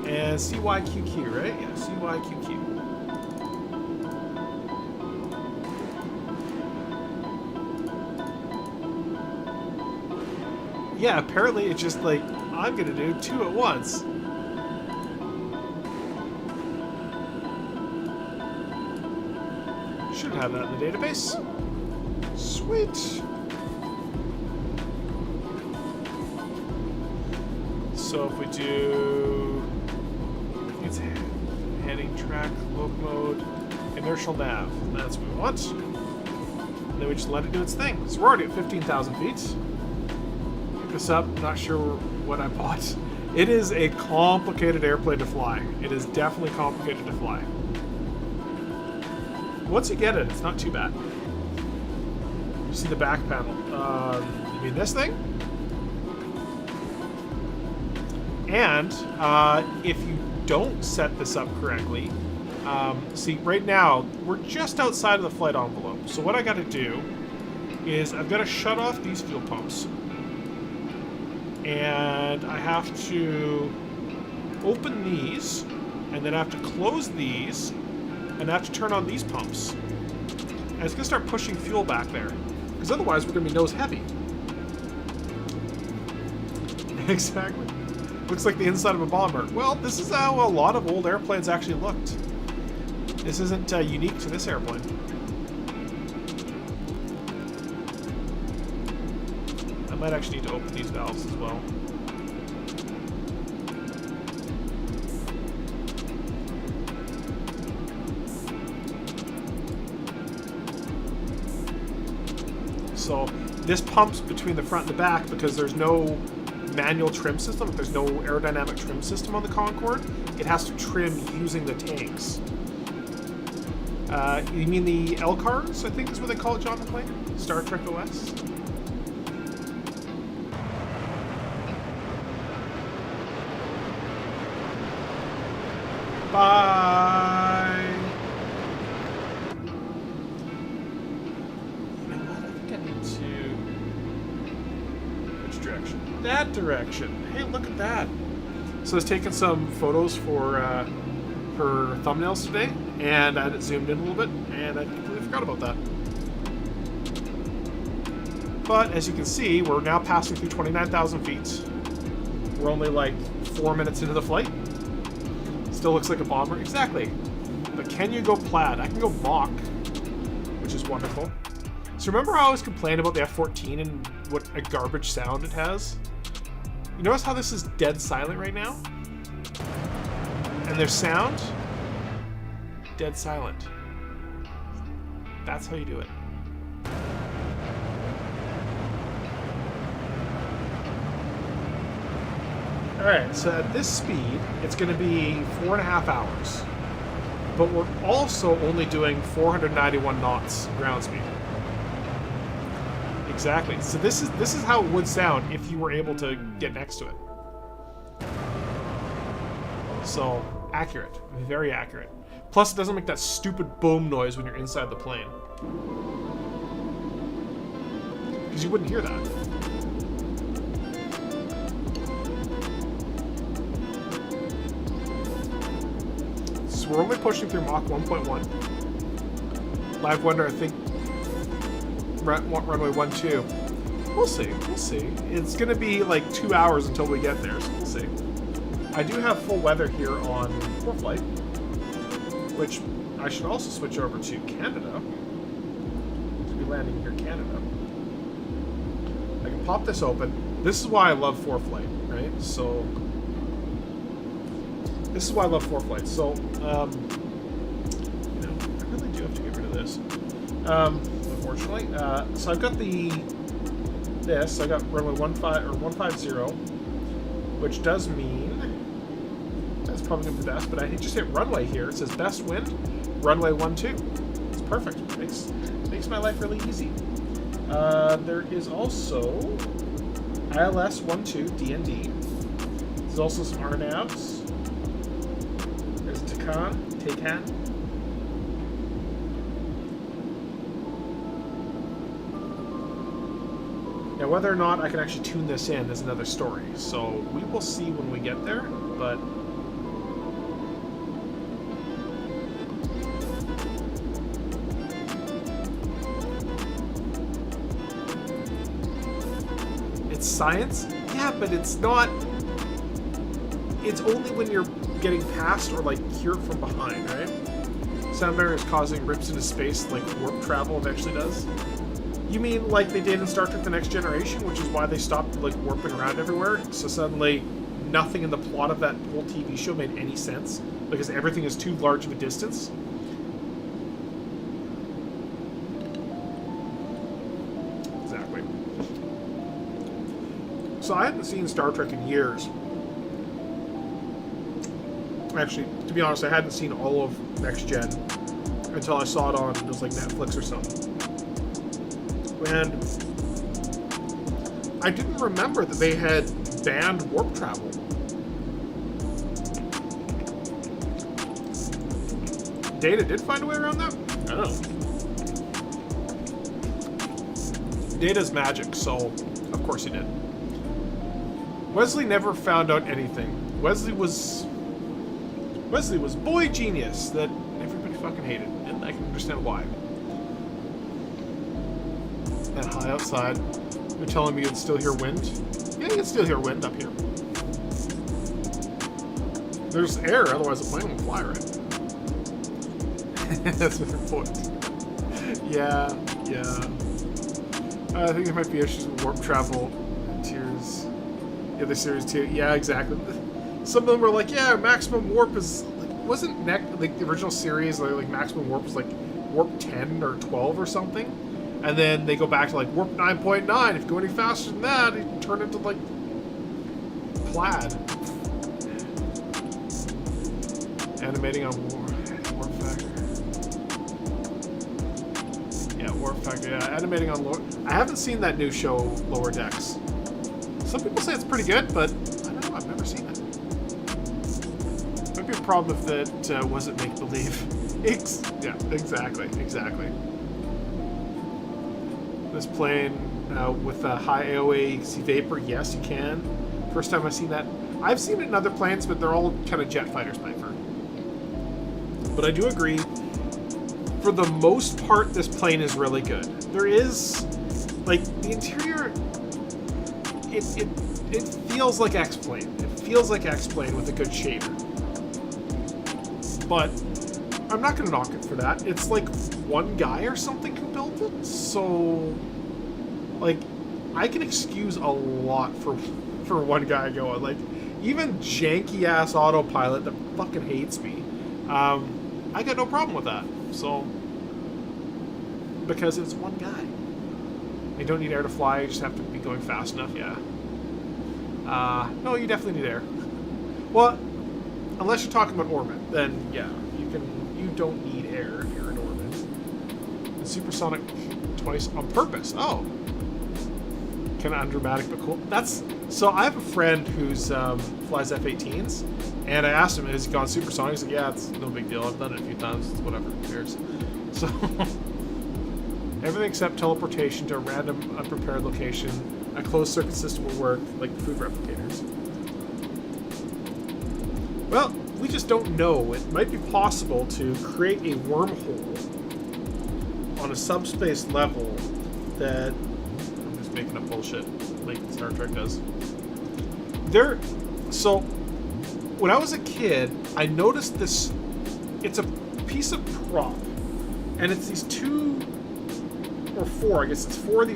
And CYQQ, right? Yeah, CYQQ. Yeah, apparently it's just like, I'm gonna do 2 at once. Should have that in the database. Sweet. So if we do, it's heading track, local mode, inertial nav. That's what we want. And then we just let it do its thing. So we're already at 15,000 feet. Pick this up. Not sure what I bought. It is a complicated airplane to fly. It is definitely complicated to fly. Once you get it, it's not too bad. You see the back panel. You mean this thing? And if you don't set this up correctly, see, right now, we're just outside of the flight envelope. So what I got to do is I've got to shut off these fuel pumps. And I have to open these, and then I have to close these, and I have to turn on these pumps. And it's going to start pushing fuel back there. Because otherwise we're going to be nose heavy. Exactly. Looks like the inside of a bomber. Well, this is how a lot of old airplanes actually looked. This isn't unique to this airplane. I might actually need to open these valves as well. So this pumps between the front and the back because there's no manual trim system. There's no aerodynamic trim system on the Concorde. It has to trim using the tanks. You mean the L-cars, I think is what they call it, John McClane? Star Trek OS? Bye! You know what? I think I need to... Which direction? That direction! Hey, look at that! So I was taking some photos for thumbnails today, and I had it zoomed in a little bit, and I completely forgot about that. But as you can see, we're now passing through 29,000 feet. We're only like 4 minutes into the flight. Still looks like a bomber. Exactly. But can you go plaid? I can go Mach, which is wonderful. So remember how I always complained about the F-14 and what a garbage sound it has? You notice how this is dead silent right now? And their sound? Dead silent. That's how you do it. Alright, so at this speed, it's going to be 4.5 hours. But we're also only doing 491 knots ground speed. Exactly. So this is how it would sound if you were able to get next to it. So, accurate. Very accurate. Plus, it doesn't make that stupid boom noise when you're inside the plane. Because you wouldn't hear that. So we're only pushing through Mach 1.1. Live Wonder, I think, runway 12. We'll see. We'll see. It's going to be like 2 hours until we get there, so we'll see. I do have full weather here on ForeFlight, which I should also switch over to Canada. To be landing here in Canada. I can pop this open, This is why I love Foreflight, right? So this is why I love Foreflight. So I really do have to get rid of this. Unfortunately, so I've got this. I got runway 150, which does mean that's probably gonna be best. But I just hit runway here. It says best wind, runway 12. It's perfect. Makes my life really easy. There is also ILS 12 DND. There's also some RNAVs. There's Takan. Now, whether or not I can actually tune this in is another story. So we will see when we get there, but it's science? Yeah, but it's not. It's only when you're getting past or like cured from behind, right? Sound barrier is causing rips into space like warp travel eventually does. You mean like they did in Star Trek The Next Generation, which is why they stopped like warping around everywhere? So suddenly nothing in the plot of that whole TV show made any sense because everything is too large of a distance? Exactly. So I hadn't seen Star Trek in years. Actually, to be honest, I hadn't seen all of Next Gen until I saw it on just like Netflix or something. And I didn't remember that they had banned warp travel. Data did find a way around that? I don't know. Data's magic, so of course he did. Wesley never found out anything. Wesley was boy genius that everybody fucking hated, and I can understand why. That high outside. You're telling me you can still hear wind? Yeah, you can still hear wind up here. There's air, otherwise the plane won't fly, right? That's a good point. Yeah. I think there might be issues with warp travel. Tears. Yeah, the series too. Yeah, exactly. Some of them were like, yeah, maximum warp is like, wasn't like the original series like maximum warp was like warp 10 or 12 or something, and then they go back to like warp 9.9. If you go any faster than that, you turn into like plaid. Animating on warp factor. Yeah, warp factor. Yeah, animating on lower. I haven't seen that new show Lower Decks. Some people say it's pretty good, but I don't know. I've never seen it. Might be a problem if that wasn't make-believe. Yeah, exactly. This plane with a high AOA, you can see vapor. Yes, you can. First time I've seen that. I've seen it in other planes, but they're all kind of jet fighters by far. But I do agree, for the most part, this plane is really good. There is, like, the interior, it feels like X-Plane. It feels like X-Plane with a good shader. But I'm not going to knock it for that. It's like one guy or something who built it, so, like, I can excuse a lot for one guy going. Like, even janky-ass autopilot that fucking hates me, I got no problem with that. So, because it's one guy. You don't need air to fly, you just have to be going fast enough, yeah. No, you definitely need air. Well, unless you're talking about orbit, then yeah, you don't need air if you're in orbit. And supersonic twice on purpose. Oh. Kind of undramatic, but cool. So I have a friend who's flies F-18s, and I asked him, has he gone supersonic? He's like, yeah, it's no big deal. I've done it a few times. It's whatever. Who cares? So everything except teleportation to a random, unprepared location. A closed circuit system will work, like the food replicators. Well, we just don't know. It might be possible to create a wormhole on a subspace level that... I'm just making up bullshit like Star Trek does. So, when I was a kid, I noticed this... It's a piece of prop, and it's these two or 4. I guess it's 4 of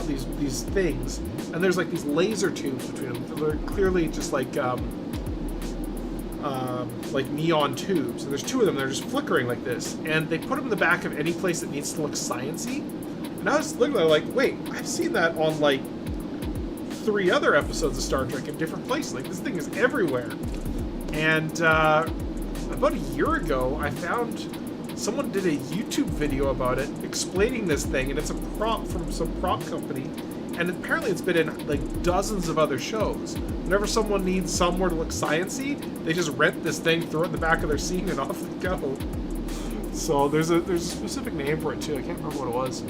these things, and there's like these laser tubes between them. They're clearly just like neon tubes, and there's 2 of them. They're just flickering like this, and they put them in the back of any place that needs to look science-y. And I was looking at it like, wait, I've seen that on like 3 other episodes of Star Trek in different places. Like, this thing is everywhere. And about a year ago, I found someone did a YouTube video about it, explaining this thing, and it's a prop from some prop company, and apparently it's been in like dozens of other shows. Whenever someone needs somewhere to look sciencey, they just rent this thing, throw it in the back of their scene, and off they go. So there's a specific name for it too. I can't remember what it was.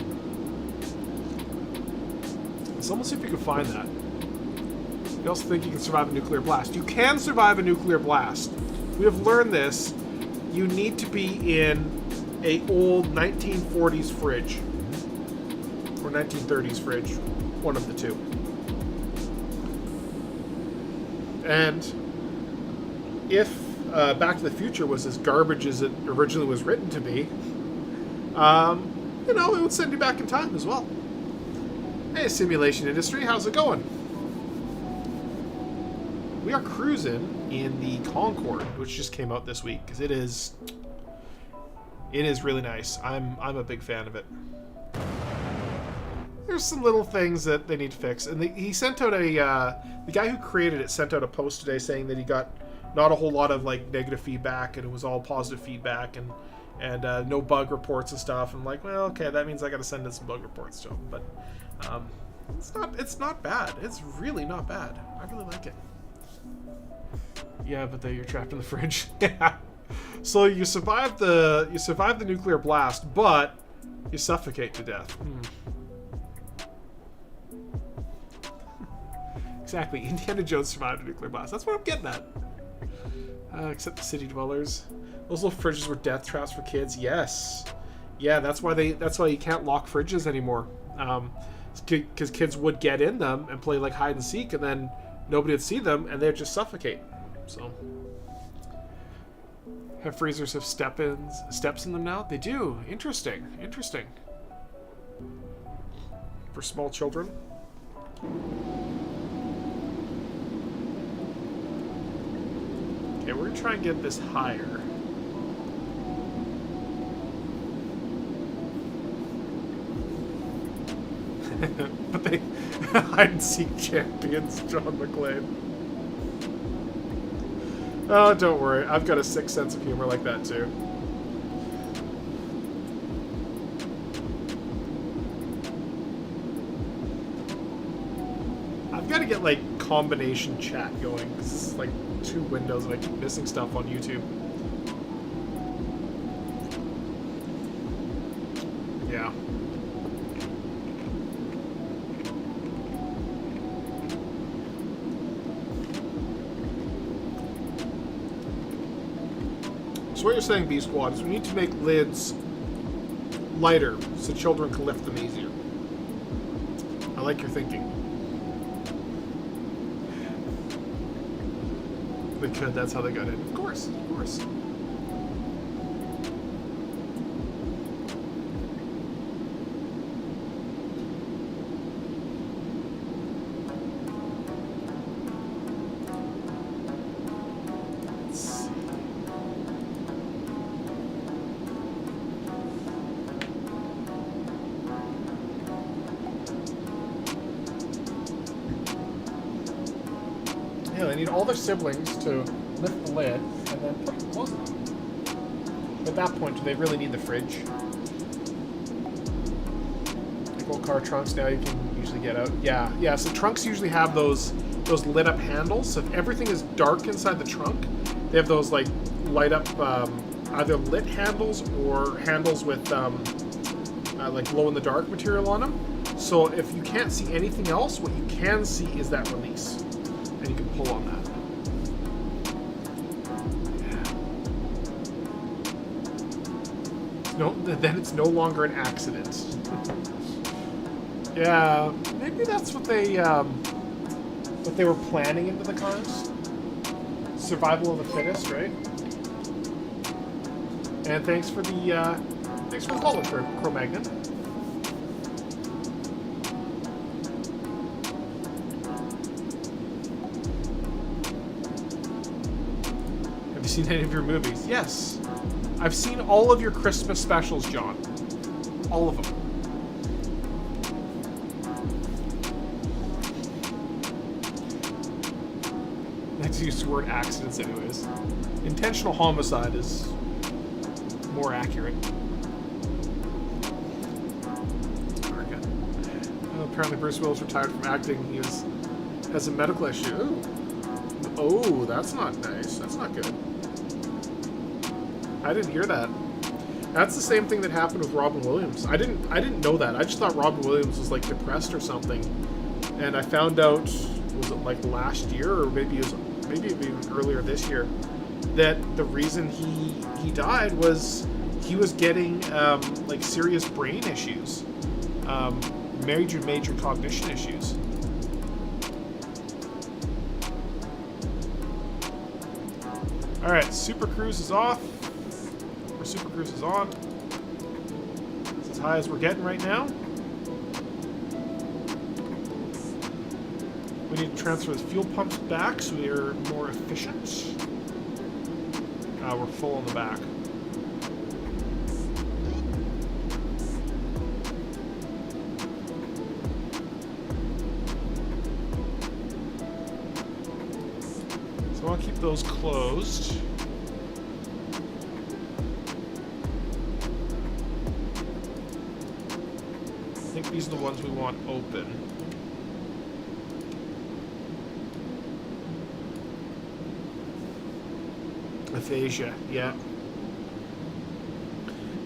So let's see if you can find that. You also think you can survive a nuclear blast. You can survive a nuclear blast. We have learned this. You need to be in a old 1940s fridge. Or 1930s fridge. One of the two. And if Back to the Future was as garbage as it originally was written to be, it would send you back in time as well. Hey, simulation industry, how's it going? We are cruising in the Concorde, which just came out this week, because it is really nice. I'm a big fan of it. There's some little things that they need to fix, and he sent out the guy who created it sent out a post today saying that he got not a whole lot of like negative feedback, and it was all positive feedback, and no bug reports and stuff. I'm like, well, okay, that means I got to send in some bug reports to him, but it's not bad. It's really not bad. I really like it. Yeah, but then you're trapped in the fridge. Yeah. So you survive the nuclear blast, but you suffocate to death. Exactly. Indiana Jones survived a nuclear blast. That's what I'm getting at. Except the city dwellers. Those little fridges were death traps for kids. Yes. Yeah, that's why you can't lock fridges anymore. Because kids would get in them and play like hide and seek, and then nobody would see them, and they'd just suffocate. So, have freezers have steps in them now? They do. Interesting. For small children. Okay, we're gonna try and get this higher. But they hide and seek champions, John McClane. Oh, don't worry. I've got a sick sense of humor like that too. I've got to get like combination chat going, because this is like 2 windows and I keep missing stuff on YouTube. Yeah. So what you're saying, B Squad, is we need to make lids lighter so children can lift them easier. I like your thinking. They could, that's how they got in. Of course, of course. They need all their siblings to lift the lid and then close it on. At that point, do they really need the fridge? Like old car trunks now you can usually get out. Yeah, so trunks usually have those lit up handles. So if everything is dark inside the trunk, they have those like light up either lit handles or handles with like glow in the dark material on them. So if you can't see anything else, what you can see is that release. And you can pull on that. No, then it's no longer an accident. Yeah, maybe that's what they were planning into the cars. Survival of the fittest, right? And thanks for the follow, Cro-Magnon. seen any of your movies? Yes. I've seen all of your Christmas specials, John. All of them. Let's use the word accidents anyways. Intentional homicide is more accurate. Apparently Bruce Willis retired from acting. He has a medical issue. Oh, that's not nice. That's not good. I didn't hear that. That's the same thing that happened with Robin Williams. I didn't know that. I just thought Robin Williams was like depressed or something. And I found out, was it like last year or maybe even earlier this year, that the reason he died was he was getting like serious brain issues. Major cognition issues. Alright, Super Cruise is off. Or Super Cruise is on. It's as high as we're getting right now. We need to transfer the fuel pumps back so we are more efficient. We're full on the back. So I'll keep those closed. I think these are the ones we want open. Aphasia, yeah.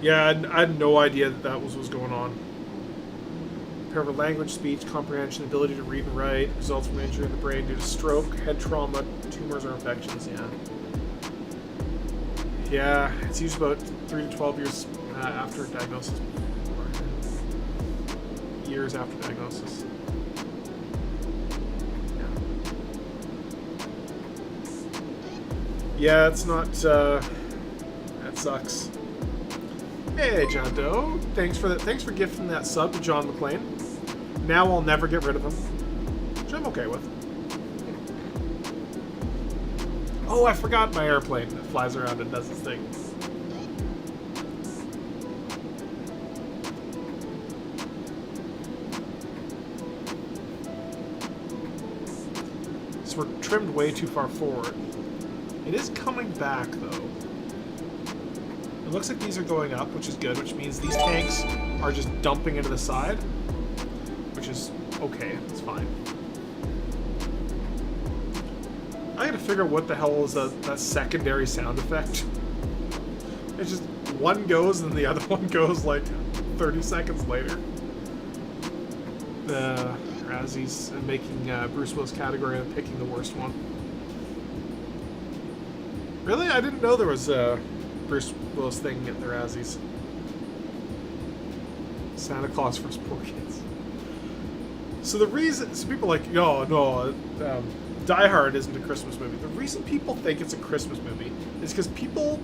Yeah, I had no idea that was what was going on. Impairment of language, speech, comprehension, ability to read and write, results from injury in the brain due to stroke, head trauma, tumors or infections, yeah. Yeah, it's usually about 3 to 12 years after diagnosis. Years after diagnosis. Yeah, it's not, that sucks. Hey, John Doe. Thanks for gifting that sub to John McClane. Now I'll never get rid of him. Which I'm okay with. Oh, I forgot my airplane that flies around and does its thing. So we're trimmed way too far forward. It is coming back, though. It looks like these are going up, which is good, which means these tanks are just dumping into the side, which is okay. It's fine. I gotta figure out what the hell is that secondary sound effect. It's just one goes and the other one goes like 30 seconds later. The Razzies and making Bruce Willis category and picking the worst one. Really? I didn't know there was a Bruce Willis thing at the Razzies. Santa Claus for poor kids. So the reason... So people are like, no, Die Hard isn't a Christmas movie. The reason people think it's a Christmas movie is because people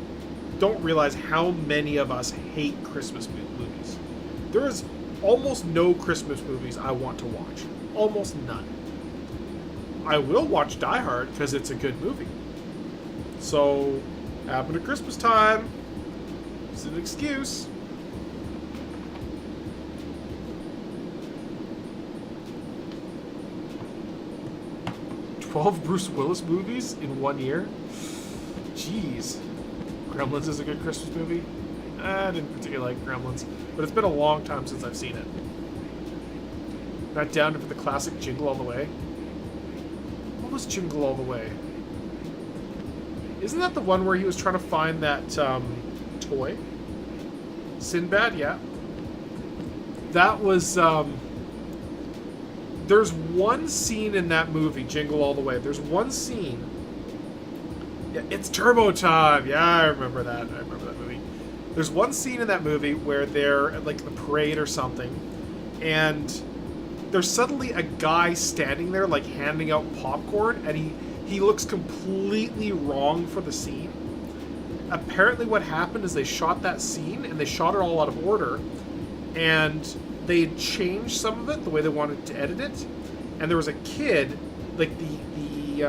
don't realize how many of us hate Christmas movies. There is almost no Christmas movies I want to watch. Almost none. I will watch Die Hard because it's a good movie. So, happen at Christmas time. It's an excuse. "12 Bruce Willis movies in 1 year? Jeez. Gremlins is a good Christmas movie? I didn't particularly like Gremlins, but it's been a long time since I've seen it. Not down for the classic Jingle All the Way? What was Jingle All the Way? Isn't that the one where he was trying to find that toy? Sinbad, yeah. That was, there's one scene in that movie, Jingle All the Way. There's one scene. Yeah, it's Turbo Time. Yeah, I remember that. I remember that movie. There's one scene in that movie where they're at, like, the parade or something, and there's suddenly a guy standing there, like, handing out popcorn, and he looks completely wrong for the scene. Apparently what happened is they shot that scene, and they shot it all out of order, and they had changed some of it, the way they wanted to edit it, and there was a kid, like the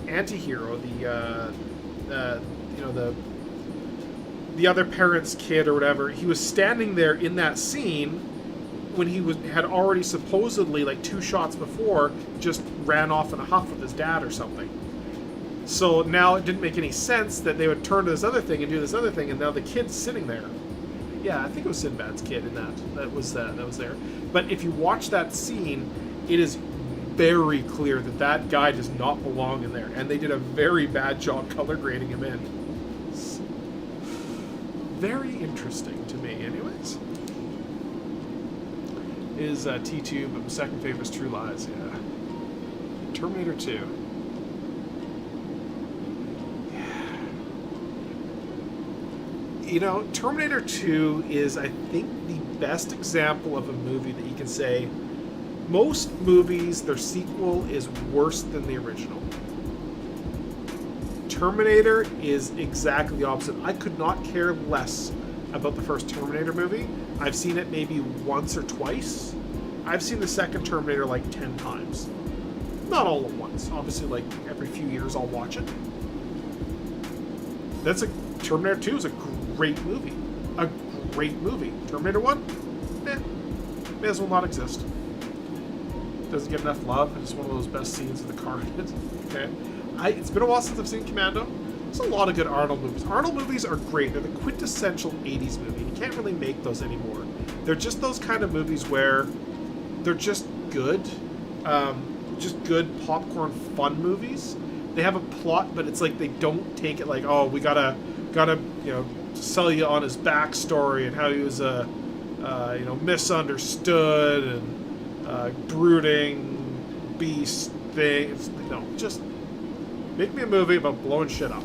anti-hero, the the other parent's kid or whatever, he was standing there in that scene when he had already supposedly, like 2 shots before, just ran off in a huff with his dad or something. So now it didn't make any sense that they would turn to this other thing and do this other thing, and now the kid's sitting there. Yeah, I think it was Sinbad's kid in that was there. But if you watch that scene, it is very clear that that guy does not belong in there, and they did a very bad job color grading him in. It's very interesting to me, anyways. Is T2, but my second favorite is True Lies. Yeah, Terminator 2. You know, Terminator 2 is, I think, the best example of a movie that you can say, most movies, their sequel is worse than the original. Terminator is exactly the opposite. I could not care less about the first Terminator movie. I've seen it maybe once or twice. I've seen the second Terminator like 10 times. Not all at once. Obviously, like every few years I'll watch it. Terminator 2 is a great movie. A great movie. Terminator 1? May as well not exist. Doesn't get enough love. It's one of those best scenes of the car. Okay. It's been a while since I've seen Commando. There's a lot of good Arnold movies. Arnold movies are great. They're the quintessential 80s movie. You can't really make those anymore. They're just those kind of movies where they're just good. Just good popcorn fun movies. They have a plot, but it's like they don't take it like, oh, we gotta sell you on his backstory and how he was misunderstood and brooding beast thing. No, just make me a movie about blowing shit up.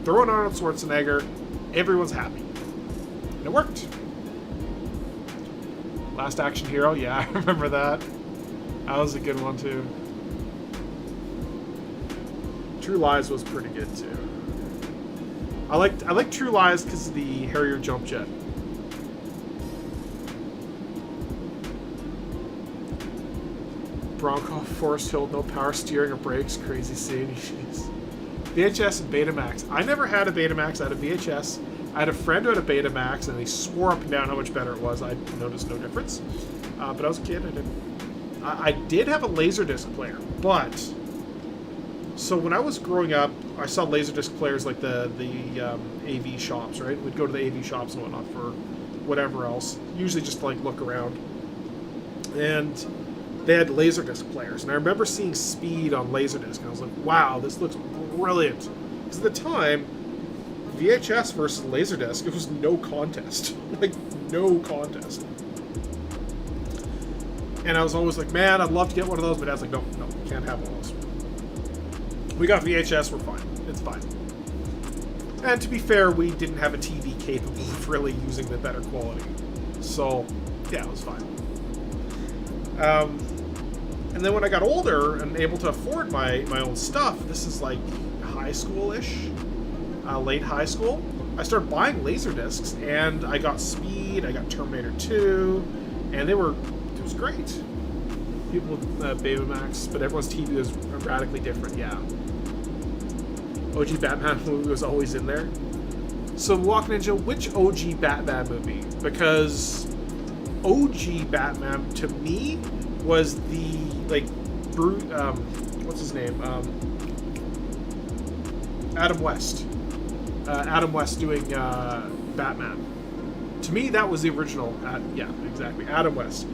Throw in Arnold Schwarzenegger, everyone's happy. And it worked. Last Action Hero, yeah, I remember that. That was a good one too. True Lies was pretty good too. I like True Lies because of the Harrier jump jet. Bronco, Forest Hill, no power steering or brakes, crazy scene. VHS and Betamax. I never had a Betamax, I had a VHS. I had a friend who had a Betamax, and they swore up and down how much better it was. I noticed no difference. But I was a kid, I did have a Laserdisc player, but... So when I was growing up, I saw Laserdisc players like the AV shops, right? We'd go to the AV shops and whatnot for whatever else. Usually just to, like, look around. And they had Laserdisc players. And I remember seeing Speed on Laserdisc, and I was like, wow, this looks brilliant. Because at the time, VHS versus Laserdisc, it was no contest. Like, no contest. And I was always like, man, I'd love to get one of those. My dad's like, no, can't have one of those. We got VHS, we're fine. It's fine. And to be fair, we didn't have a TV capable of really using the better quality. So, yeah, it was fine. And then when I got older and able to afford my own stuff, this is like high school-ish, late high school, I started buying Laserdiscs, and I got Speed, I got Terminator 2, and it was great. People with Betamax, but everyone's TV was radically different, yeah. OG Batman movie was always in there. So, Walk Ninja, which OG Batman movie? Because OG Batman, to me, was the, like, what's his name? Adam West. Adam West doing Batman. To me, that was the original. Yeah, exactly. Adam West.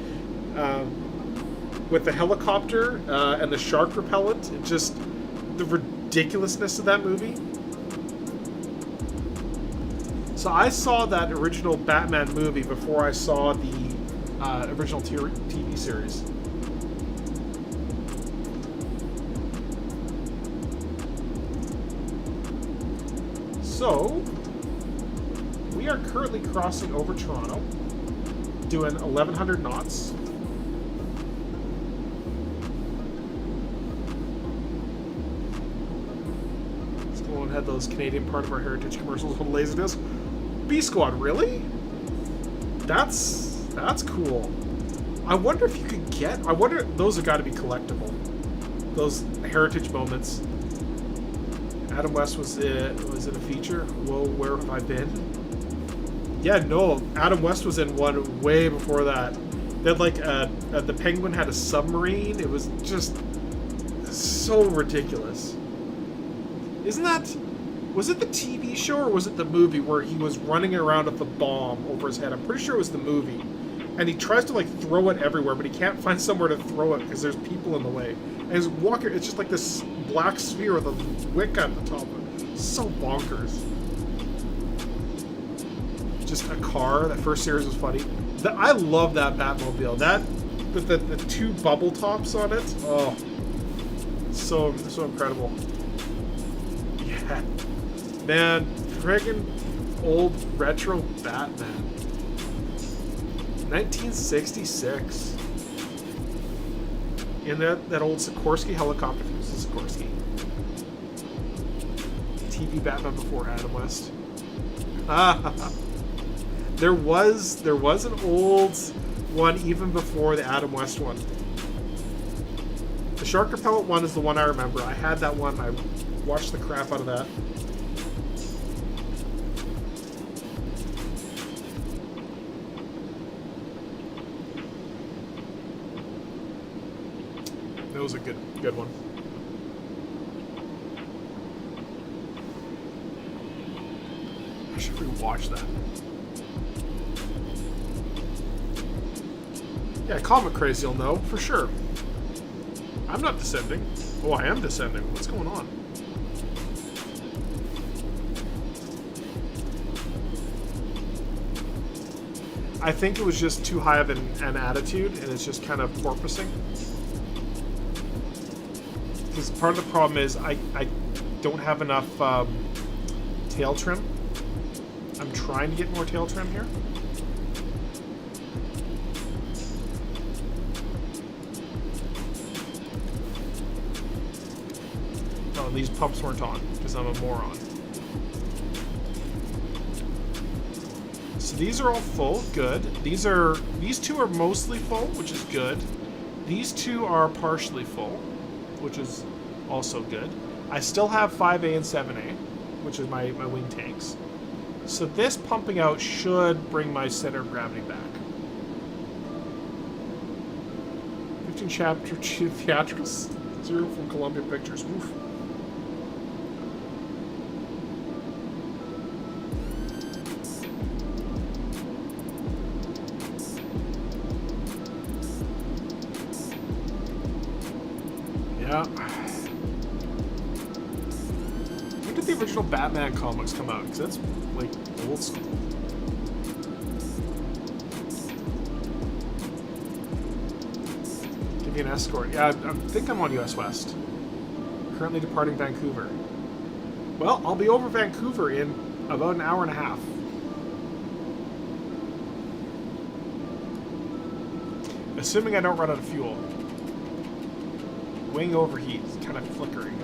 With the helicopter and the shark repellent, it just... the ridiculousness of that movie. So I saw that original Batman movie before I saw the original TV series. So, we are currently crossing over Toronto, doing 1100 knots. Had those Canadian part of our heritage commercials on Laserdisc. B Squad, really? That's cool. I wonder if you could get... I wonder... Those have got to be collectible. Those heritage moments. Adam West was it a feature? Whoa, where have I been? Yeah, no, Adam West was in one way before that. They had like the Penguin had a submarine. It was just so ridiculous. Isn't that? Was it the TV show or was it the movie where he was running around with the bomb over his head? I'm pretty sure it was the movie. And he tries to like throw it everywhere, but he can't find somewhere to throw it because there's people in the way. And he's walking. It's just like this black sphere with a wick at the top of it. So bonkers. Just a car. That first series was funny. I love that Batmobile. That with the two bubble tops on it. Oh, so incredible. Yeah, man, friggin' old retro Batman. 1966. In that old Sikorsky helicopter. This is Sikorsky. TV Batman before Adam West. There was an old one even before the Adam West one. The Shark Repellent one is the one I remember. I had that one. I watched the crap out of that. That was a good one. I should rewatch that. Yeah, Comic Crazy will know, for sure. I'm not descending. Oh, I am descending. What's going on? I think it was just too high of an attitude, and it's just kind of porpoising. Because part of the problem is I don't have enough tail trim. I'm trying to get more tail trim here. Oh, these pumps weren't on because I'm a moron. So these are all full, good. These two are mostly full, which is good. These two are partially full, which is also good. I still have 5A and 7A, which is my wing tanks. So this pumping out should bring my center of gravity back. 15 chapter 2 theatrical 0 from Columbia Pictures. Oof. Yeah. When did the original Batman comics come out? Because that's like old school. Give me an escort. Yeah, I think I'm on US West. Currently departing Vancouver. Well, I'll be over Vancouver in about an hour and a half. Assuming I don't run out of fuel. Wing overheat, kind of flickering.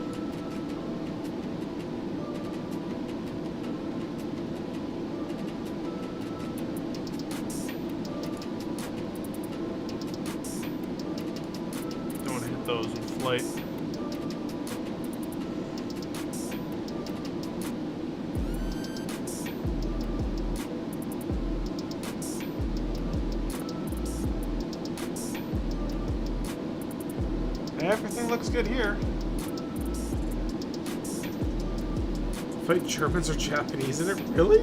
Don't want to hit those in flight. Everything looks good here. Fight Germans or Japanese in it? Really?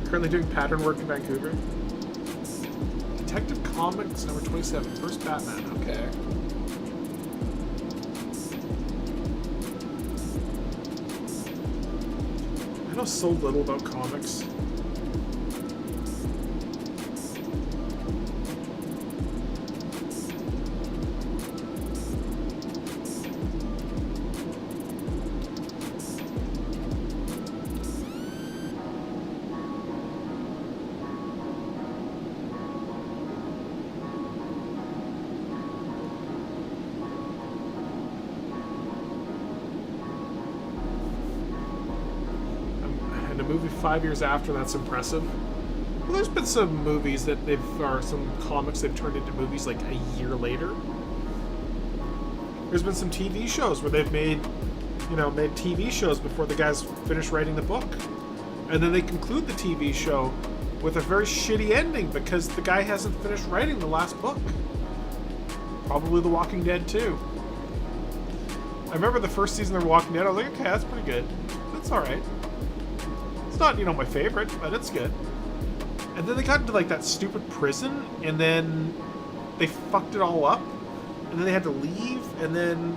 Currently doing pattern work in Vancouver. Detective Comics number 27. First Batman. Okay. I know so little about comics. Movie 5 years after, that's impressive. Well, there's been some movies that or some comics they've turned into movies like a year later. There's been some TV shows where they've made TV shows before the guys finish writing the book. And then they conclude the TV show with a very shitty ending because the guy hasn't finished writing the last book. Probably The Walking Dead too. I remember the first season of The Walking Dead, I was like, okay, that's pretty good. That's alright. It's not, my favorite, but it's good. And then they got into like that stupid prison, and then they fucked it all up, and then they had to leave, and then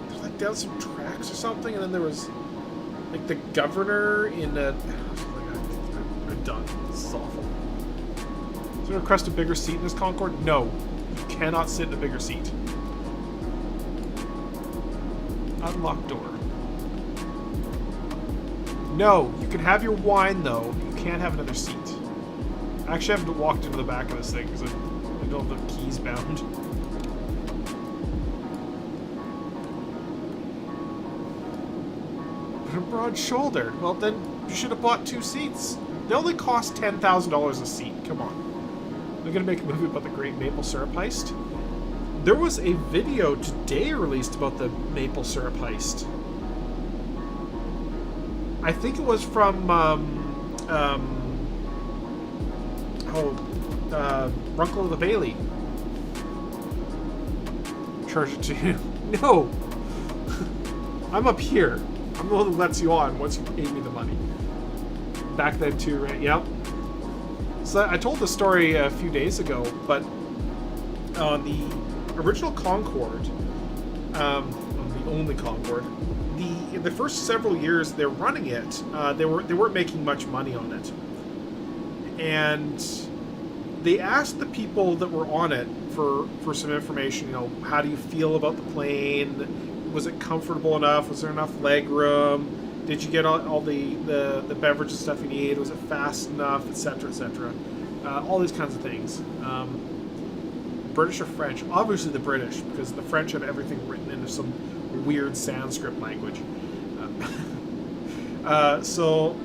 there's like down some tracks or something, and then there was like the governor in a... I'm done. This is awful. Is there a request a bigger seat in this Concorde? No. You cannot sit in a bigger seat. Unlocked door. No, you can have your wine though. You can't have another seat. I actually haven't walked into the back of this thing because I don't have the keys bound. But a broad shoulder. Well, then you should have bought 2 seats. They only cost $10,000 a seat. Come on. They're gonna make a movie about the Great Maple Syrup Heist. There was a video today released about the maple syrup heist. I think it was from Runkle of the Bailey. Charge it to you. No! I'm up here. I'm the one that lets you on once you pay me the money. Back then too, right? Yep. So I told the story a few days ago, but on the original Concorde, the only Concorde, in the first several years they're running it, they weren't making much money on it, and they asked the people that were on it for some information. How do you feel about the plane? Was it comfortable enough? Was there enough leg room? Did you get all the beverage and stuff you need? Was it fast enough, etc., etc.? All these kinds of things. British or French? Obviously the British, because the French have everything written into some weird Sanskrit language. So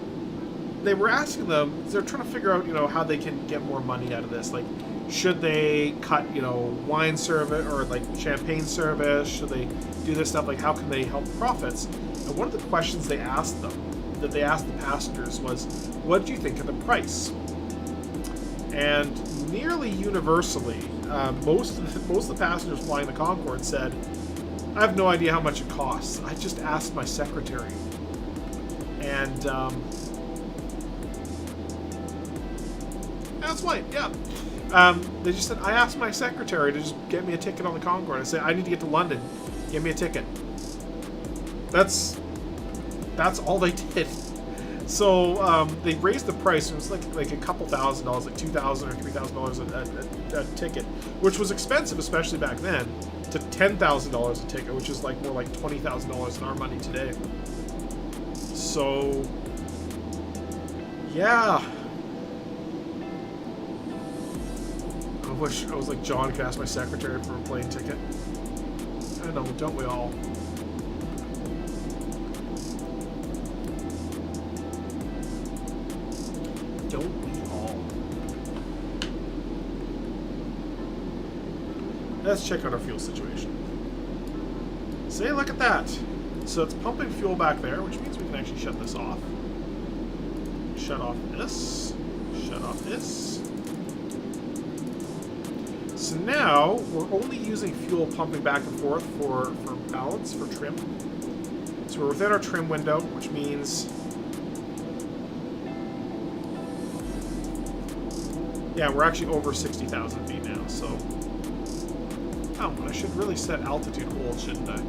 they were asking them, they're trying to figure out, how they can get more money out of this. Like, should they cut, wine service or like champagne service? Should they do this stuff? Like, how can they help profits? And one of the questions they asked them, that they asked the passengers, was, what do you think of the price? And nearly universally, most of the passengers flying the Concorde said, I have no idea how much it costs. I just asked my secretary. And that's white, yeah. They just said, I asked my secretary to just get me a ticket on the Concorde. I said, I need to get to London. Give me a ticket. That's all they did. So they raised the price. It was like a couple $1,000s, like $2,000 or $3,000 a ticket, which was expensive, especially back then, to $10,000 a ticket, which is more like $20,000 in our money today. So yeah, I wish I was like John, could ask my secretary for a plane ticket. I know, don't we all? Don't we all? Let's check out our fuel situation. Say, look at that. So it's pumping fuel back there, which means we can actually shut this off. Shut off this. Shut off this. So now we're only using fuel pumping back and forth for balance, for trim. So we're within our trim window, which means... yeah, we're actually over 60,000 feet now, so... oh, I should really set altitude hold, shouldn't I?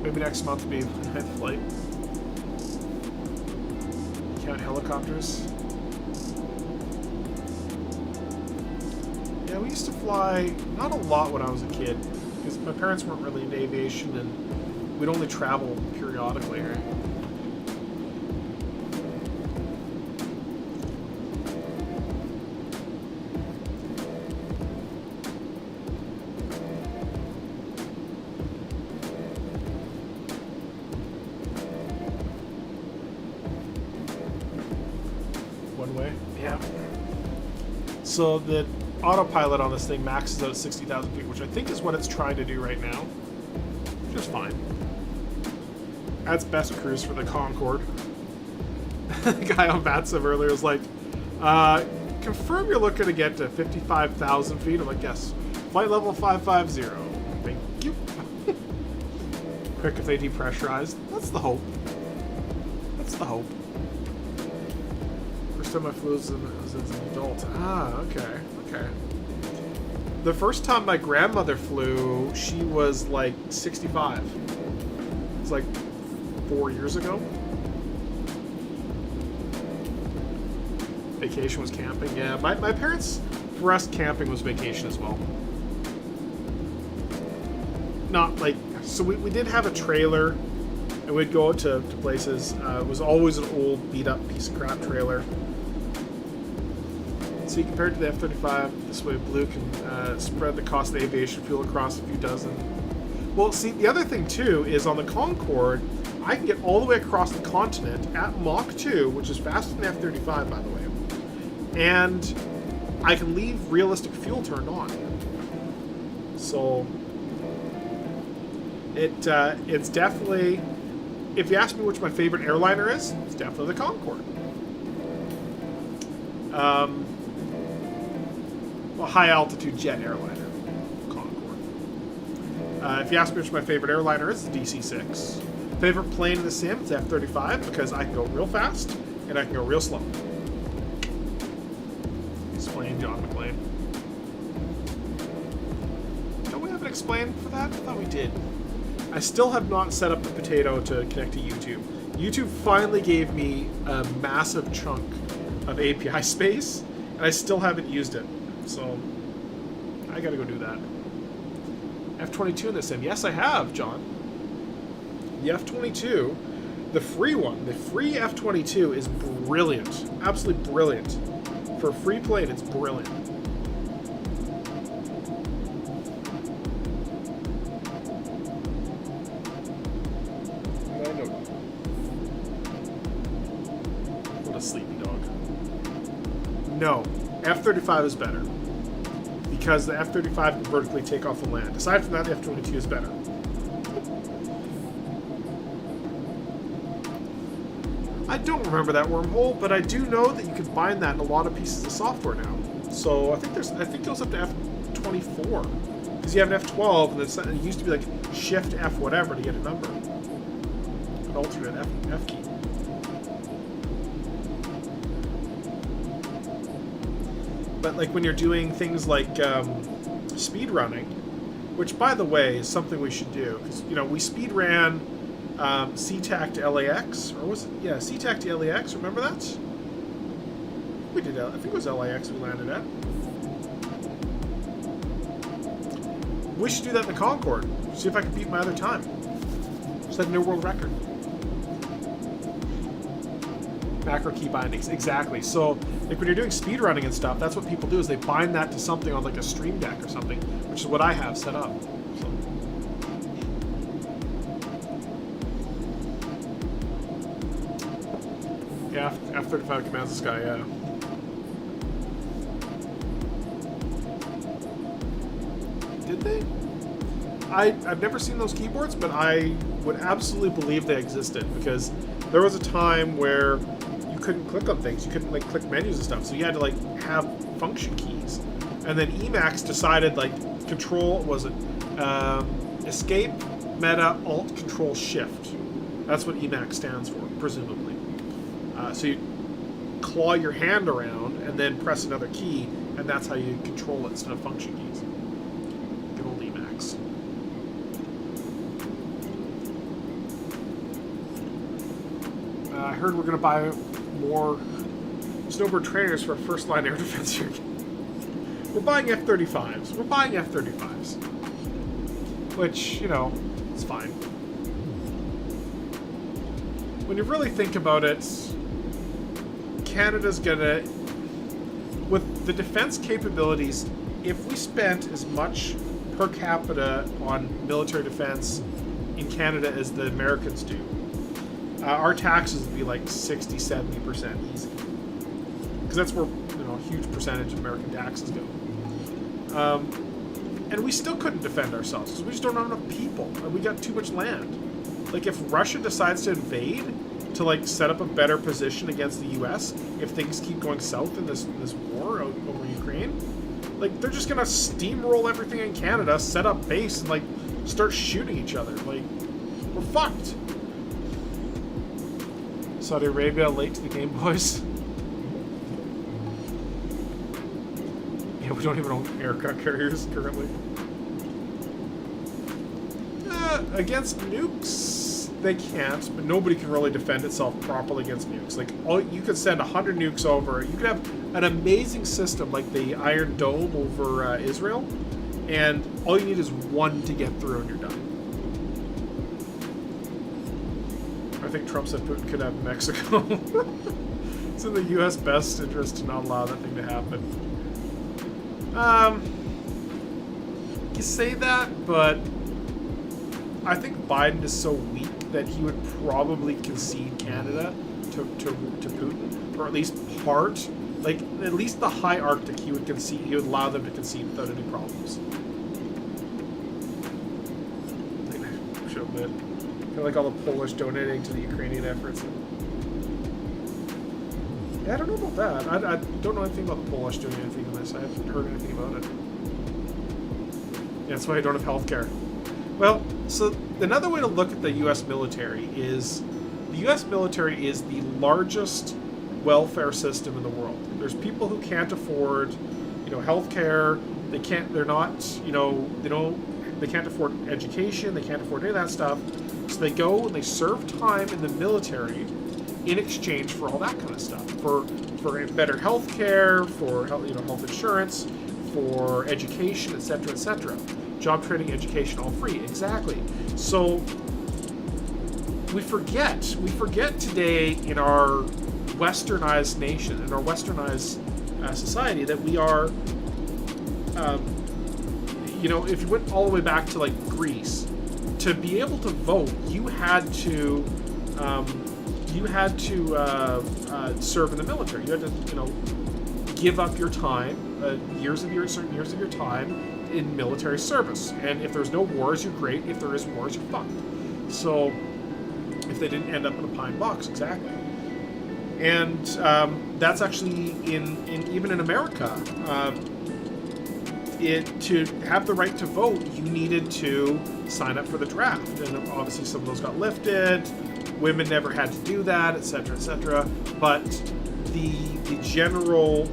Maybe next month will be my 9th flight. Count helicopters. Yeah, we used to fly, not a lot when I was a kid, because my parents weren't really into aviation, and we'd only travel periodically, right? So that autopilot on this thing maxes out at 60,000 feet, which I think is what it's trying to do right now. Which is fine. That's best cruise for the Concorde. The guy on VATSIM earlier was like, confirm you're looking to get to 55,000 feet. I'm like, yes. Flight level 550. Thank you. Quick if they depressurize. That's the hope. That's the hope. First time I flew was as an adult. Ah, okay. Okay. The first time my grandmother flew, she was like 65. It's like 4 years ago. Vacation was camping. Yeah, my parents, for us, camping was vacation as well. Not like, so we did have a trailer, and we'd go out to places. It was always an old beat-up piece of crap trailer. So compared to the F-35, this way Blue can spread the cost of aviation fuel across a few dozen. Well, see, the other thing, too, is on the Concorde, I can get all the way across the continent at Mach 2, which is faster than the F-35, by the way. And I can leave realistic fuel turned on. So it's definitely, if you ask me which my favorite airliner is, it's definitely the Concorde. Well, high altitude jet airliner, Concorde. If you ask me which my favorite airliner is, it's the DC-6. Favorite plane in the sim is F-35 because I can go real fast and I can go real slow. Explain, John McClane. Don't we have an explain for that? I thought we did. I still have not set up the potato to connect to YouTube. YouTube finally gave me a massive chunk of API space, and I still haven't used it. So, I gotta go do that. F-22 in the sim. Yes, I have, John. The F-22, the free one, the free F-22 is brilliant. Absolutely brilliant. For a free plane, it's brilliant. What a sleepy dog. No, F-35 is better. Because the F-35 can vertically take off the land. Aside from that, the F-22 is better. I don't remember that wormhole, but I do know that you can bind that in a lot of pieces of software now. So I think it goes up to F-24. Because you have an F-12, and then it used to be like Shift F whatever to get a number. An alternate F key. But like when you're doing things like speed running, which by the way is something we should do, because we speed ran SeaTac to LAX, or was it? Yeah, SeaTac to LAX. Remember that? We did. I think it was LAX we landed at. We should do that in the Concorde. See if I can beat my other time. Set a new world record. Macro key bindings, exactly. So, like when you're doing speed running and stuff, that's what people do is they bind that to something on like a Stream Deck or something, which is what I have set up. So. Yeah, F-35 commands this guy, yeah. Did they? I've never seen those keyboards, but I would absolutely believe they existed because there was a time where you couldn't click on things. You couldn't like click menus and stuff, so you had to like have function keys. And then Emacs decided like control, was it escape, meta, alt, control, shift. That's what Emacs stands for, presumably. So you claw your hand around and then press another key, and that's how you control it instead of function keys. Good old Emacs. I heard we're going to buy more snowbird trainers for first line air defense here. We're buying F-35s. We're buying F-35s. Which, it's fine. When you really think about it, Canada's gonna, with the defense capabilities, if we spent as much per capita on military defense in Canada as the Americans do, our taxes would be like 60-70% easy. Because that's where a huge percentage of American taxes go. And we still couldn't defend ourselves because we just don't have enough people, and we got too much land. Like, if Russia decides to invade to, like, set up a better position against the U.S., if things keep going south in this war over Ukraine, like, they're just gonna steamroll everything in Canada, set up base, and, like, start shooting each other. Like, we're fucked. Saudi Arabia late to the game, boys. Yeah, we don't even own aircraft carriers currently. Against nukes, they can't, but nobody can really defend itself properly against nukes. Like, you could send 100 nukes over. You could have an amazing system like the Iron Dome over Israel, and all you need is one to get through and you're done. I think Trump said Putin could have Mexico. It's in the U.S. best interest to not allow that thing to happen. You say that, but I think Biden is so weak that he would probably concede Canada to Putin, or at least part, like at least the high Arctic. He would concede. He would allow them to concede without any problems. I should admit, kind of like all the Polish donating to the Ukrainian efforts. Yeah, I don't know about that. I don't know anything about the Polish doing anything in this. I haven't heard anything about it. Yeah, that's why I don't have healthcare. Well, so another way to look at the U.S. military is the U.S. military is the largest welfare system in the world. There's people who can't afford, healthcare. They can't. They're not. They can't afford education. They can't afford any of that stuff. So they go and they serve time in the military in exchange for all that kind of stuff, for better health care, for health insurance, for education, etc., etc. Job training, education, all free. Exactly. So we forget today in our westernized nation, in our westernized society, that we are, if you went all the way back to like Greece, to be able to vote, you had to serve in the military. You had to, give up your time, certain years of your time in military service. And if there's no wars, you're great. If there is wars, you're fucked. So, if they didn't end up in a pine box, exactly. And that's actually even in America. To have the right to vote, you needed to sign up for the draft, and obviously some of those got lifted. Women never had to do that, etc., etc. But the general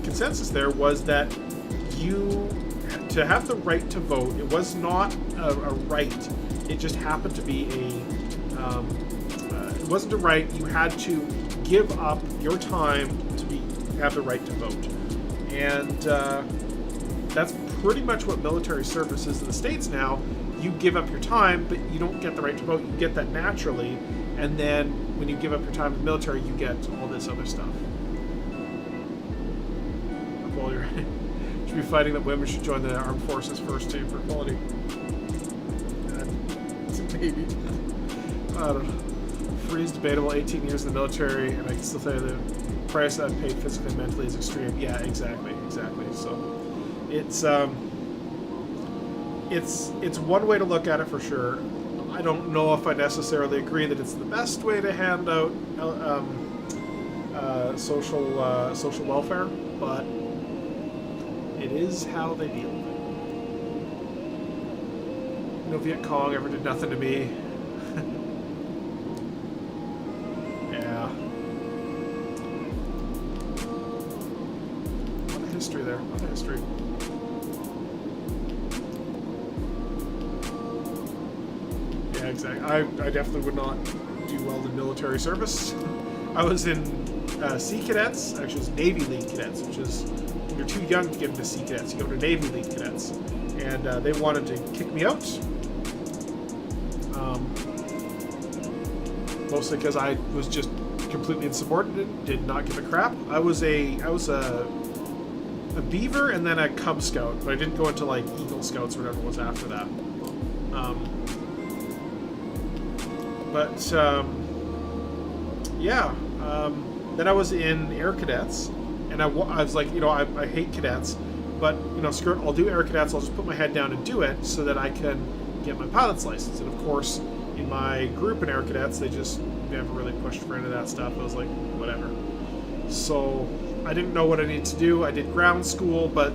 consensus there was that to have the right to vote, it was not a right. It just happened to be it wasn't a right. You had to give up your time to have the right to vote. And that's pretty much what military service is in the States now. You give up your time, but you don't get the right to vote. You get that naturally. And then when you give up your time in the military, you get all this other stuff. Well, you should be fighting that women should join the armed forces first, too, for equality. Maybe. I don't know. Free is debatable. 18 years in the military, and I can still tell you the price I've paid physically and mentally is extreme. Yeah, exactly. So, it's one way to look at it for sure. I don't know if I necessarily agree that it's the best way to hand out social welfare, but it is how they deal with it. No Viet Cong ever did nothing to me. Yeah. A lot of history there. A lot of history. Yeah, exactly. I definitely would not do well in military service. I was in Sea Cadets. Actually, it was Navy League Cadets, which is when you're too young to get into Sea Cadets. You go to Navy League Cadets. And they wanted to kick me out. Mostly because I was just completely insubordinate, did not give a crap. I was a Beaver and then a Cub Scout, but I didn't go into like Eagle Scouts or whatever it was after that. Then I was in Air Cadets, And I was like, you know, I hate cadets, but, you know, screw it, I'll do air cadets. I'll just put my head down and do it so that I can get my pilot's license. And of course, in my group in air cadets, they just never really pushed for any of that stuff. I was like, whatever. So I didn't know what I needed to do. I did ground school, but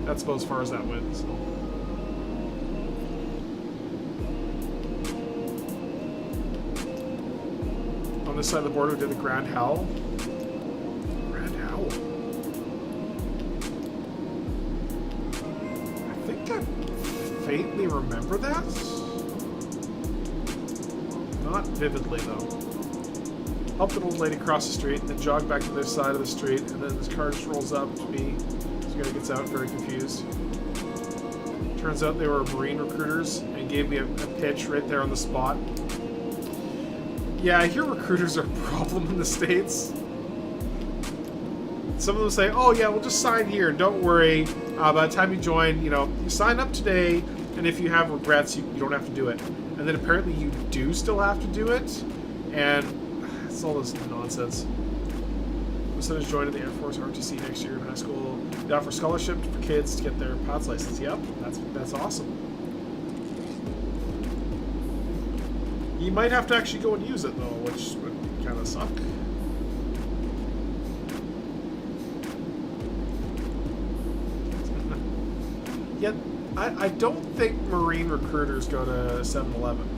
that's about as far as that went. So. On this side of the border, we did the Grand Howl. Grand Howl. I think I faintly remember that. Not vividly, though. Helped an old lady cross the street, and then jogged back to the other side of the street, and then this car just rolls up to me. This guy gets out, very confused. Turns out they were Marine recruiters, and gave me a pitch right there on the spot. Yeah, I hear recruiters are a problem in the States. Some of them say, oh yeah, we'll just sign here, don't worry. By the time you join, you know, you sign up today, and if you have regrets, you don't have to do it. And then apparently you do still have to do it, and it's all this nonsense. My son is joining the Air Force ROTC next year in high school. They offer scholarship for kids to get their pilot's license. Yep, that's awesome. You might have to actually go and use it, though, which would kind of suck. Yet, I don't think Marine recruiters go to 7-Eleven.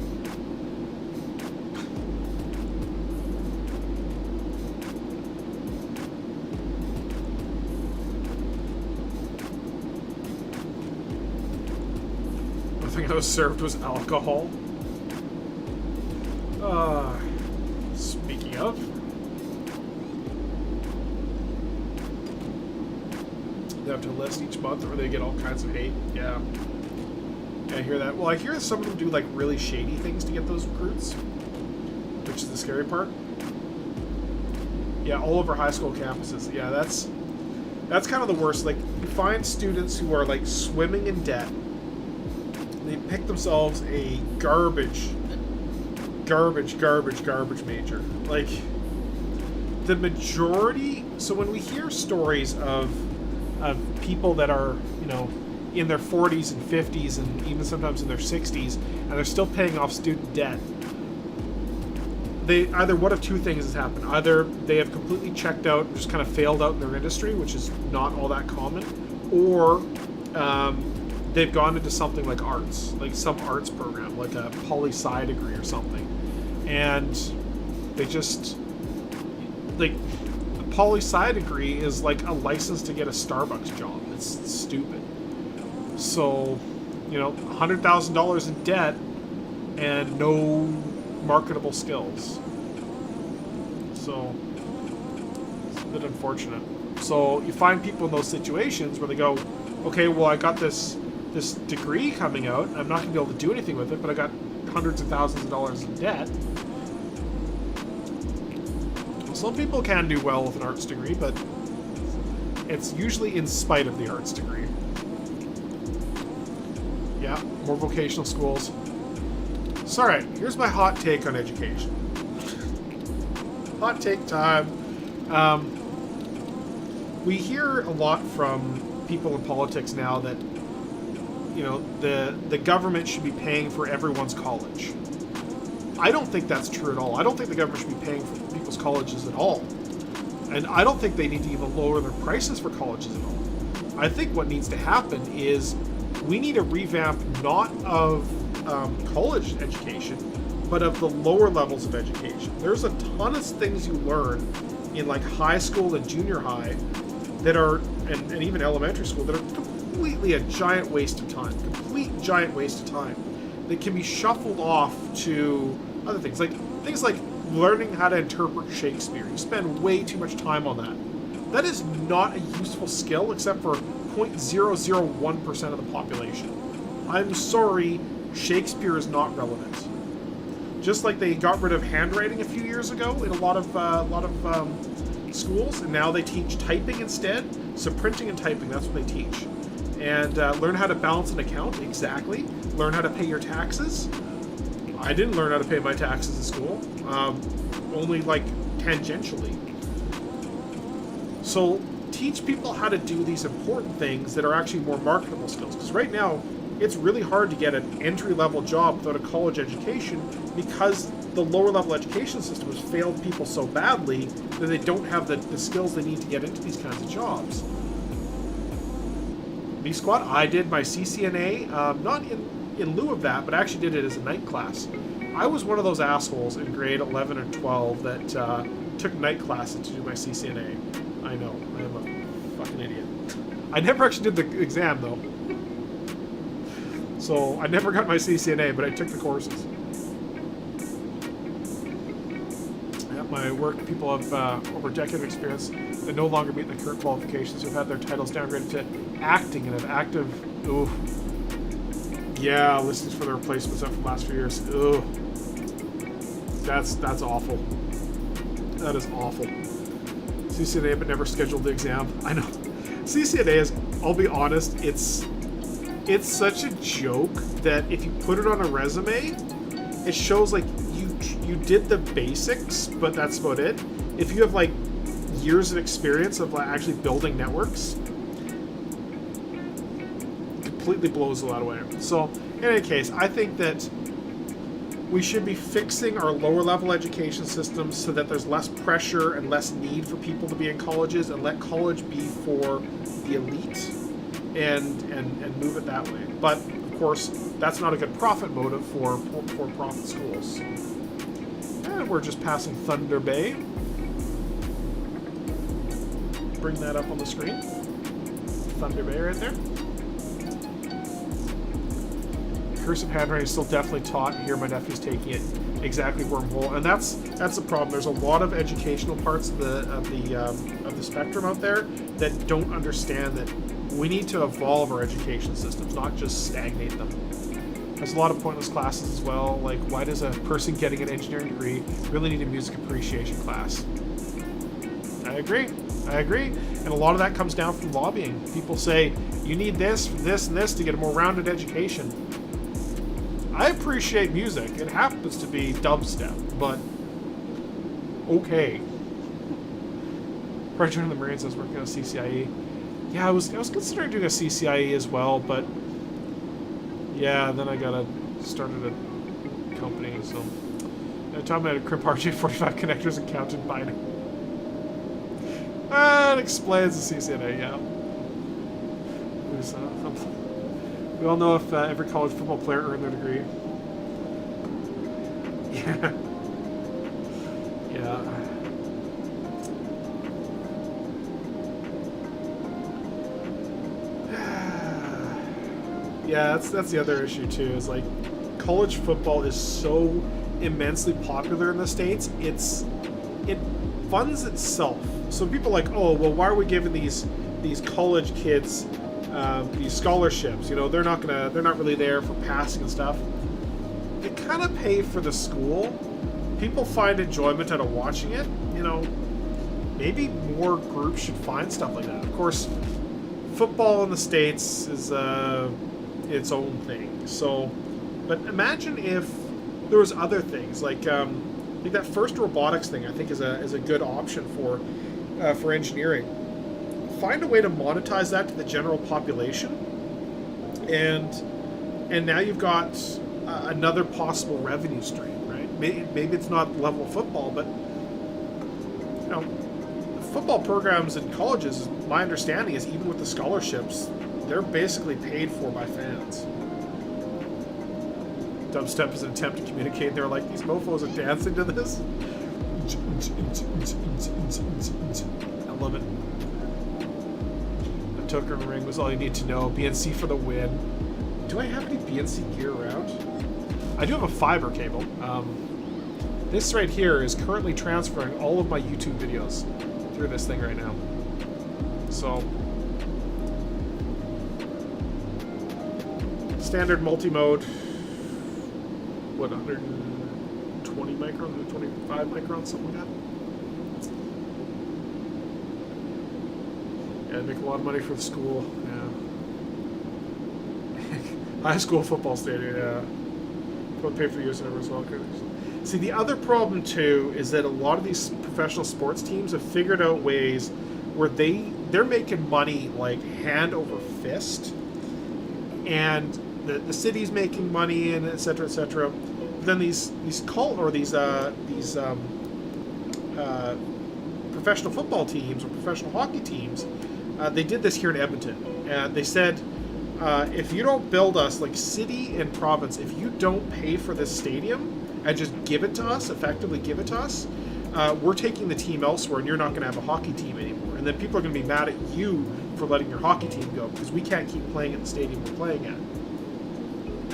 The thing I was served was alcohol. Speaking of, they have to list each month or they get all kinds of hate. Yeah, I hear that. Well, I hear some of them do like really shady things to get those recruits, which is the scary part. Yeah, all over high school campuses. Yeah, that's kind of the worst. Like, you find students who are like swimming in debt. They pick themselves a garbage major. Like, the majority. So when we hear stories of people that are, you know, in their 40s and 50s and even sometimes in their 60s, and they're still paying off student debt, they either, one of two things has happened. Either they have completely checked out and just kind of failed out in their industry, which is not all that common, or they've gone into something like arts, like some arts program, like a poli-sci degree or something. And they just, like, the poli-sci degree is like a license to get a Starbucks job. It's stupid. So, you know, $100,000 in debt and no marketable skills. So, it's a bit unfortunate. So, you find people in those situations where they go, okay, well, I got this degree coming out, I'm not going to be able to do anything with it, but I got hundreds of thousands of dollars in debt. Some people can do well with an arts degree, but it's usually in spite of the arts degree. Yeah, more vocational schools. So, alright, here's my hot take on education. Hot take time. We hear a lot from people in politics now that, you know, the government should be paying for everyone's college. I don't think that's true at all. I don't think the government should be paying for people's colleges at all. And I don't think they need to even lower their prices for colleges at all. I think what needs to happen is we need a revamp not of college education, but of the lower levels of education. There's a ton of things you learn in like high school and junior high that are, and even elementary school, that are completely a giant waste of time. Complete giant waste of time. That can be shuffled off to other things like learning how to interpret Shakespeare. You spend way too much time on that. That is not a useful skill except for 0.001% of the population. I'm sorry, Shakespeare is not relevant. Just like they got rid of handwriting a few years ago in a lot of schools, and now they teach typing instead. So printing and typing, that's what they teach. And learn how to balance an account, exactly. Learn how to pay your taxes. I didn't learn how to pay my taxes in school, only like tangentially. So teach people how to do these important things that are actually more marketable skills. Because right now, it's really hard to get an entry-level job without a college education because the lower-level education system has failed people so badly that they don't have the skills they need to get into these kinds of jobs. B Squad, I did my CCNA, not in lieu of that, but I actually did it as a night class. I was one of those assholes in grade 11 or 12 that took night classes to do my CCNA. I know, I am a fucking idiot. I never actually did the exam, though. So, I never got my CCNA, but I took the courses. At my work, people have over a decade of experience that no longer meet the current qualifications who've had their titles downgraded to acting and have active... Ooh. Yeah, listings for the replacements up from the last few years. Ugh. That's awful. That is awful. CCNA but never scheduled the exam. I know. CCNA is, I'll be honest, it's such a joke that if you put it on a resume, it shows like you did the basics, but that's about it. If you have like years of experience of like actually building networks, completely blows a lot away. So in any case, I think that we should be fixing our lower level education systems so that there's less pressure and less need for people to be in colleges, and let college be for the elite and move it that way. But of course, that's not a good profit motive for profit schools. And we're just passing Thunder Bay. Bring that up on the screen. Thunder Bay right there. Cursive handwriting is still definitely taught here. My nephew's taking it exactly wormhole, and that's the problem. There's a lot of educational parts of the spectrum out there that don't understand that we need to evolve our education systems, not just stagnate them. There's a lot of pointless classes as well. Like, why does a person getting an engineering degree really need a music appreciation class? I agree, and a lot of that comes down from lobbying. People say you need this, this, and this to get a more rounded education. I appreciate music. It happens to be dubstep, but okay. Prior to joining the Marines, I was working on a CCIE. Yeah, I was considering doing a CCIE as well, but yeah, then I started a company, so I taught me how to crimp RJ45 connectors and counted binding. That explains the CCNA, yeah. We all know if every college football player earned their degree. Yeah. Yeah. Yeah, that's the other issue too, is like college football is so immensely popular in the States, it funds itself. So people are like, oh, well, why are we giving these college kids these scholarships? You know, they're not really there for passing and stuff. They kind of pay for the school. People find enjoyment out of watching it. You know, maybe more groups should find stuff like that. Of course, football in the States is its own thing. So, but imagine if there was other things like that first robotics thing. I think is a good option for engineering. Find a way to monetize that to the general population, and now you've got another possible revenue stream, right? Maybe it's not the level of football, but you know, football programs in colleges, my understanding is even with the scholarships, they're basically paid for by fans. Dubstep is an attempt to communicate. They're like, these mofos are dancing to this. I love it. The token ring was all you need to know. BNC for the win. Do I have any BNC gear around? I do have a fiber cable. This right here is currently transferring all of my YouTube videos through this thing right now. So, standard multi-mode. What, 120 microns, 125 microns, something like that? Yeah, make a lot of money for the school, yeah. High school football stadium, yeah. We'll pay for the use of it as well. See, the other problem, too, is that a lot of these professional sports teams have figured out ways where they they're making money like hand over fist, and the city's making money, and et cetera, et cetera. But then these professional football teams or professional hockey teams, they did this here in Edmonton, and they said, if you don't build us, like city and province, if you don't pay for this stadium and just give it to us, effectively give it to us, we're taking the team elsewhere, and you're not going to have a hockey team anymore. And then people are going to be mad at you for letting your hockey team go because we can't keep playing at the stadium we're playing at.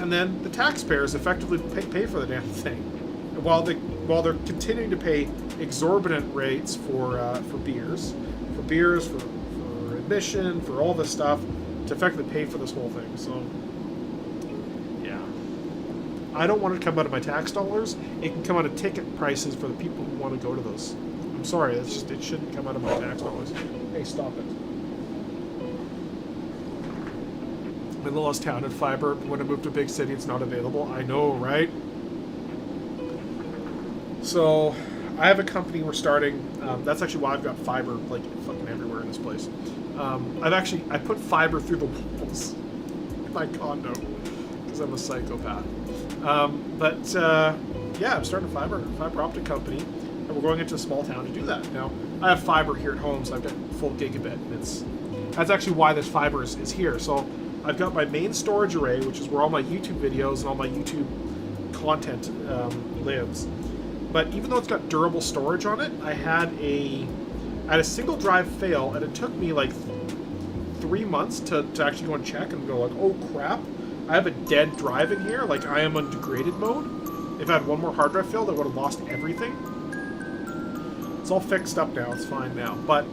And then the taxpayers effectively pay for the damn thing, while they're continuing to pay exorbitant rates for beers, for admission, for all this stuff, to effectively pay for this whole thing. So, yeah, I don't want it to come out of my tax dollars. It can come out of ticket prices for the people who want to go to those. I'm sorry, it shouldn't come out of my tax dollars. Hey, stop it. My littlest town had fiber. When I moved to a big city, it's not available. I know, right? So, I have a company we're starting. That's actually why I've got fiber like fucking everywhere in this place. I put fiber through the walls in my condo because I'm a psychopath. Yeah, I'm starting a fiber optic company, and we're going into a small town to do that. Now, I have fiber here at home, so I've got full gigabit, and that's actually why this fiber is here. So, I've got my main storage array, which is where all my YouTube videos and all my YouTube content lives. But even though it's got durable storage on it, I had a single drive fail, and it took me like 3 months to actually go and check and go like, oh crap, I have a dead drive in here, like I am on degraded mode. If I had one more hard drive fail, I would have lost everything. It's all fixed up now, it's fine now. But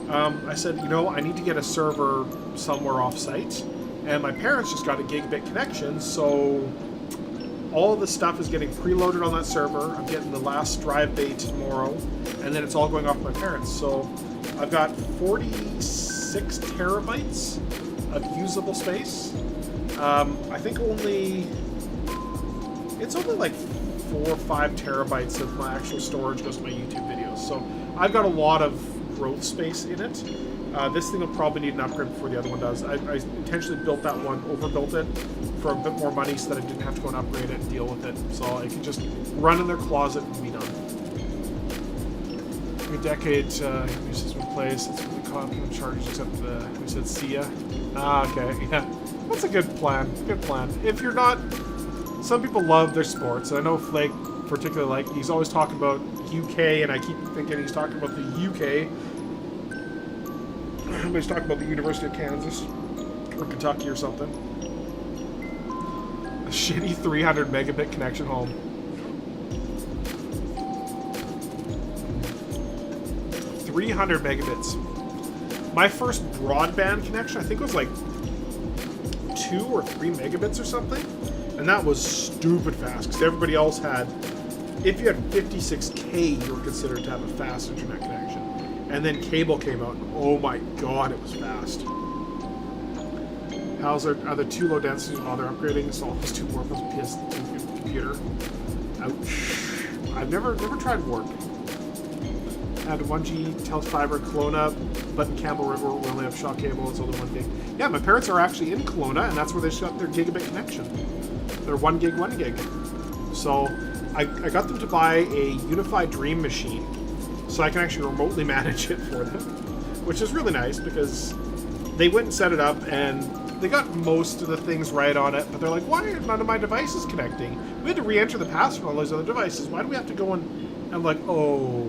I said, I need to get a server somewhere off-site, and my parents just got a gigabit connection, so all of the stuff is getting preloaded on that server. I'm getting the last drive bay tomorrow, and then it's all going off my parents. So I've got 46 terabytes of usable space. I think it's only like 4 or 5 terabytes of my actual storage goes to my YouTube videos. So I've got a lot of growth space in it. This thing will probably need an upgrade before the other one does. I intentionally built that one, overbuilt it for a bit more money so that I didn't have to go and upgrade it and deal with it. So I can just run in their closet and be done. A decade uses in place. It's really confident charges except we said see ya. Okay, yeah. That's a good plan. Good plan. If you're not... Some people love their sports. I know Flake particularly he's always talking about UK, and I keep thinking he's talking about the UK. He's talking about the University of Kansas or Kentucky or something. A shitty 300 megabit connection home. 300 megabits. My first broadband connection, I think, was like 2 or 3 megabits or something, and that was stupid fast because everybody else had. If you had 56K, you were considered to have a fast internet connection. And then cable came out, and oh my god, it was fast. Are there too low densities while they're upgrading? So almost too worthless PS2 computer. Ouch. I've never tried Warp. I had 1G, Telus Fiber, Kelowna, but in Campbell River we only have Shaw Cable, it's only 1 gig. Yeah, my parents are actually in Kelowna, and that's where they got their gigabit connection. They're 1 gig, 1 gig. So I got them to buy a Unified Dream machine, so I can actually remotely manage it for them, which is really nice because they went and set it up and they got most of the things right on it, but they're like, why are none of my devices connecting? We had to re-enter the password on all those other devices. Why do we have to go and I'm like, oh,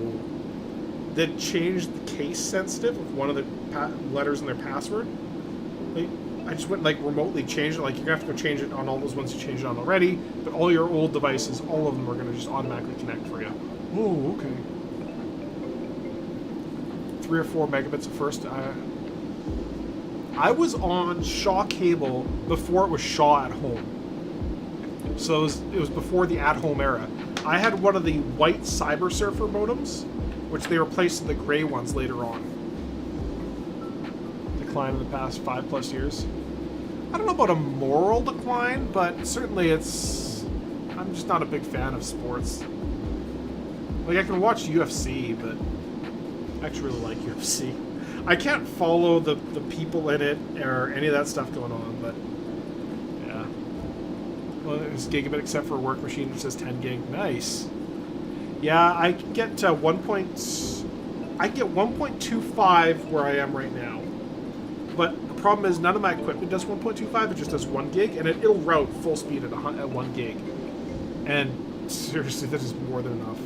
they changed the case sensitive of one of the letters in their password. I just went remotely changed it. You're gonna have to go change it on all those ones you changed it on already, but all your old devices, all of them are gonna just automatically connect for you. Oh, okay. 3 or 4 megabits at first. I was on Shaw Cable before it was Shaw at Home. So it was before the at-home era. I had one of the white Cyber Surfer modems, which they replaced with the gray ones later on. Decline in the past 5+ years. I don't know about a moral decline, but certainly I'm just not a big fan of sports. I can watch UFC, but I actually really like UFC. I can't follow the people in it or any of that stuff going on, but yeah. Well, it's gigabit except for a work machine which says 10 gig. Nice. Yeah, I can get 1.25 where I am right now. But the problem is none of my equipment does 1.25, it just does 1 gig, and it'll route full speed at 1 gig. And seriously, that is more than enough.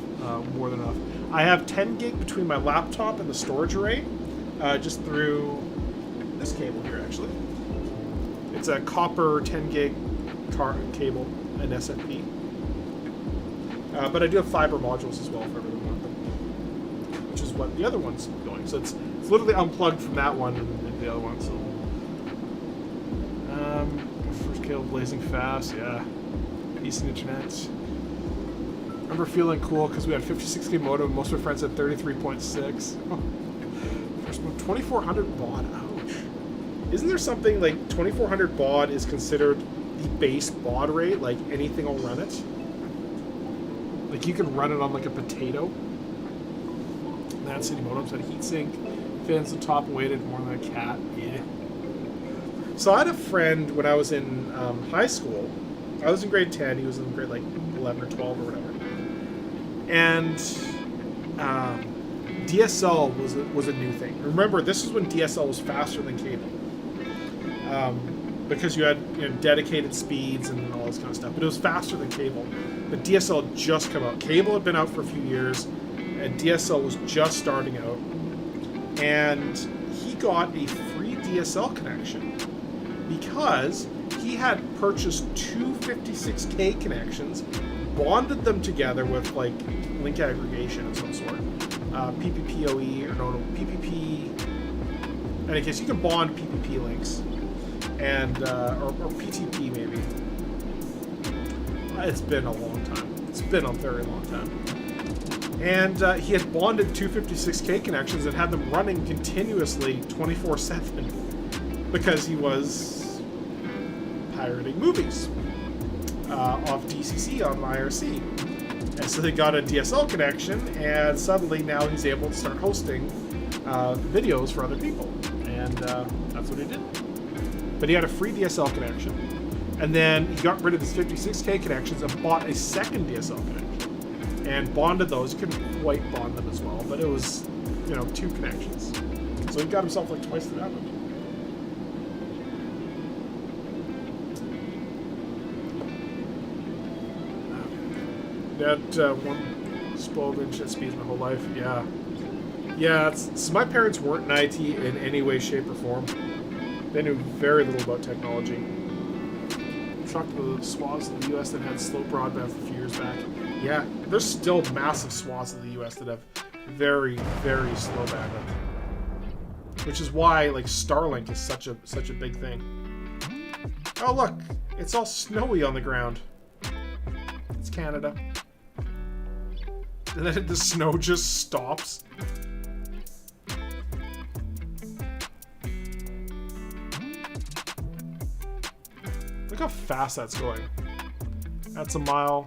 More than enough. I have 10 gig between my laptop and the storage array, just through this cable here, actually. It's a copper 10 gig cable, an SFP. But I do have fiber modules as well if I really want them, which is what the other one's going. So it's literally unplugged from that one and the other one. So first cable blazing fast, yeah. Decent internet. I remember feeling cool because we had 56K modem. Most of my friends had 33.6. Oh. First one, 2400 baud. Ouch. Isn't there something like 2400 baud is considered the base baud rate? Like anything will run it. Like you can run it on like a potato. That city modems had a heatsink, fans on top, weighted more than a cat. Yeah. So I had a friend when I was in high school. I was in grade 10. He was in grade like 11 or 12 or whatever. And DSL was a new thing. Remember, this is when DSL was faster than cable. Because you had dedicated speeds and all this kind of stuff. But it was faster than cable. But DSL had just come out. Cable had been out for a few years, and DSL was just starting out. And he got a free DSL connection because he had purchased two 56K connections, bonded them together with like link aggregation of some sort, PPPoE or no PPP. In any case, you can bond PPP links, and or PTP maybe. It's been a long time. It's been a very long time. And he had bonded two 56K connections and had them running continuously 24/7 because he was pirating movies off DCC on IRC. And so they got a DSL connection, and suddenly now he's able to start hosting videos for other people. And that's what he did. But he had a free DSL connection. And then he got rid of his 56K connections and bought a second DSL connection. And bonded those. You couldn't quite bond them as well, but it was, two connections. So he got himself like twice the damage. That one spoiled internet speeds my whole life. Yeah. Yeah, so my parents weren't in IT in any way, shape, or form. They knew very little about technology. Shocked to the swaths of the U.S. that had slow broadband for a few years back. Yeah, there's still massive swaths of the U.S. that have very, very slow bandwidth. Which is why, like, Starlink is such a big thing. Oh, look! It's all snowy on the ground. It's Canada. And then the snow just stops. Look how fast that's going. That's a mile.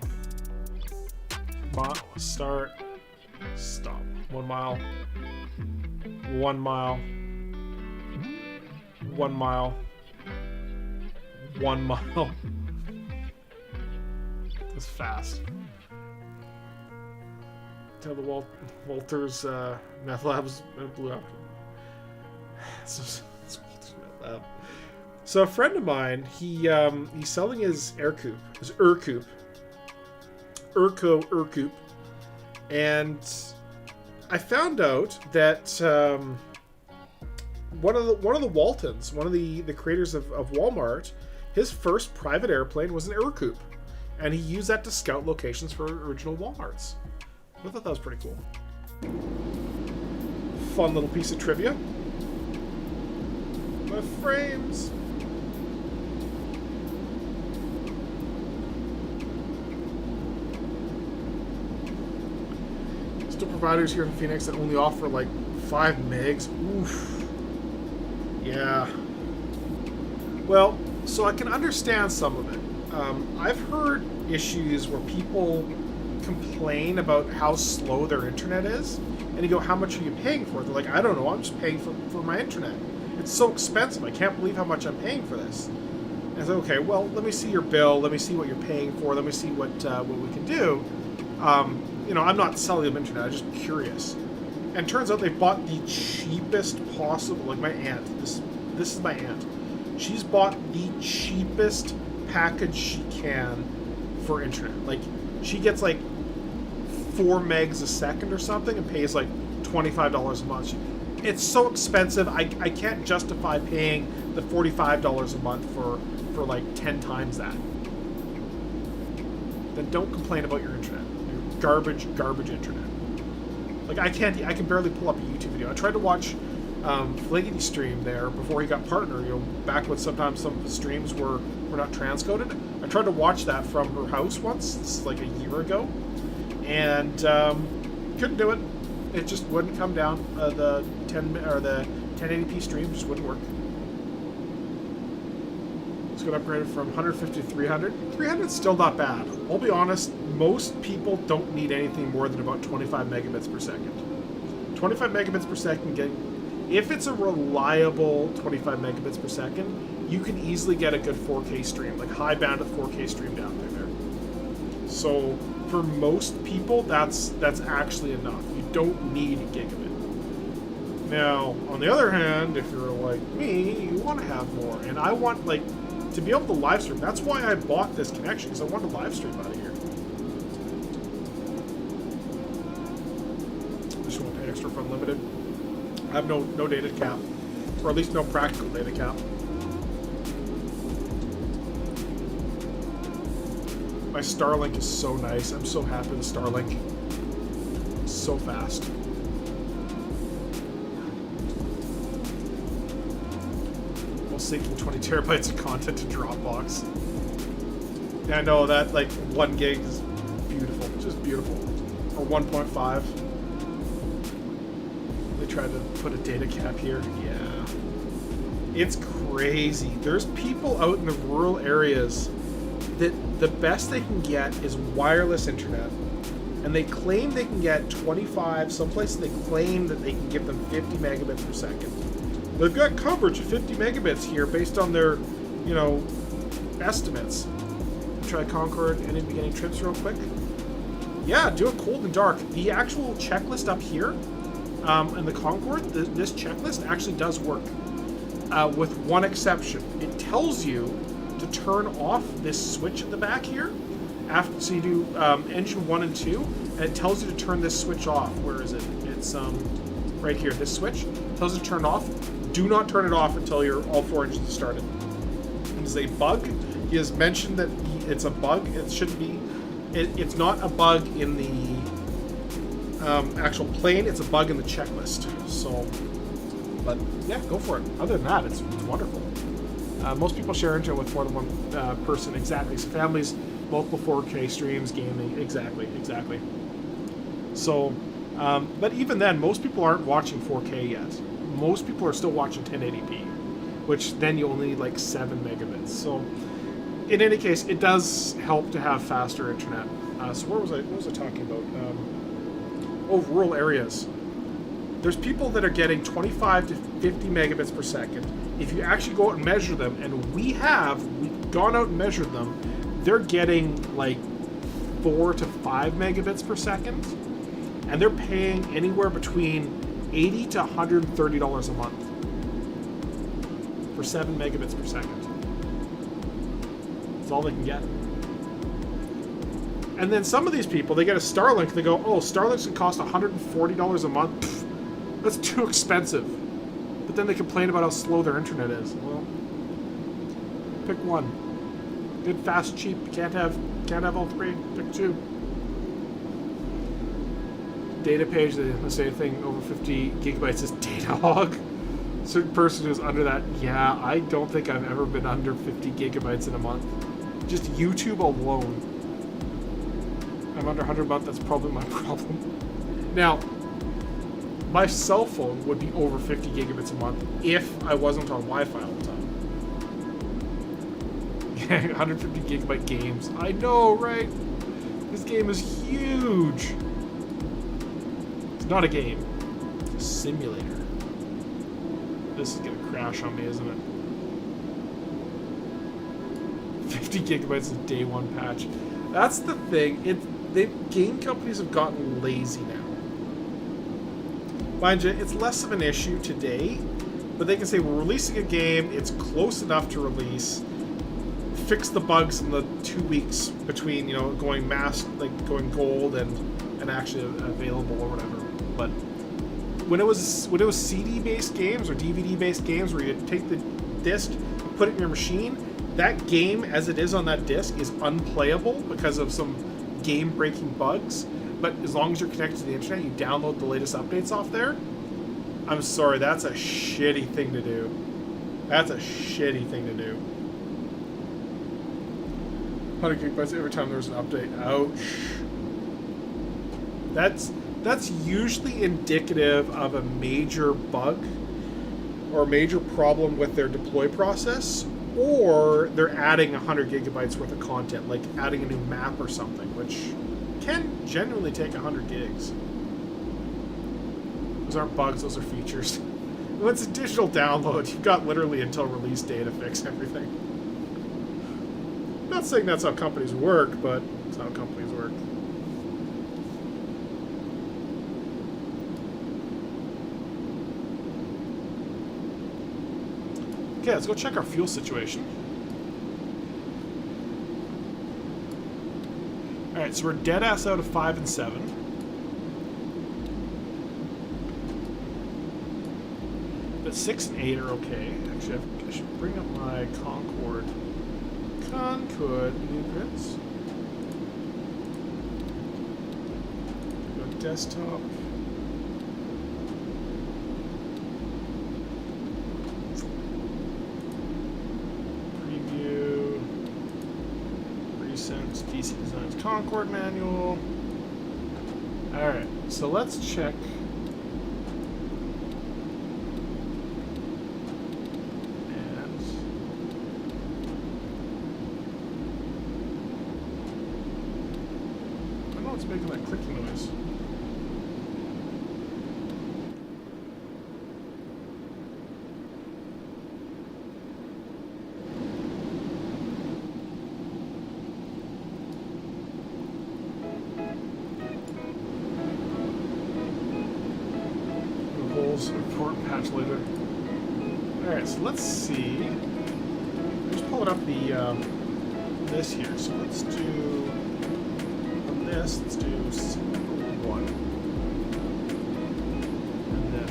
Start. Stop. 1 mile. 1 mile. 1 mile. 1 mile. That's fast. Tell the Walters meth labs blew up. It's Walters meth lab. So a friend of mine, he's selling his Ercoup, and I found out that one of the Waltons, one of the creators of Walmart, his first private airplane was an Ercoup, and he used that to scout locations for original Walmarts. I thought that was pretty cool. Fun little piece of trivia. My frames. Still providers here in Phoenix that only offer like 5 megs. Oof. Yeah. Well, so I can understand some of it. I've heard issues where people complain about how slow their internet is, and you go, how much are you paying for it? They're like, I don't know, I'm just paying for my internet. It's so expensive, I can't believe how much I'm paying for this. And I said, okay, well, let me see your bill, let me see what you're paying for, let me see what we can do. You know, I'm not selling them internet, I'm just curious. And turns out they bought the cheapest possible, like my aunt, this is my aunt. She's bought the cheapest package she can for internet. Like, she gets like 4 megs a second or something and pays like $25 a month. It's so expensive, I can't justify paying the $45 a month for like 10 times that. Then don't complain about your internet. Your garbage internet. Like, I can barely pull up a YouTube video. I tried to watch Fliggity stream there before he got partner, you know, back when sometimes some of the streams were not transcoded. I tried to watch that from her house once, this is like a year ago, and couldn't do it. It just wouldn't come down. The 1080p stream just wouldn't work. It's got upgraded from 150 to 300. 300's still not bad. I'll be honest, most people don't need anything more than about 25 megabits per second. 25 megabits per second, if it's a reliable 25 megabits per second, you can easily get a good 4K stream, like high bandwidth 4K stream down there. So for most people, that's actually enough. You don't need a gigabit. Now, on the other hand, if you're like me, you want to have more, and I want like to be able to live stream. That's why I bought this connection, because I want to live stream out of here. Just want to pay extra for unlimited. I have no data cap, or at least no practical data cap. My Starlink is so nice. I'm so happy with Starlink. It's so fast. While syncing 20 terabytes of content to Dropbox. Yeah, I know that like 1 gig is beautiful, just beautiful. Or 1.5. They tried to put a data cap here. Yeah. It's crazy. There's people out in the rural areas that the best they can get is wireless internet, and they claim they can get 25, some places they claim that they can give them 50 megabits per second. They've got coverage of 50 megabits here based on their, you know, estimates. Try Concorde any beginning trips real quick. Yeah, do it cold and dark. The actual checklist up here in the Concorde, this checklist actually does work, with one exception. It tells you to turn off this switch at the back here. So you do engine 1 and 2, and it tells you to turn this switch off. Where is it? It's right here. This switch tells you to turn off. Do not turn it off until all 4 engines are started. It is a bug. He has mentioned that it's a bug. It shouldn't be. It's not a bug in the actual plane. It's a bug in the checklist. So, but yeah, go for it. Other than that, it's wonderful. Most people share internet with more than one person. Exactly. So families, multiple 4K streams, gaming. Exactly. So, but even then, most people aren't watching 4K yet. Most people are still watching 1080p, which then you only need like 7 megabits. So, in any case, it does help to have faster internet. So what was I talking about? Rural areas. There's people that are getting 25 to 50 megabits per second. If you actually go out and measure them, and we've gone out and measured them, they're getting like 4 to 5 megabits per second, and they're paying anywhere between $80 to $130 a month for 7 megabits per second. That's all they can get. And then some of these people, they get a Starlink, they go, oh, Starlink's gonna cost $140 a month. Pfft, that's too expensive. But then they complain about how slow their internet is. Well, pick one. Good, fast, cheap. You can't have all 3. Pick 2. Data page, the same thing, over 50 gigabytes is data hog. Certain person who's under that, yeah, I don't think I've ever been under 50 gigabytes in a month. Just YouTube alone. I'm under 100 a month, that's probably my problem. Now, my cell phone would be over 50 gigabits a month if I wasn't on Wi-Fi all the time. Yeah, 150 gigabyte games. I know, right? This game is huge. It's not a game. It's a simulator. This is gonna crash on me, isn't it? 50 gigabytes of day one patch. That's the thing. Game companies have gotten lazy now. Mind you, it's less of an issue today, but they can say we're releasing a game, it's close enough to release, fix the bugs in the 2 weeks between, going going gold and actually available or whatever. But when it was CD based games or DVD based games where you take the disc, put it in your machine, that game as it is on that disc is unplayable because of some game breaking bugs. But as long as you're connected to the internet, you download the latest updates off there. I'm sorry, that's a shitty thing to do. That's a shitty thing to do. 100 gigabytes every time there's an update. Ouch. That's usually indicative of a major bug or a major problem with their deploy process, or they're adding 100 gigabytes worth of content, like adding a new map or something, which can genuinely take 100 gigs. Those aren't bugs, those are features. When it's a digital download, you've got literally until release day to fix everything. Not saying that's how companies work, but it's how companies work. Okay, let's go check our fuel situation. Alright, so we're dead ass out of 5 and 7. But 6 and 8 are okay. Actually, I should bring up my Concorde blueprints. Go desktop. Preview. Recent DC Designs Concorde manual. Alright, so let's check. Making that clicking noise. Holes report patch later. Alright, so let's see. Just pulling up the this here. So let's do this, let's do one. And then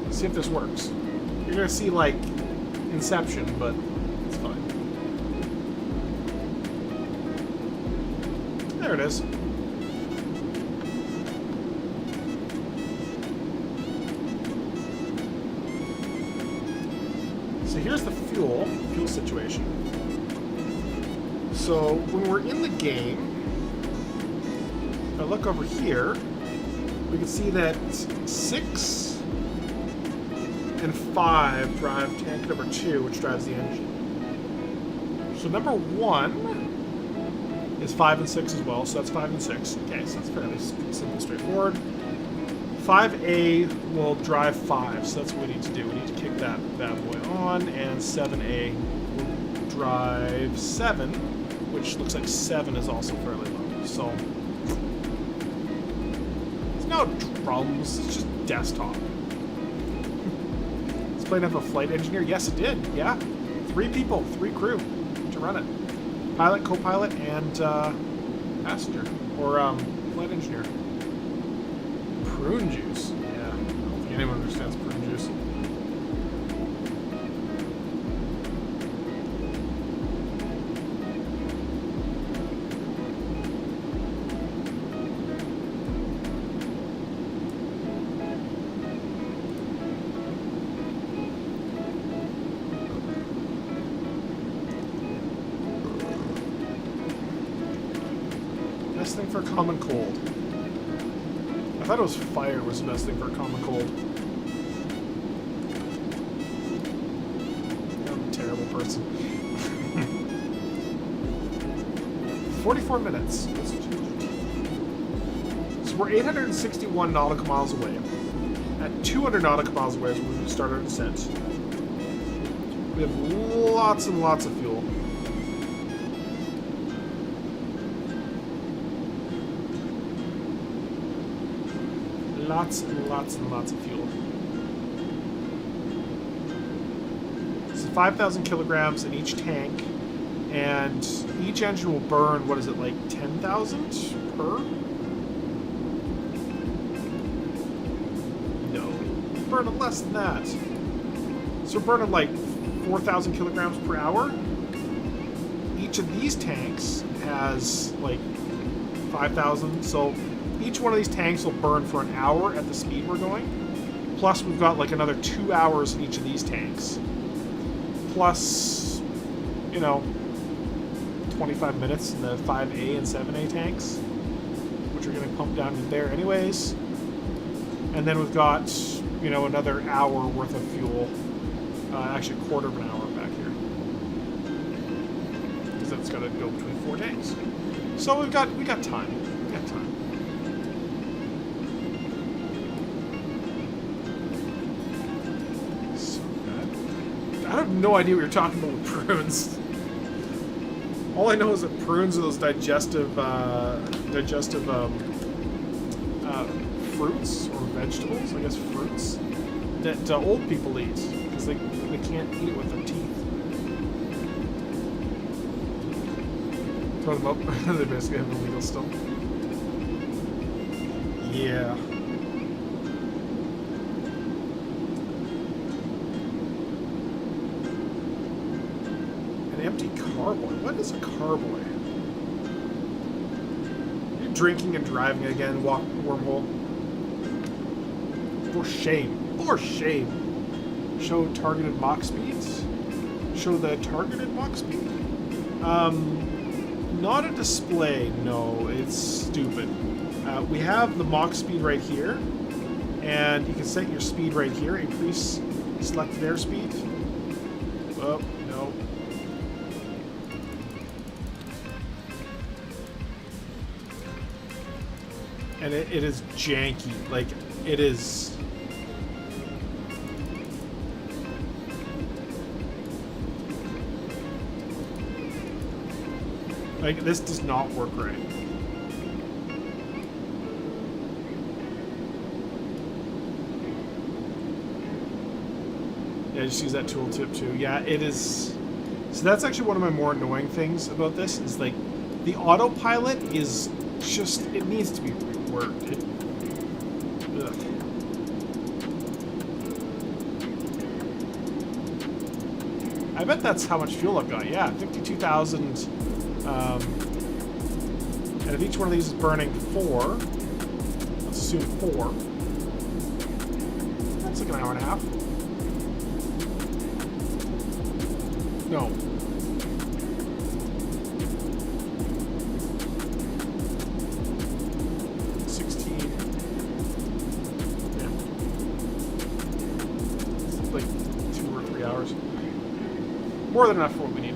let's see if this works. You're gonna see like Inception, but it's fine. There it is. So here's the fuel situation. So when we're in the game, if I look over here, we can see that 6 and 5 drive tank number 2, which drives the engine. So number 1 is 5 and 6 as well, so that's 5 and 6. Okay, so that's fairly simple, straightforward. 5A will drive 5, so that's what we need to do. We need to kick that bad boy on, and 7A will drive 7, which looks like 7 is also fairly low. So no drums, it's just desktop. This plane have a flight engineer? Yes, it did. Yeah. 3 people, 3 crew to run it. Pilot, co-pilot, and passenger. Or flight engineer. Prune juice. Yeah. I don't think anyone understands prune juice. Best thing for a common cold. I thought it was fire was the best thing for a common cold. I'm a terrible person. 44 minutes. So we're 861 nautical miles away. At 200 nautical miles away is when we start our descent. We have lots and lots of fuel. Lots and lots and lots of fuel. So 5,000 kilograms in each tank, and each engine will burn, what is it, like 10,000 per? No, burning less than that. So we're burning like 4,000 kilograms per hour. Each of these tanks has like 5,000, so each one of these tanks will burn for an hour at the speed we're going. Plus we've got like another 2 hours in each of these tanks. Plus, you know, 25 minutes in the 5A and 7A tanks, which are going to pump down to there anyways. And then we've got, you know, another hour worth of fuel. Actually, a quarter of an hour back here. Because that's got to go between 4 tanks. So we got time. We got time. So good. I have no idea what you're talking about with prunes. All I know is that prunes are those digestive fruits or vegetables. I guess fruits that old people eat because they can't eat it with their teeth. Throw them up. They basically have illegal still. Yeah. An empty carboy? What is a carboy? You're drinking and driving again, walk wormhole. For shame. For shame. Show targeted Mach speeds? Show the targeted Mach speed? Not a display, no, it's stupid. We have the Mach speed right here, and you can set your speed right here, increase selected airspeed. Oh, no. And it is janky, like, it is... Like, this does not work right. Yeah, just use that tooltip too. Yeah, it is... So that's actually one of my more annoying things about this, is like, the autopilot is just... It needs to be reworked. Ugh. I bet that's how much fuel I've got. Yeah, 52,000... and if each one of these is burning 4, let's assume 4, that's like an hour and a half. No. Yeah. It's like 2 or 3 hours. More than enough for what we need.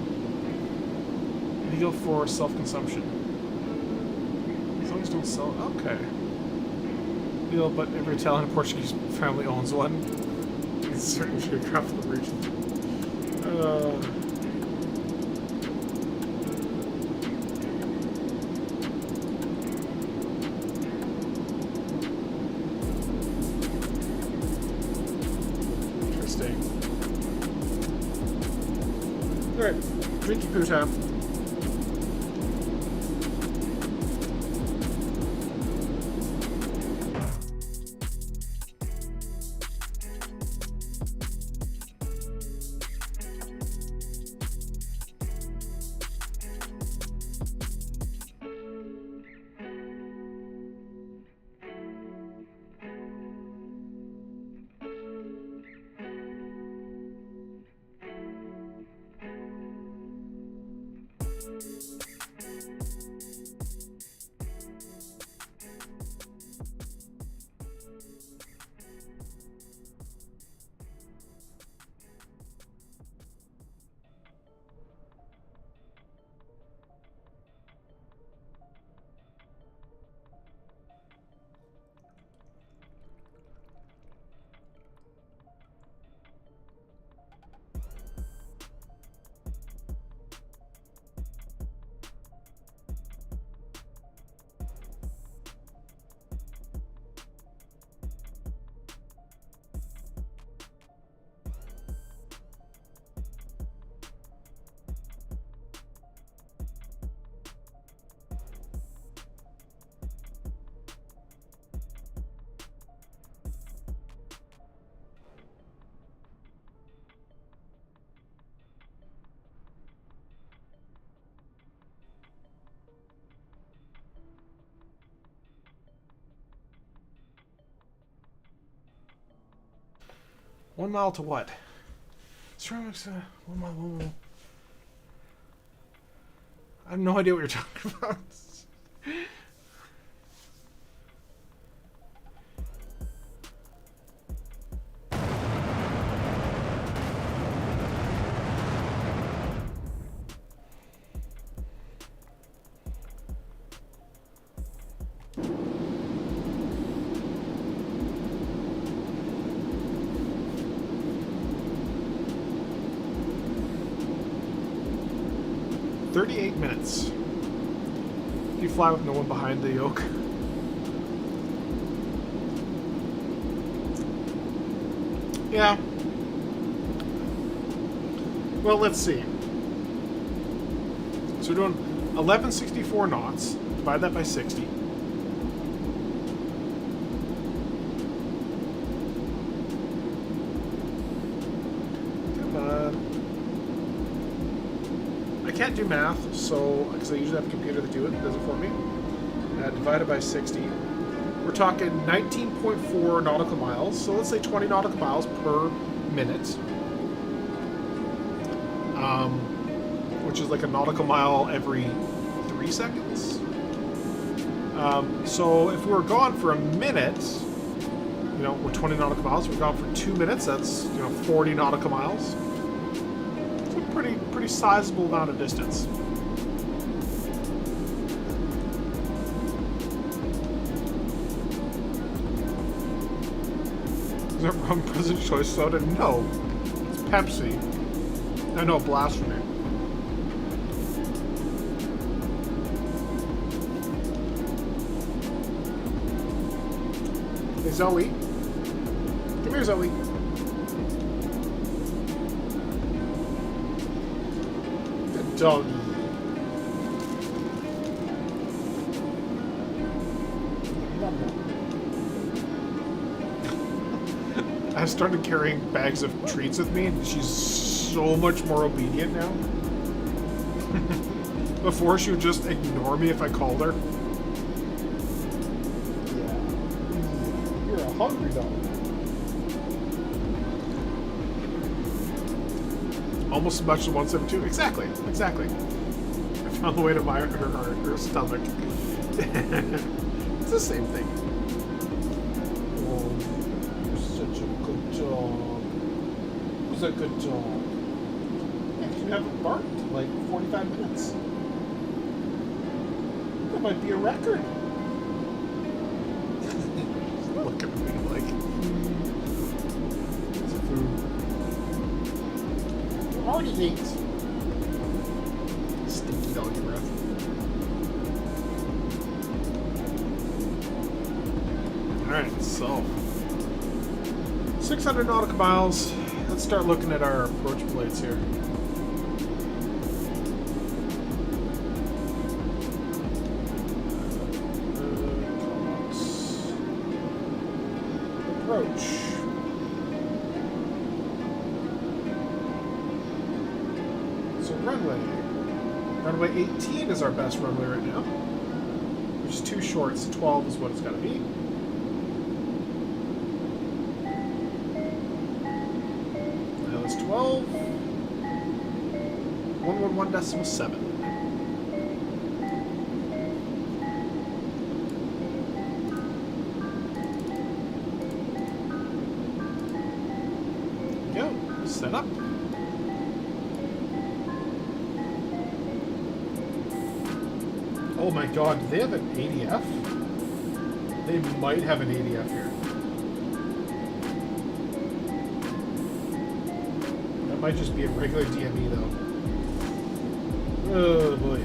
Legal for self-consumption. As long as don't sell... Okay. Legal, but every Italian and Portuguese family owns one. It's certain geographical region. Interesting. Alright, drinky poo time. 1 mile to what? Ceramics, 1 mile, 1 mile. I have no idea what you're talking about. "38 minutes. You fly with no one behind the yoke." Yeah. Well, let's see. So we're doing 1164 knots. Divide that by 60. Come on. I can't do math, so because I usually have a computer to do it, does it for me. Divided by 60. We're talking 19.4 nautical miles, so let's say 20 nautical miles per minute. Which is like a nautical mile every 3 seconds. So if we were gone for a minute, you know, we're 20 nautical miles. If we're gone for 2 minutes, that's, you know, 40 nautical miles. It's a pretty sizable amount of distance. Is that from President's Choice Soda? No. It's Pepsi. I know, blasphemy. Hey, Zoe. Come here, Zoe. Good doggy. I started carrying bags of treats with me, and she's so much more obedient now. Before, she would just ignore me if I called her. Yeah. You're a hungry dog. Almost as much as 172. Exactly. Exactly. I found the way to her stomach. It's the same thing. A good job. Yeah, you haven't barked in like 45 minutes. That might be a record. Look at me like it's food. You already ate. Stinky doggy breath. Alright, so 600 nautical miles. Let's start looking at our approach plates here. Approach. So runway. Runway 18 is our best runway right now. Which is too short, so 12 is what it's got to be. Now it's 12. 111.7. Set up. Oh my god, do they have an ADF? They might have an ADF here. That might just be a regular DME though. Oh boy.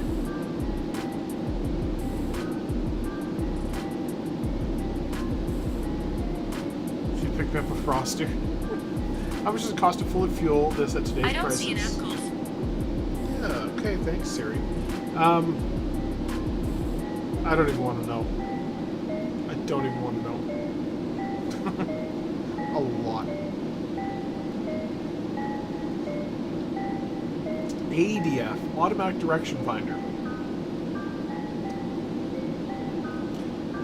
If you picked me up a Froster. How much does it cost to fully fuel this at today's prices? I don't see an app call. Yeah, okay, thanks, Siri. I don't even want to know. I don't even want to know. A lot. ADF, Automatic Direction Finder.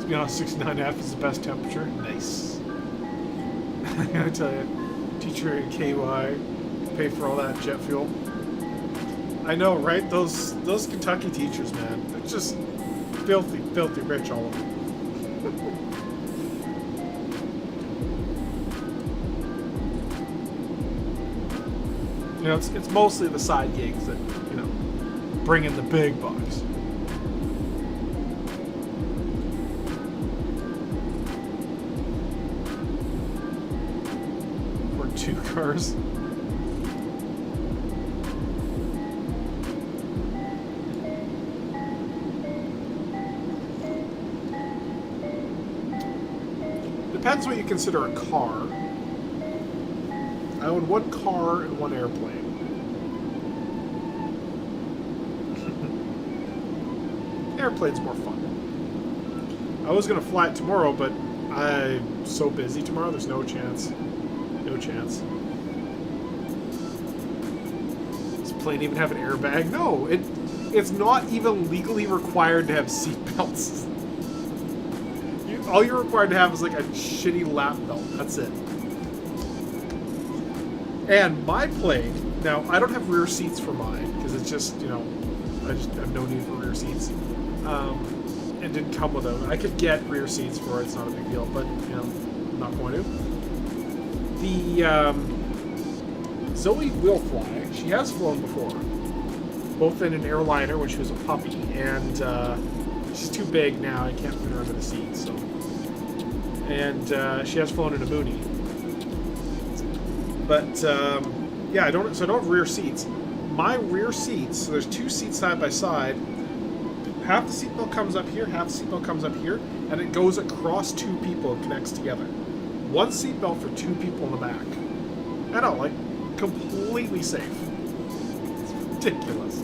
To be honest, 69F is the best temperature. Nice. I gotta tell you. Teacher in KY, pay for all that jet fuel. I know, right? Those Kentucky teachers, man, they're just filthy rich, all of them. You know, it's mostly the side gigs that, you know, bring in the big bucks. For 2 cars. Depends what you consider a car. I own 1 car and 1 airplane. Airplane's more fun. I was gonna fly it tomorrow, but I'm so busy tomorrow, there's no chance. No chance. Does the plane even have an airbag? No, it's not even legally required to have seat belts. All you're required to have is like a shitty lap belt. That's it. And my plane, now I don't have rear seats for mine because it's just, you know, I just have no need for rear seats. And didn't come with them. I could get rear seats for it, it's not a big deal, but, you know, I'm not going to. The Zoe will fly. She has flown before, both in an airliner when she was a puppy, and she's too big now. I can't fit her under the seat, so. And she has flown in a Mooney. But yeah, I don't have rear seats. My rear seats, so there's 2 seats side by side. Half the seatbelt comes up here, half the seatbelt comes up here, and it goes across 2 people and connects together. 1 seatbelt for 2 people in the back. I know, like, completely safe. It's ridiculous.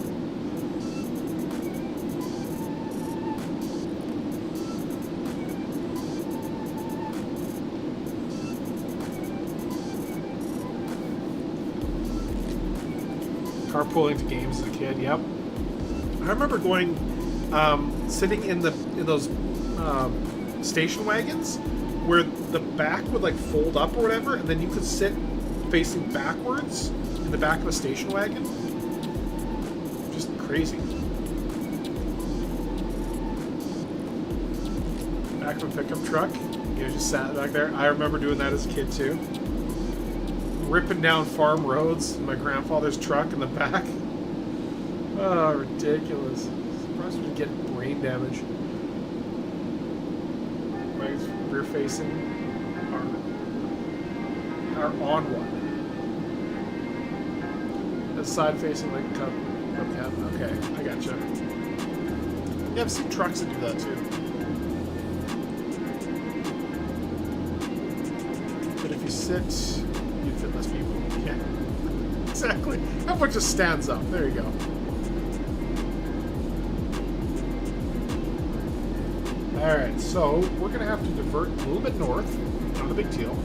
Carpooling to games as a kid, yep. I remember going, sitting in those station wagons where the back would like fold up or whatever, and then you could sit facing backwards in the back of a station wagon. Just crazy. Back of a pickup truck, you know, just sat back there. I remember doing that as a kid too. Ripping down farm roads in my grandfather's truck in the back. Oh, ridiculous. Surprised we didn't get brain damage. Wagons rear facing are on one. The side facing like cub cab. Okay, I gotcha. Yeah, I've seen trucks that do that too. But if you sit, you'd fit less people. Yeah, exactly. Everyone just stands up. There you go. Alright, so we're going to have to divert a little bit north. Not a big deal.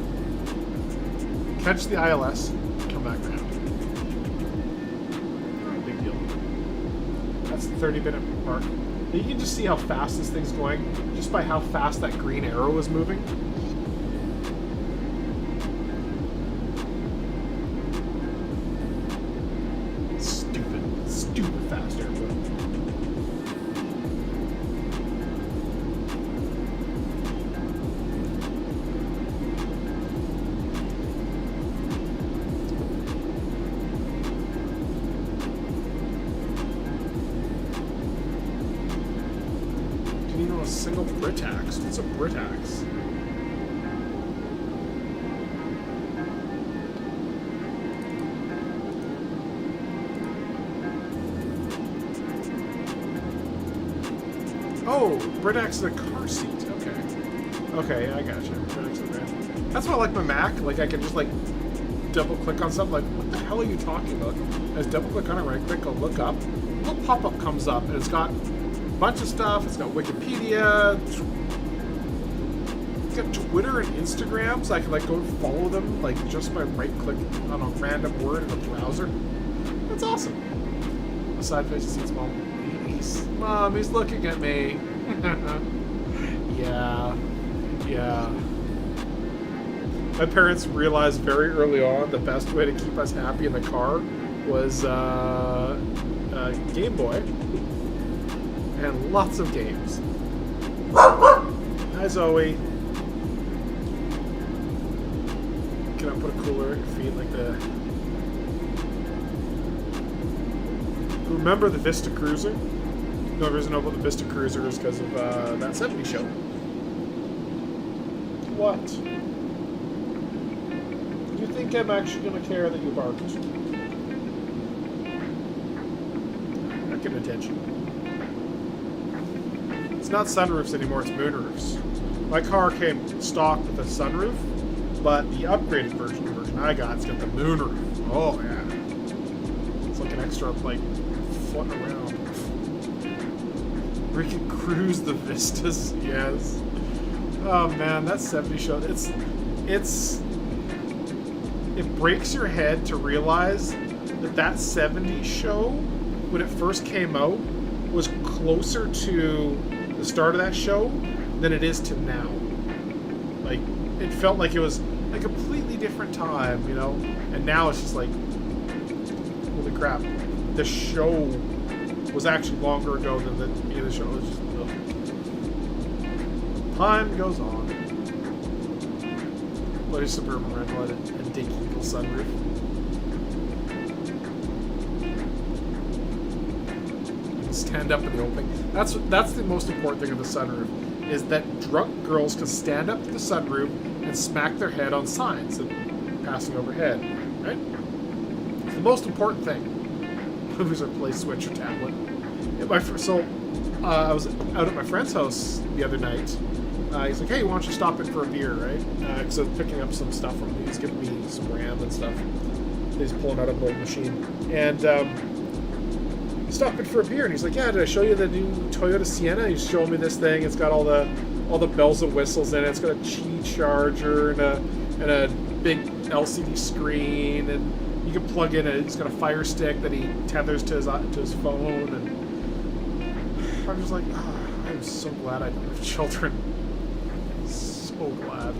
Catch the ILS, come back around. Not a big deal. That's the 30-minute mark. You can just see how fast this thing's going, just by how fast that green arrow is moving. Stupid fast airplane. Didn't even know a single Britax. What's a Britax? Oh, Britax is a car seat. Okay. Okay, I gotcha. Britax is a brand. That's why I like my Mac. Like, I can just, like, double-click on something. Like, what the hell are you talking about? I just double-click on it, right-click, I'll look up. A little pop-up comes up, and it's got a bunch of stuff. It's got Wikipedia. It's got Twitter and Instagram, so I can, like, go and follow them, like, just by right-click on a random word in a browser. That's awesome. The side-facing seat's small. Mom, he's looking at me. Yeah. My parents realized very early on the best way to keep us happy in the car was Game Boy and lots of games. Hi Zoe. Can I put a cooler at your feet like the... Remember the Vista Cruiser? The only reason I know about the Vista Cruiser is because of that 70s show. What? Do you think I'm actually going to care that you barked? Not getting attention. It's not sunroofs anymore, it's moonroofs. My car came stock with a sunroof, but the upgraded version, the version I got, it's got the moonroof. Oh, yeah. It's like an extra, like, foot around. We can cruise the vistas, yes. Oh man, that 70s show, it breaks your head to realize that 70s show, when it first came out, was closer to the start of that show than it is to now. Like, it felt like it was a completely different time, you know? And now it's just like, holy crap. The show was actually longer ago than the beginning of the show. It was just, ugh. Time goes on. What is Suburban Rental and Dig Eagle sunroof? You can stand up in the opening. That's the most important thing of the sunroof, is that drunk girls can stand up to the sunroof and smack their head on signs that passing overhead, right? It's the most important thing. Movies are play switch or tablet. I was out at my friend's house the other night. He's like, hey, why don't you stop in for a beer, right? Because I was picking up some stuff from him. He's giving me some RAM and stuff. He's pulling out a old machine. And stopped in for a beer, and he's like, yeah, did I show you the new Toyota Sienna? He's showing me this thing. It's got all the bells and whistles in it. It's got a Qi charger and a big LCD screen, and you can plug in it's got a Fire Stick that he tethers to his phone, and I'm just like, I'm so glad I don't have children. So glad.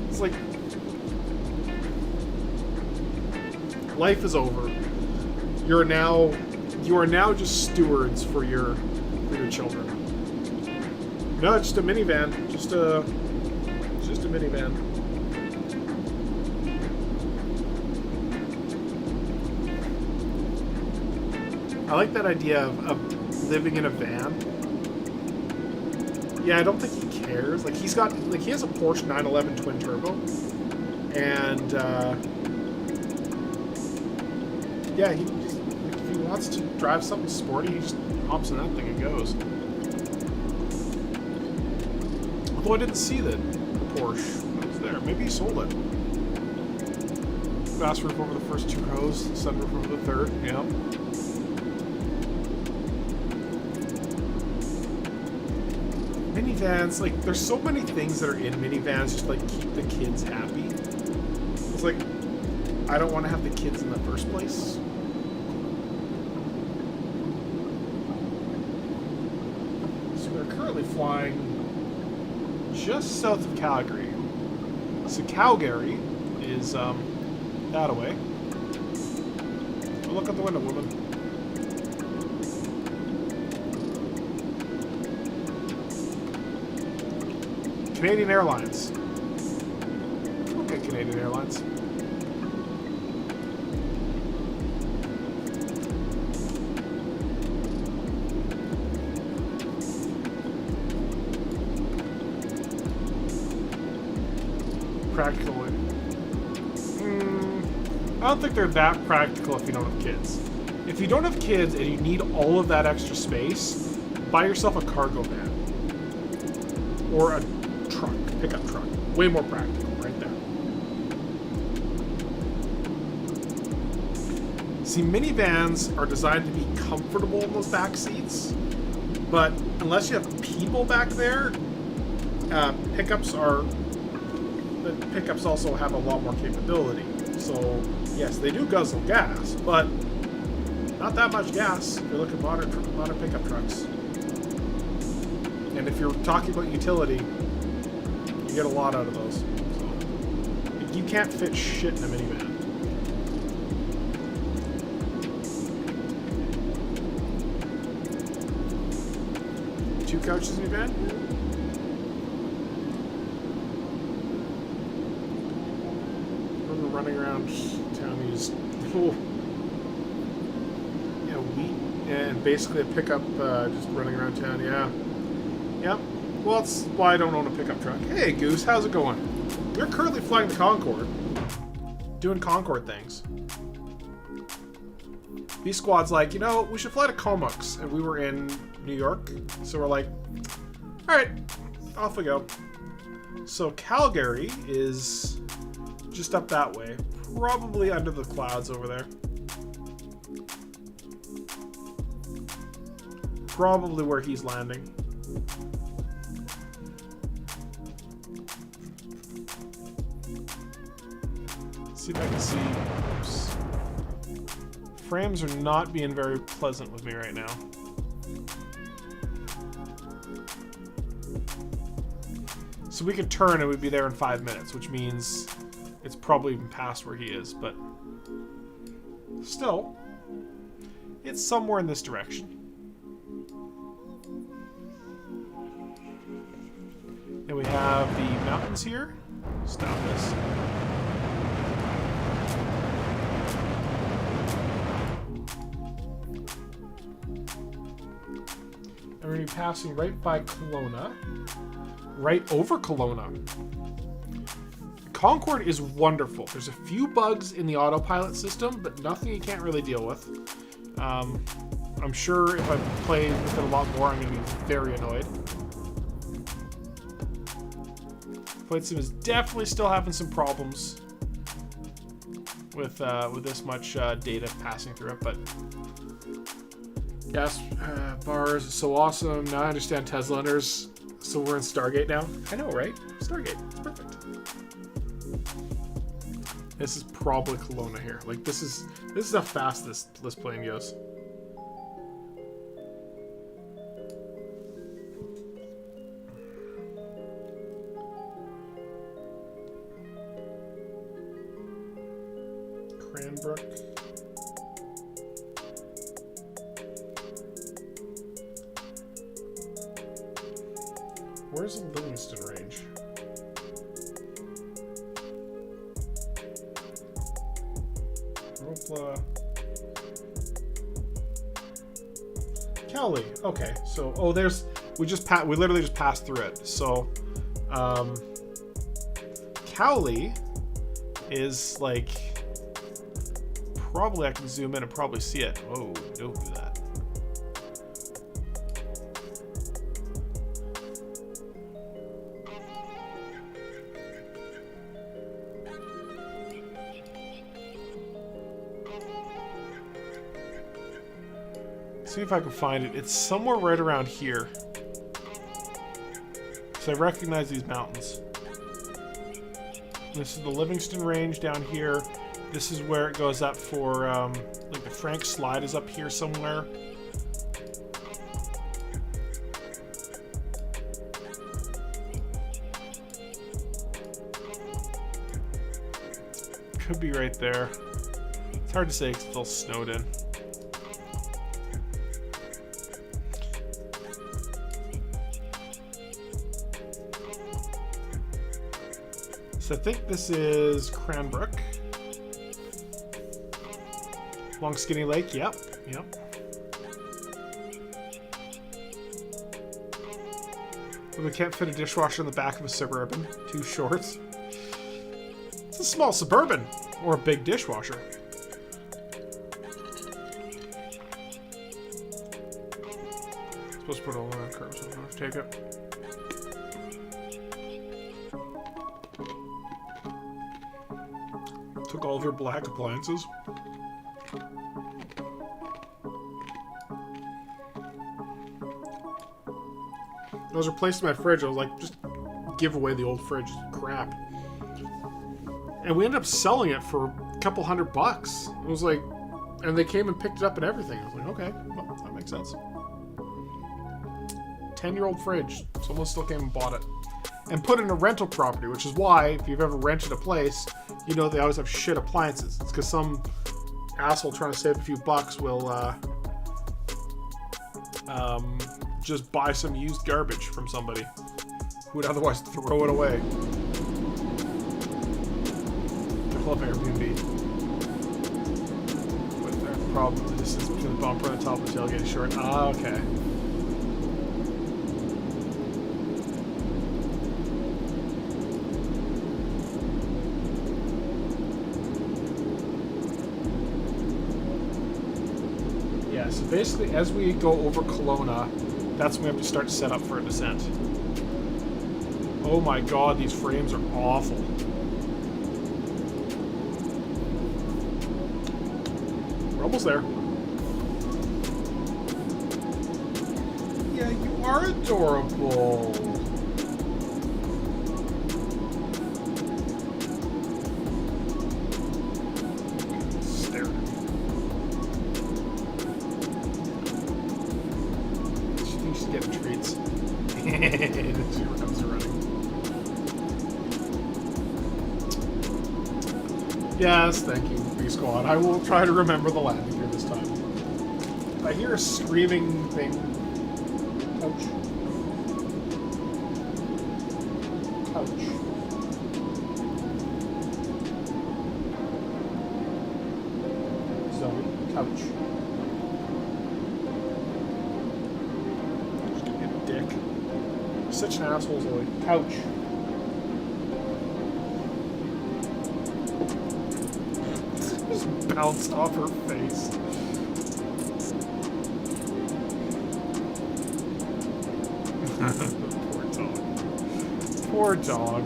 It's like life is over. You are now just stewards for your children. No, just a minivan. Just a minivan. I like that idea of living in a van. Yeah, I don't think he cares. Like, he has a Porsche 911 twin turbo, and yeah, if he wants to drive something sporty, he just hops in that thing and goes. Although I didn't see the Porsche that was there. Maybe he sold it. Fast roof over the first two rows, sunroof over the third. Yeah. Minivans, like, there's so many things that are in minivans just like keep the kids happy. It's like, I don't want to have the kids in the first place. So we're currently flying just south of Calgary. So Calgary is that away. Oh, look out the window, woman. Canadian Airlines. Okay, Canadian Airlines. Practical. I don't think they're that practical if you don't have kids. If you don't have kids and you need all of that extra space, buy yourself a cargo van. Or a truck, pickup truck. Way more practical, right there. See, minivans are designed to be comfortable in those back seats, but unless you have people back there, pickups also have a lot more capability. So, yes, they do guzzle gas, but not that much gas if you're looking at modern pickup trucks. And if you're talking about utility, you get a lot out of those. Like, you can't fit shit in a minivan. Two couches in your van? Remember running around town, these... Yeah, wheat. And basically a pickup, just running around town, yeah. Yep. Well, that's why I don't own a pickup truck. Hey, Goose, how's it going? We're currently flying the Concorde. Doing Concorde things. B-Squad's like, you know, we should fly to Comox. And we were in New York. So we're like, alright, off we go. So Calgary is just up that way. Probably under the clouds over there. Probably where he's landing. Let's see if I can see. Oops. Frames are not being very pleasant with me right now. So we could turn and we'd be there in 5 minutes, which means it's probably even past where he is, but still, it's somewhere in this direction. And we have the mountains here. Stop this. And we're going to be passing right by Kelowna. Right over Kelowna. The Concorde is wonderful. There's a few bugs in the autopilot system, but nothing you can't really deal with. I'm sure if I play with it a lot more, I'm going to be very annoyed. VATSIM is definitely still having some problems with this much data passing through it, but gas bars is so awesome. Now I understand Tesla owners. So we're in Stargate now. I know, right? Stargate. It's perfect. This is probably Kelowna here. Like this is how fast this plane goes. Cranbrook. Where's the Livingston range? Ropla. Cowley. Okay, so we literally just passed through it. So Cowley is like probably I can zoom in and probably see it. Oh, don't do that. See if I can find it. It's somewhere right around here. So I recognize these mountains. This is the Livingston Range down here. This is where it goes up for, like the Frank Slide is up here somewhere. Could be right there. It's hard to say because it's all snowed in. So I think this is Cranbrook. Long Skinny Lake, yep. But we can't fit a dishwasher in the back of a Suburban. Too short. It's a small Suburban. Or a big dishwasher. Supposed to put it all on curb, so I'm gonna have to take it. Took all of your black appliances. I was replacing my fridge. I was like, just give away the old fridge. It's crap. And we ended up selling it for a couple $100. It was like, and they came and picked it up and everything. I was like, okay, well, that makes sense. 10-year-old fridge. Someone still came and bought it. And put it in a rental property, which is why, if you've ever rented a place, you know they always have shit appliances. It's because some asshole trying to save a few bucks will just buy some used garbage from somebody who would otherwise throw it away. I love Airbnb. But the problem is the distance between the bumper and the top of the tailgate is short. Ah, okay. Yeah, so basically as we go over Kelowna, that's when we have to start to set up for a descent. Oh my god, these frames are awful. We're almost there. Yeah, you are adorable. Stare at me. She thinks she's getting treats. She runs running. Yes, thank you, B-Squad. I will try to remember the landing gear this time. If I hear a screaming thing... Ouch. Ouch. Zoe, couch. Just give me a dick. You're such an asshole, Zoe. Couch. Just bounced off her face. Poor dog. Poor dog.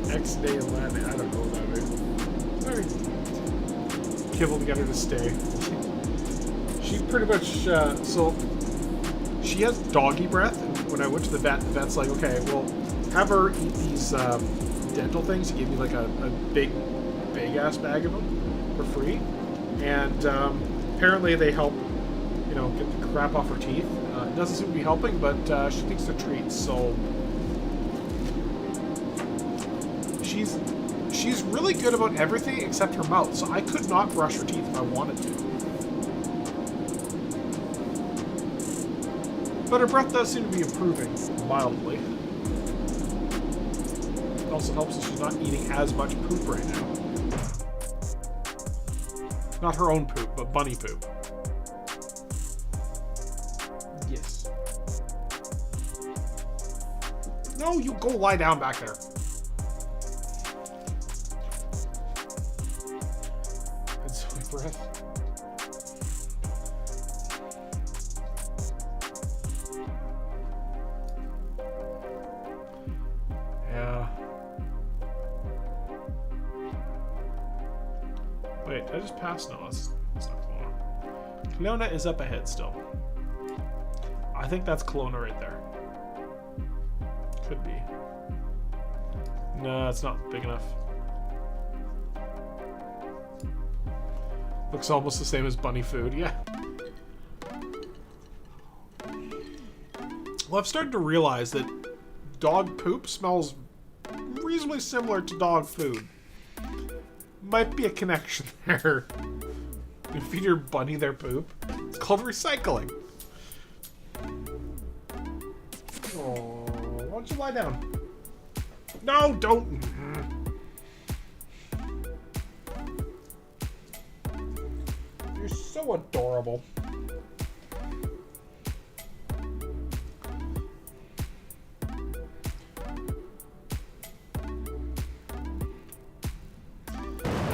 Next day in landing, I don't know what that is. Kibble to get her to stay. She pretty much, so she has doggy breath, and when I went to the vet, the vet's like, okay, well, have her eat these dental things. He gave me like a big ass bag of them for free, and apparently they help, you know, get the crap off her teeth. It doesn't seem to be helping, but she thinks they're treats, so she's really good about everything except her mouth, so I could not brush her teeth if I wanted to. But her breath does seem to be improving mildly. It also helps that she's not eating as much poop right now. Not her own poop, but bunny poop. Yes. No, you go lie down back there. And so my breath. Yeah. Wait, did I just pass? No, that's not Kelowna. Kelowna is up ahead still. I think that's Kelowna right there. Could be. No, it's not big enough. Looks almost the same as bunny food, yeah. Well, I've started to realize that dog poop smells reasonably similar to dog food. Might be a connection there. You feed your bunny their poop. It's called recycling. Oh, why don't you lie down? No, don't. You're so adorable.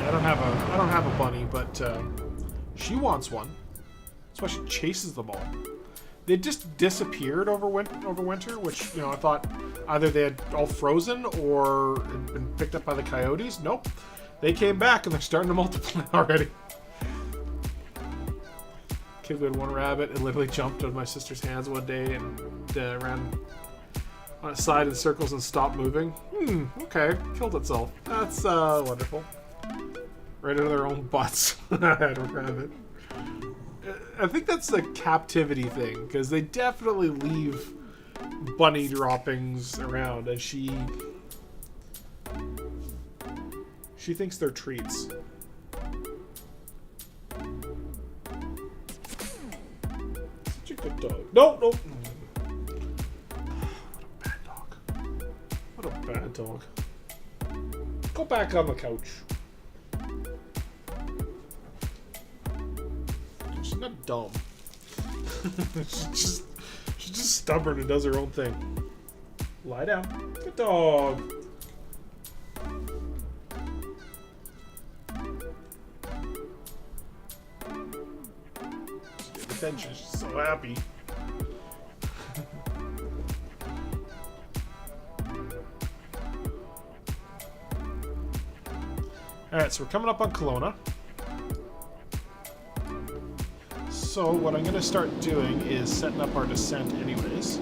I don't have a bunny, but she wants one. That's why she chases them all. They just disappeared over winter, which, you know, I thought either they had all frozen or had been picked up by the coyotes. Nope. They came back and they're starting to multiply already. Kid had one rabbit and literally jumped out of my sister's hands one day and ran on its side in circles and stopped moving. Okay. Killed itself. That's wonderful. Right out of their own butts. Had a rabbit. I think that's the captivity thing, because they definitely leave bunny droppings around, and she thinks they're treats. Such a good dog. No, no. What a bad dog. Go back on the couch. She's not dumb. she's just stubborn and does her own thing. Lie down. Good dog. She's getting attention. She's so happy. Alright, so we're coming up on Kelowna. So what I'm going to start doing is setting up our descent anyways.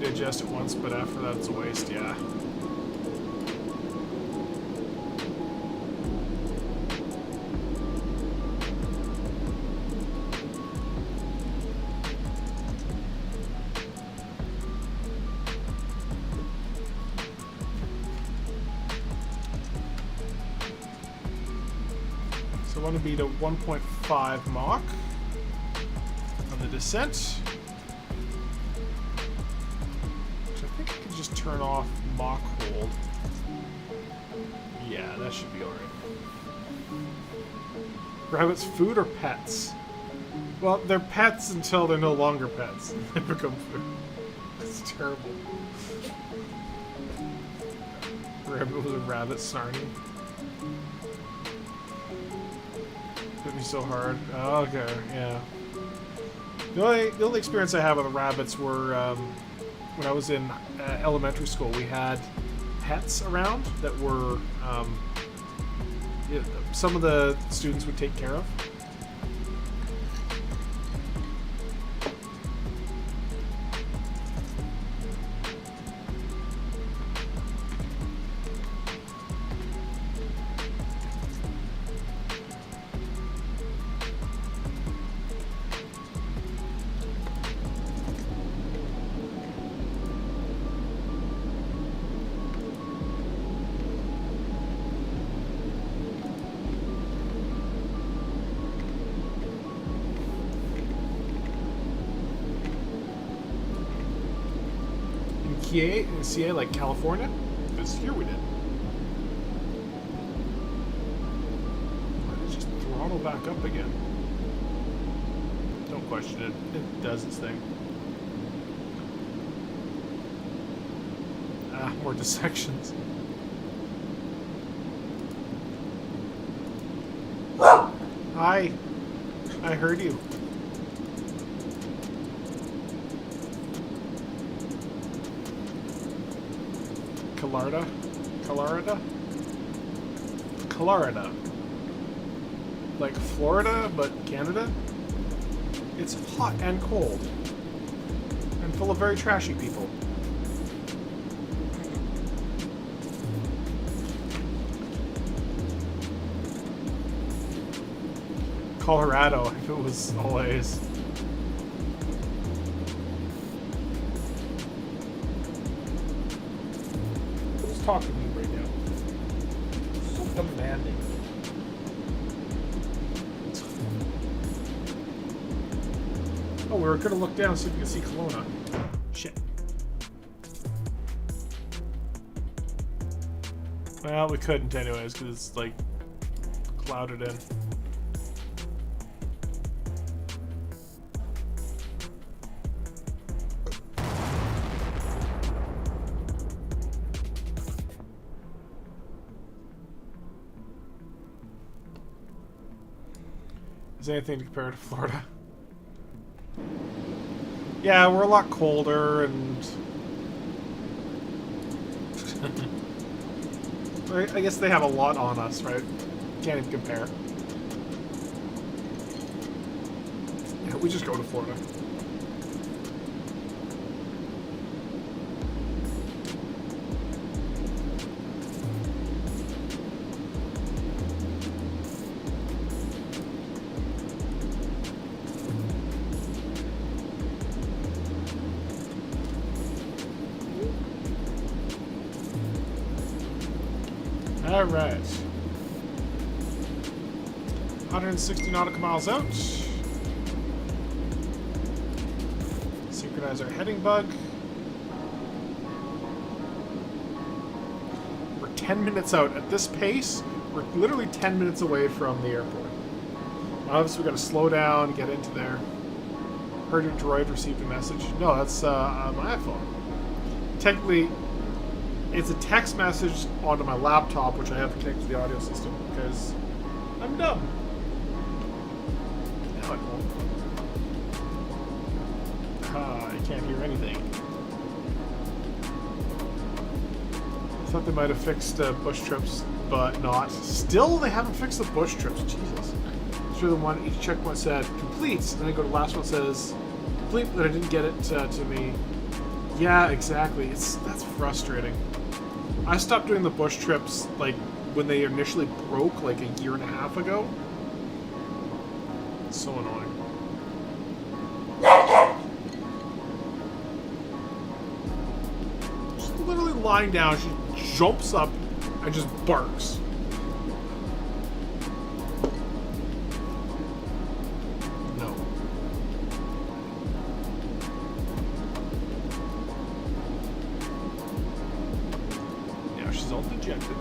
Digest it once, but after that it's a waste, yeah. So I want to be to 1.5 Mach on the descent. Just turn off Mach hold. Yeah, that should be alright. Rabbits, food or pets? Well, they're pets until they're no longer pets. They become food. It's terrible. Rabbit was a rabbit snarling. Hit me so hard. Oh, okay, yeah. The only experience I have with the rabbits were when I was in elementary school. We had pets around that were some of the students would take care of. CA, like California? Because here we did. Why did it just throttle back up again? Don't question it. It does its thing. Ah, more dissections. Hi. I heard you. Colorado. Like Florida, but Canada? It's hot and cold. And full of very trashy people. Colorado, if it was always. Who's talking to me right now? So demanding. Oh, we were gonna look down so we can see Kelowna. Shit. Well, we couldn't anyways, because it's like clouded in. Is anything to compare to Florida? Yeah, we're a lot colder and... I guess they have a lot on us, right? Can't even compare. Yeah, we just go to Florida. All right. 160 nautical miles out. Synchronize our heading bug. We're 10 minutes out. At this pace, we're literally 10 minutes away from the airport. Obviously, we got to slow down, get into there. Heard your droid received a message. No, that's my iPhone. Technically, it's a text message onto my laptop, which I have to connect to the audio system because I'm dumb. Now it won't. I can't hear anything. I thought they might have fixed bush trips, but not. Still, they haven't fixed the bush trips. Jesus. Sure, the one each checkpoint said complete, and then I go to the last one says complete, but I didn't get it to me. Yeah, exactly. That's frustrating. I stopped doing the bush trips like when they initially broke like a year and a half ago. It's so annoying. She's literally lying down. She jumps up and just barks. No. Yeah, she's all dejected.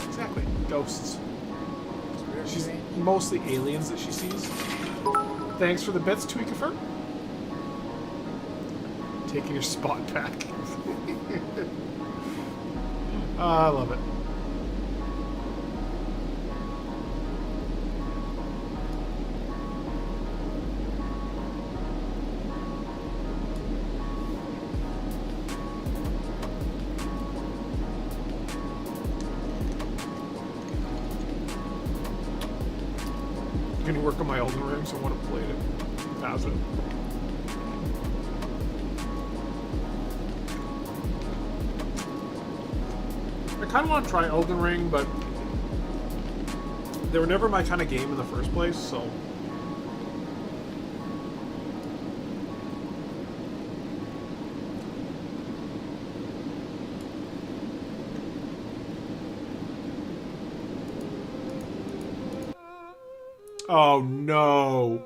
Exactly. Ghosts. She's mostly aliens that she sees. Thanks for the bits, Tweakifer. Taking your spot back. I love it. I'm gonna work on my Elden Ring, so I want to play it. Pass it. I kind of want to try Elden Ring, but they were never my kind of game in the first place, so... Oh no!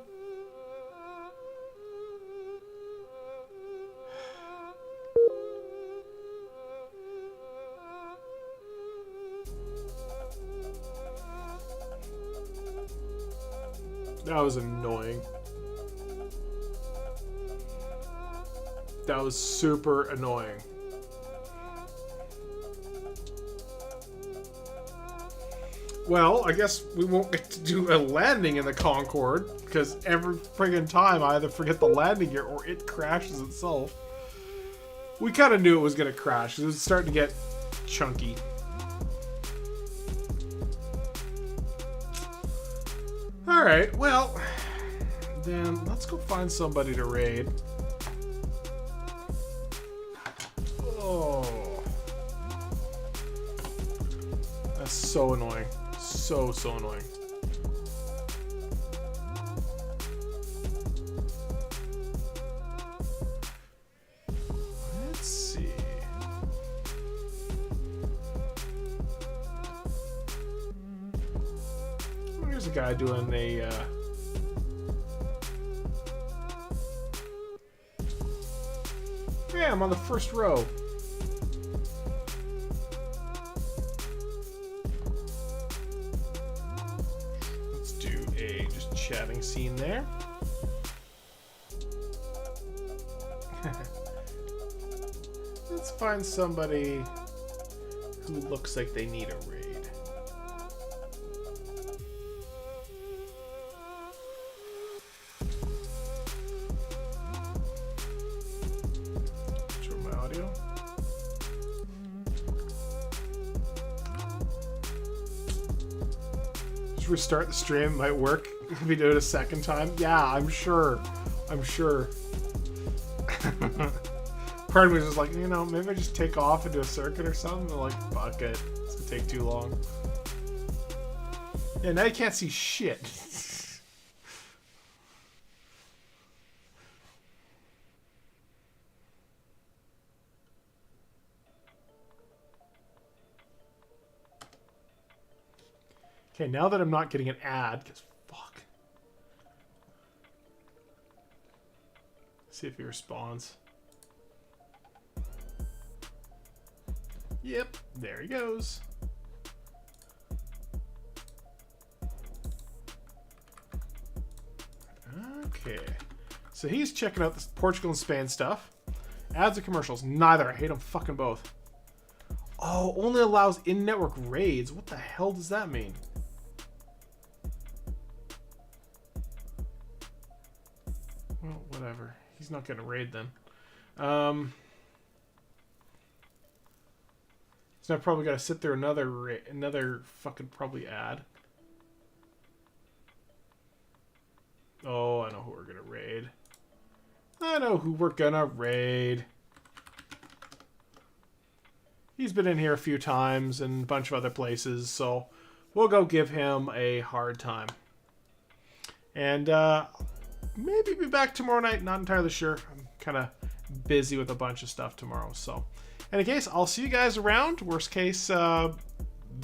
That was annoying. That was super annoying. Well, I guess we won't get to do a landing in the Concorde, because every friggin' time I either forget the landing gear or it crashes itself. We kind of knew it was going to crash. It was starting to get chunky. Alright, well, then let's go find somebody to raid. Oh. That's so annoying. So annoying. Let's see. Oh, here's a guy doing a yeah, I'm on the first row. Chatting scene there. Let's find somebody who looks like they need a raid. Just restart the stream. It might work if we do it a second time. Yeah, I'm sure. I'm sure. Part of me was just like, you know, maybe I just take off and do a circuit or something. I'm like, fuck it. It's gonna take too long. Yeah, now you can't see shit. Okay, now that I'm not getting an ad, because fuck. See if he responds. Yep, there he goes. Okay. So he's checking out this Portugal and Spain stuff. Ads or commercials? Neither. I hate them fucking both. Oh, only allows in-network raids. What the hell does that mean? Well, whatever. He's not going to raid then. So I probably got to sit through another fucking probably ad. Oh, I know who we're going to raid. I know who we're going to raid. He's been in here a few times and a bunch of other places, so we'll go give him a hard time. And maybe be back tomorrow night. Not entirely sure. I'm kind of busy with a bunch of stuff tomorrow. So, in any case, I'll see you guys around. Worst case,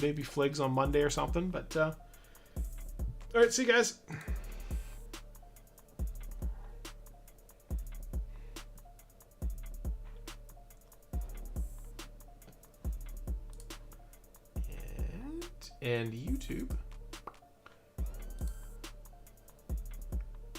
maybe Fligs on Monday or something. But, all right, see you guys. And YouTube.